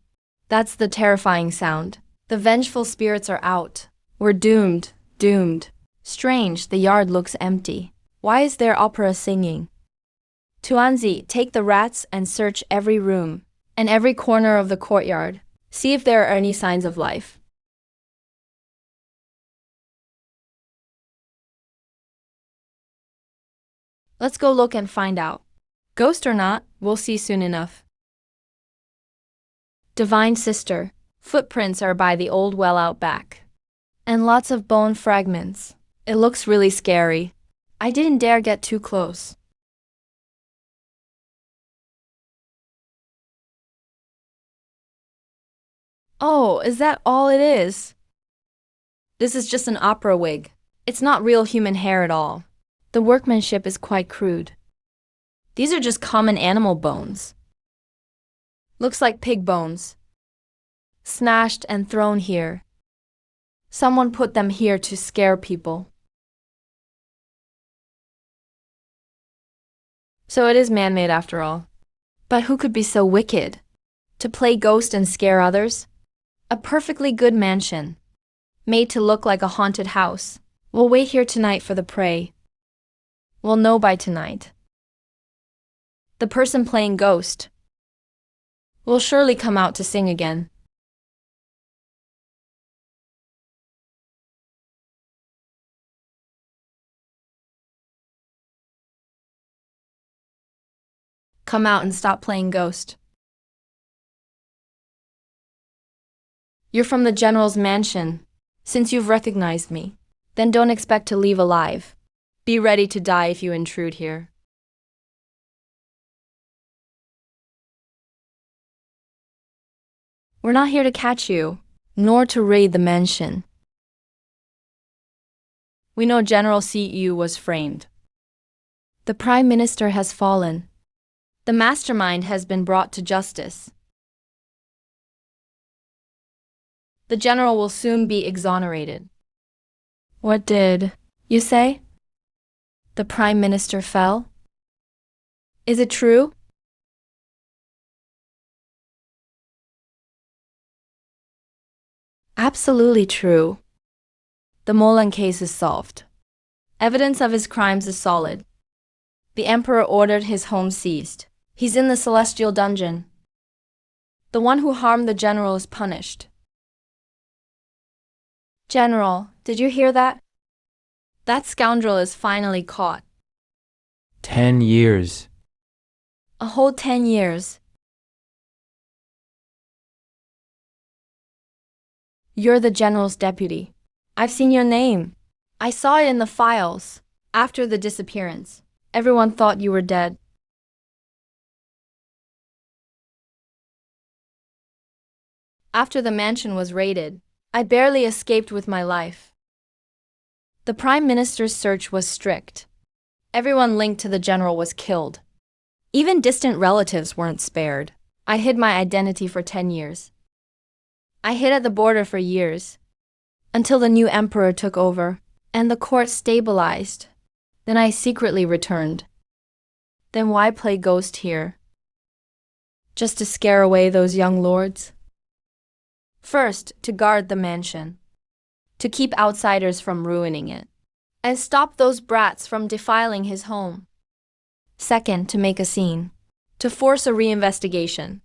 That's the terrifying sound. The vengeful spirits are out. We're doomed, doomed. Strange, the yard looks empty. Why is there opera singing? Tuanzi, take the rats and search every room and every corner of the courtyard. See if there are any signs of life. Let's go look and find out. Ghost or not, we'll see soon enough. Divine Sister, footprints are by the old well out back. And lots of bone fragments. It looks really scary. I didn't dare get too close. Oh, is that all it is? This is just an opera wig. It's not real human hair at all. The workmanship is quite crude. These are just common animal bones. Looks like pig bones. Smashed and thrown here. Someone put them here to scare people. So it is man-made after all. But who could be so wicked? To play ghost and scare others? A perfectly good mansion. Made to look like a haunted house. We'll wait here tonight for the prey. We'll know by tonight. The person playing ghost will surely come out to sing again. Come out and stop playing ghost. You're from the general's mansion. Since you've recognized me, then don't expect to leave alive. Be ready to die if you intrude here. We're not here to catch you, nor to raid the mansion. We know General CU was framed. The Prime Minister has fallen. The mastermind has been brought to justice. The general will soon be exonerated. What did you say? The Prime Minister fell? Is it true? Absolutely true. The Molan case is solved. Evidence of his crimes is solid. The Emperor ordered his home seized. He's in the celestial dungeon. The one who harmed the general is punished. General, did you hear that? That scoundrel is finally caught. 10 years. A whole 10 years. You're the general's deputy. I've seen your name. I saw it in the files. After the disappearance, everyone thought you were dead. After the mansion was raided, I barely escaped with my life. The Prime Minister's search was strict. Everyone linked to the general was killed. Even distant relatives weren't spared. I hid my identity for 10 years. I hid at the border for years, until the new emperor took over, and the court stabilized. Then I secretly returned. Then why play ghost here? Just to scare away those young lords? First, to guard the mansion. to keep outsiders from ruining it, and stop those brats from defiling his home. Second, to make a scene, to force a reinvestigation.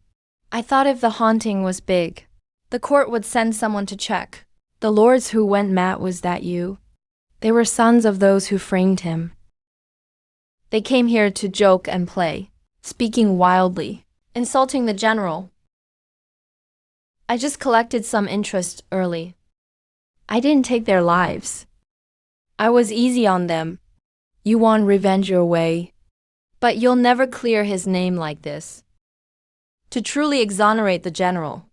I thought if the haunting was big, the court would send someone to check. The lords who went mad, was that you? They were sons of those who framed him. They came here to joke and play, speaking wildly, insulting the general. I just collected some interest early. I didn't take their lives. I was easy on them. You want revenge your way, but you'll never clear his name like this. To truly exonerate the general,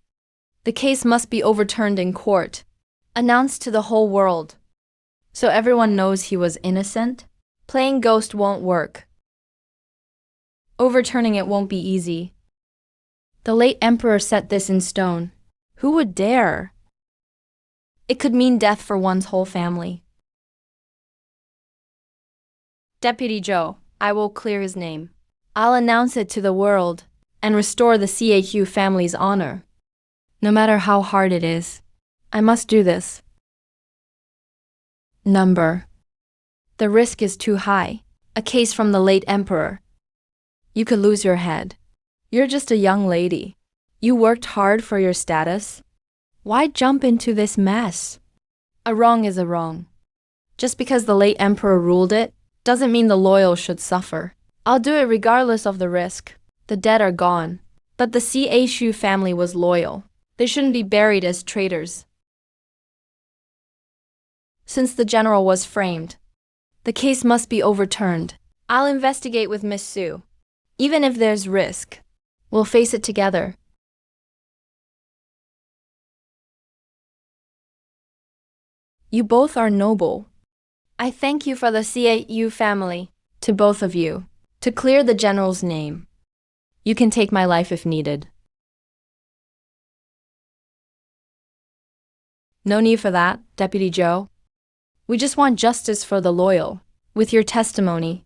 the case must be overturned in court, announced to the whole world, so everyone knows he was innocent. Playing ghost won't work. Overturning it won't be easy. The late emperor set this in stone. Who would dare? It could mean death for one's whole family. Deputy Joe, I will clear his name. I'll announce it to the world and restore the CHU family's honor. No matter how hard it is, I must do this. Number. The risk is too high. A case from the late emperor. You could lose your head. You're just a young lady. You worked hard for your status. Why jump into this mess? A wrong is a wrong. Just because the late emperor ruled it, doesn't mean the loyal should suffer. I'll do it regardless of the risk. The dead are gone. But the CHU family was loyal. They shouldn't be buried as traitors. Since the general was framed, the case must be overturned. I'll investigate with Miss Sue. Even if there's risk, we'll face it together. You both are noble. I thank you for the CHU family, to both of you, to clear the general's name. You can take my life if needed. No need for that, Deputy Joe. We just want justice for the loyal, with your testimony.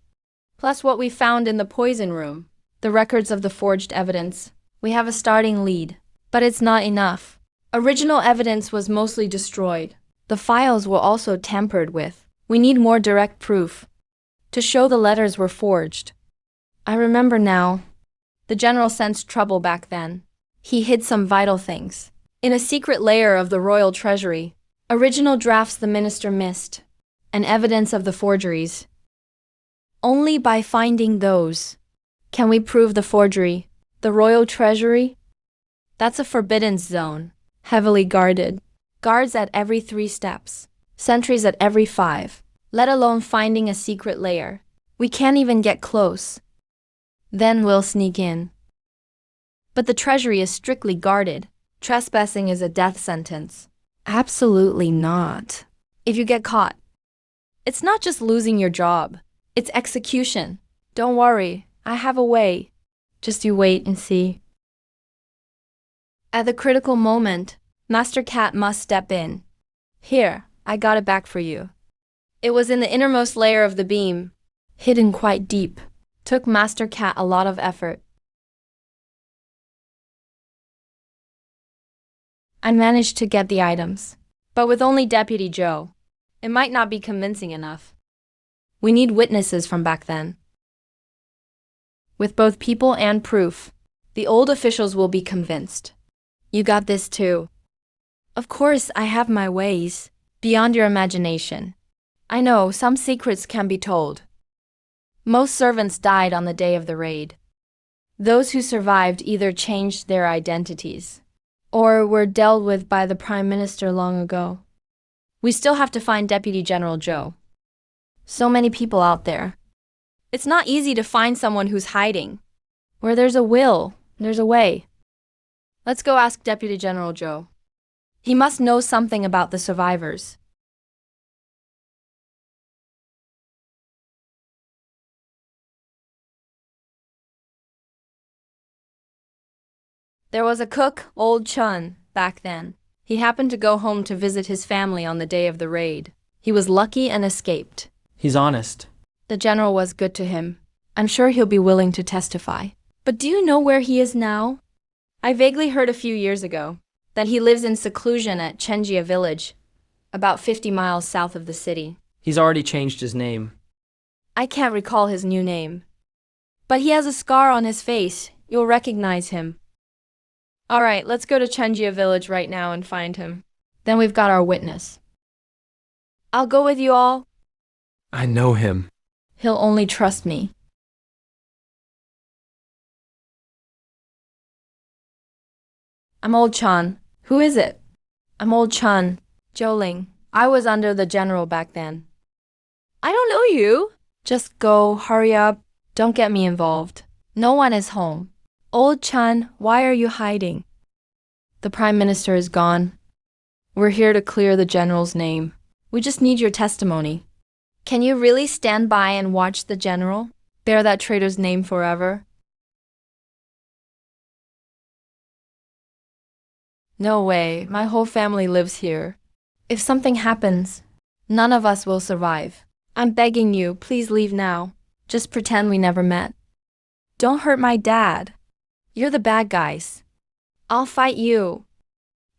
Plus what we found in the poison room, the records of the forged evidence. We have a starting lead, but it's not enough. Original evidence was mostly destroyed. The files were also tampered with. We need more direct proof to show the letters were forged. I remember now. The general sensed trouble back then. He hid some vital things in a secret layer of the royal treasury. Original drafts the minister missed, and evidence of the forgeries. Only by finding those can we prove the forgery. The royal treasury? That's a forbidden zone, heavily guarded. Guards at every 3 steps, sentries at every 5, let alone finding a secret layer. We can't even get close. Then we'll sneak in. But the treasury is strictly guarded. Trespassing is a death sentence. Absolutely not. If you get caught, it's not just losing your job, it's execution. Don't worry, I have a way. Just you wait and see. At the critical moment, Master Cat must step in. Here, I got it back for you. It was in the innermost layer of the beam, hidden quite deep. Took Master Cat a lot of effort. I managed to get the items, but with only Deputy Joe, it might not be convincing enough. We need witnesses from back then. With both people and proof, the old officials will be convinced. You got this too. Of course, I have my ways, beyond your imagination. I know some secrets can be told. Most servants died on the day of the raid. Those who survived either changed their identities or were dealt with by the Prime Minister long ago. We still have to find Deputy General Joe. So many people out there. It's not easy to find someone who's hiding. Where there's a will, there's a way. Let's go ask Deputy General Joe. He must know something about the survivors. There was a cook, old Chun, back then. He happened to go home to visit his family on the day of the raid. He was lucky and escaped. He's honest. The general was good to him. I'm sure he'll be willing to testify. But do you know where he is now? I vaguely heard a few years ago that he lives in seclusion at Chenjia village. about 50 miles south of the city. He's already changed his name. I can't recall his new name. But he has a scar on his face. You'll recognize him. All right, let's go to Chenjia village right now and find him. Then we've got our witness. I'll go with you all. I know him. He'll only trust me. I'm Old Chan. Who is it? I'm Old Chan. Joling. I was under the general back then. I don't know you. Just go, hurry up. Don't get me involved. No one is home. Old Chan, why are you hiding? The Prime Minister is gone. We're here to clear the general's name. We just need your testimony. Can you really stand by and watch the general bear that traitor's name forever? No way, my whole family lives here. If something happens, none of us will survive. I'm begging you, please leave now. Just pretend we never met. Don't hurt my dad. You're the bad guys. I'll fight you.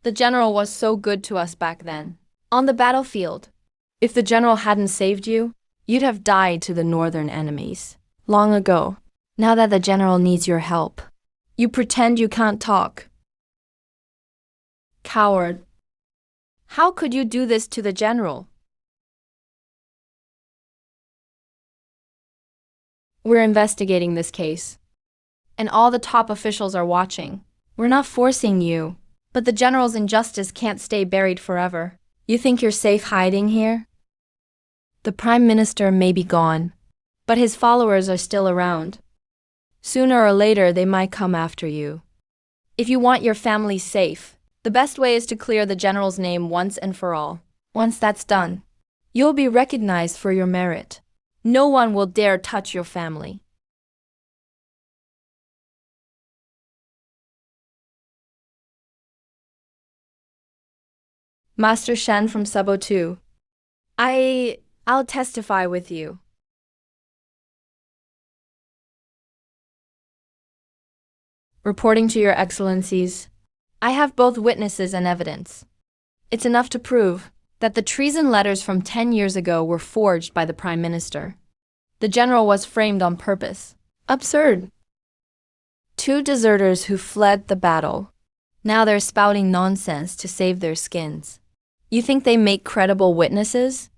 The general was so good to us back then. On the battlefield. If the general hadn't saved you, you'd have died to the northern enemies. Long ago. Now that the general needs your help, you pretend you can't talk. Coward. How could you do this to the general? We're investigating this case. And all the top officials are watching. We're not forcing you, but the general's injustice can't stay buried forever. You think you're safe hiding here? The Prime Minister may be gone, but his followers are still around. Sooner or later, they might come after you. If you want your family safe, the best way is to clear the general's name once and for all. Once that's done, you'll be recognized for your merit. No one will dare touch your family. Master Shen from Subo 2. I'll testify with you. Reporting to your excellencies, I have both witnesses and evidence. It's enough to prove that the treason letters from 10 years ago were forged by the Prime Minister. The general was framed on purpose. Absurd. 2 deserters who fled the battle. Now they're spouting nonsense to save their skins. You think they make credible witnesses?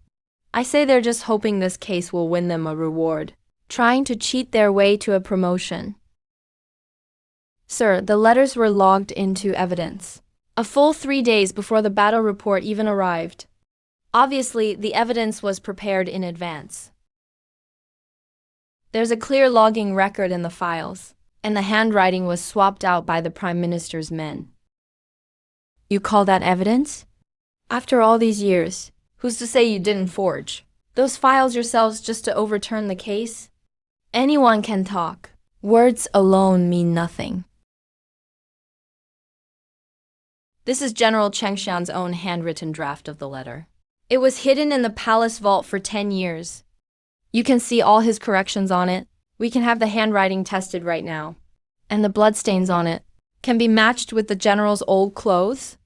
I say they're just hoping this case will win them a reward, trying to cheat their way to a promotion. Sir, the letters were logged into evidence. A full 3 days before the battle report even arrived. Obviously, the evidence was prepared in advance. There's a clear logging record in the files, and the handwriting was swapped out by the Prime Minister's men. You call that evidence? After all these years, who's to say you didn't forge those files yourselves just to overturn the case? Anyone can talk. Words alone mean nothing. This is General Chengshan's own handwritten draft of the letter. It was hidden in the palace vault for 10 years. You can see all his corrections on it. We can have the handwriting tested right now. And the bloodstains on it can be matched with the general's old clothes.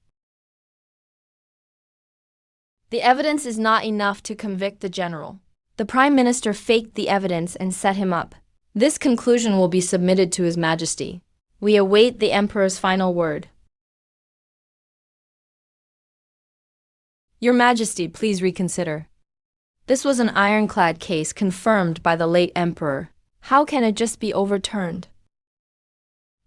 The evidence is not enough to convict the general. The Prime Minister faked the evidence and set him up. This conclusion will be submitted to His Majesty. We await the Emperor's final word. Your Majesty, please reconsider. This was an ironclad case confirmed by the late Emperor. How can it just be overturned?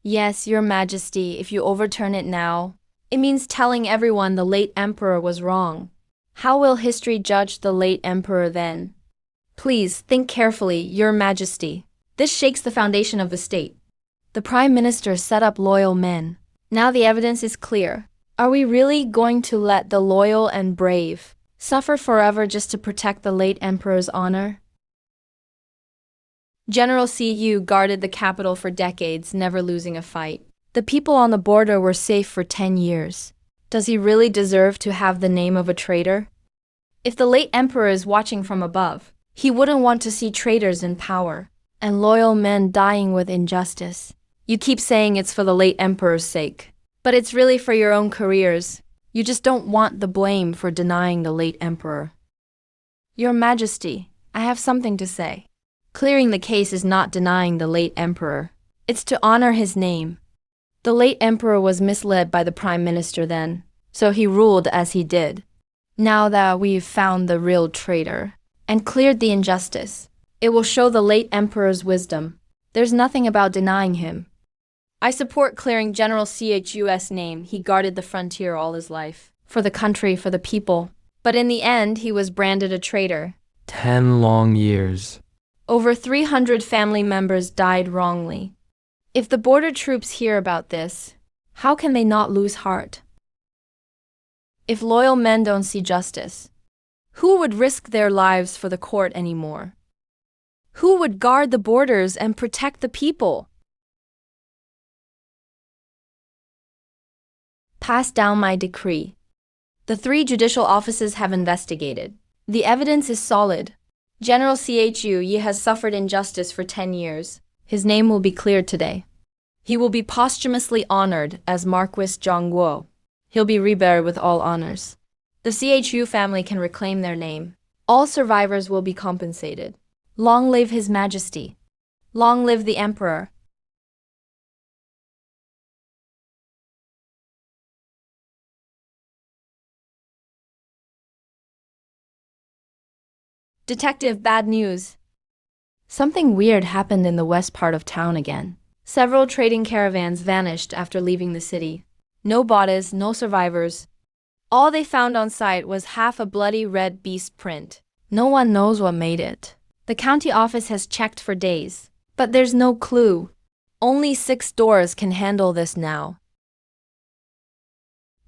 Yes, Your Majesty, if you overturn it now, it means telling everyone the late Emperor was wrong. How will history judge the late Emperor then? Please, think carefully, Your Majesty. This shakes the foundation of the state. The Prime Minister set up loyal men. Now the evidence is clear. Are we really going to let the loyal and brave suffer forever just to protect the late Emperor's honor? General Cu guarded the capital for decades, never losing a fight. The people on the border were safe for 10 years. Does he really deserve to have the name of a traitor? If the late Emperor is watching from above, he wouldn't want to see traitors in power and loyal men dying with injustice. You keep saying it's for the late Emperor's sake, but it's really for your own careers. You just don't want the blame for denying the late emperor. Your Majesty, I have something to say. Clearing the case is not denying the late emperor. It's to honor his name. The late emperor was misled by the prime minister then, so he ruled as he did. Now that we've found the real traitor and cleared the injustice, it will show the late emperor's wisdom. There's nothing about denying him. I support clearing General Chu's name. He guarded the frontier all his life. For the country, for the people. But in the end, he was branded a traitor. 10 long years. Over 300 family members died wrongly. If the border troops hear about this, how can they not lose heart? If loyal men don't see justice, who would risk their lives for the court anymore? Who would guard the borders and protect the people? Pass down my decree. The 3 judicial offices have investigated. The evidence is solid. General Chu has suffered injustice for 10 years. His name will be cleared today. He will be posthumously honored as Marquis Zhongguo. He'll be reburied with all honors. The Chu family can reclaim their name. All survivors will be compensated. Long live His Majesty. Long live the Emperor. Detective, bad news. Something weird happened in the west part of town again. Several trading caravans vanished after leaving the city. No bodies, no survivors. All they found on site was half a bloody red beast print. No one knows what made it. The county office has checked for days, but there's no clue. Only 6 doors can handle this now.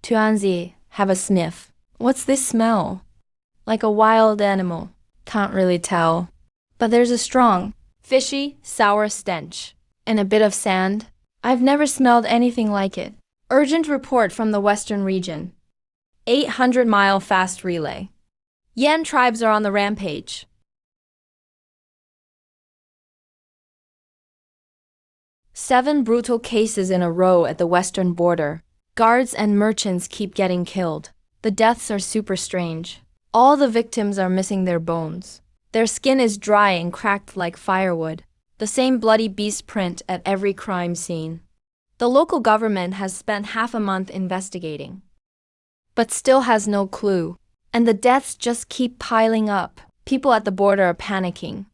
Tuanzi, have a sniff. What's this smell? Like a wild animal. Can't really tell. But there's a strong, fishy, sour stench. And a bit of sand. I've never smelled anything like it. Urgent report from the western region. 800-mile fast relay. Yan tribes are on the rampage. Seven brutal cases in a row at the western border. Guards and merchants keep getting killed. The deaths are super strange. All the victims are missing their bones. Their skin is dry and cracked like firewood. The same bloody beast print at every crime scene. The local government has spent half a month investigating, but still has no clue. And the deaths just keep piling up. People at the border are panicking.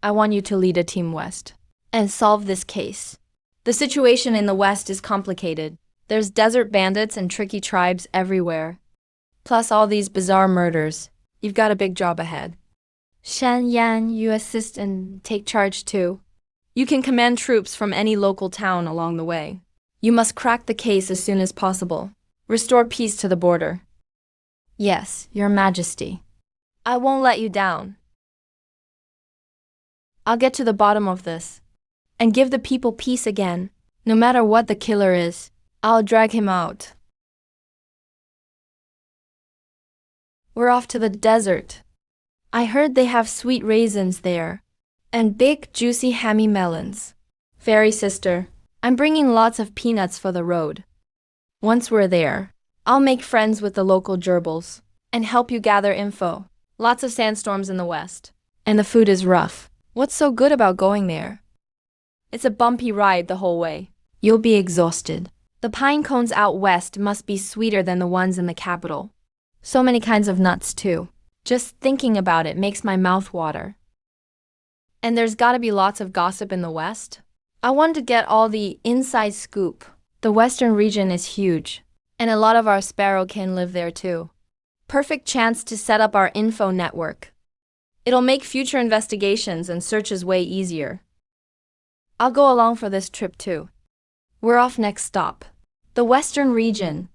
I want you to lead a team west and solve this case. The situation in the west is complicated. There's desert bandits and tricky tribes everywhere. Plus all these bizarre murders. You've got a big job ahead. Shan Yan, you assist and take charge too. You can command troops from any local town along the way. You must crack the case as soon as possible. Restore peace to the border. Yes, Your Majesty. I won't let you down. I'll get to the bottom of this and give the people peace again. No matter what the killer is, I'll drag him out. We're off to the desert. I heard they have sweet raisins there, and big, juicy hammy melons. Fairy sister, I'm bringing lots of peanuts for the road. Once we're there, I'll make friends with the local gerbils and help you gather info. Lots of sandstorms in the west, and the food is rough. What's so good about going there? It's a bumpy ride the whole way. You'll be exhausted. The pine cones out west must be sweeter than the ones in the capital. So many kinds of nuts, too. Just thinking about it makes my mouth water. And there's gotta be lots of gossip in the west. I want to get all the inside scoop. The western region is huge, and a lot of our sparrow kin live there too. Perfect chance to set up our info network. It'll make future investigations and searches way easier. I'll go along for this trip too. We're off next stop. The western region.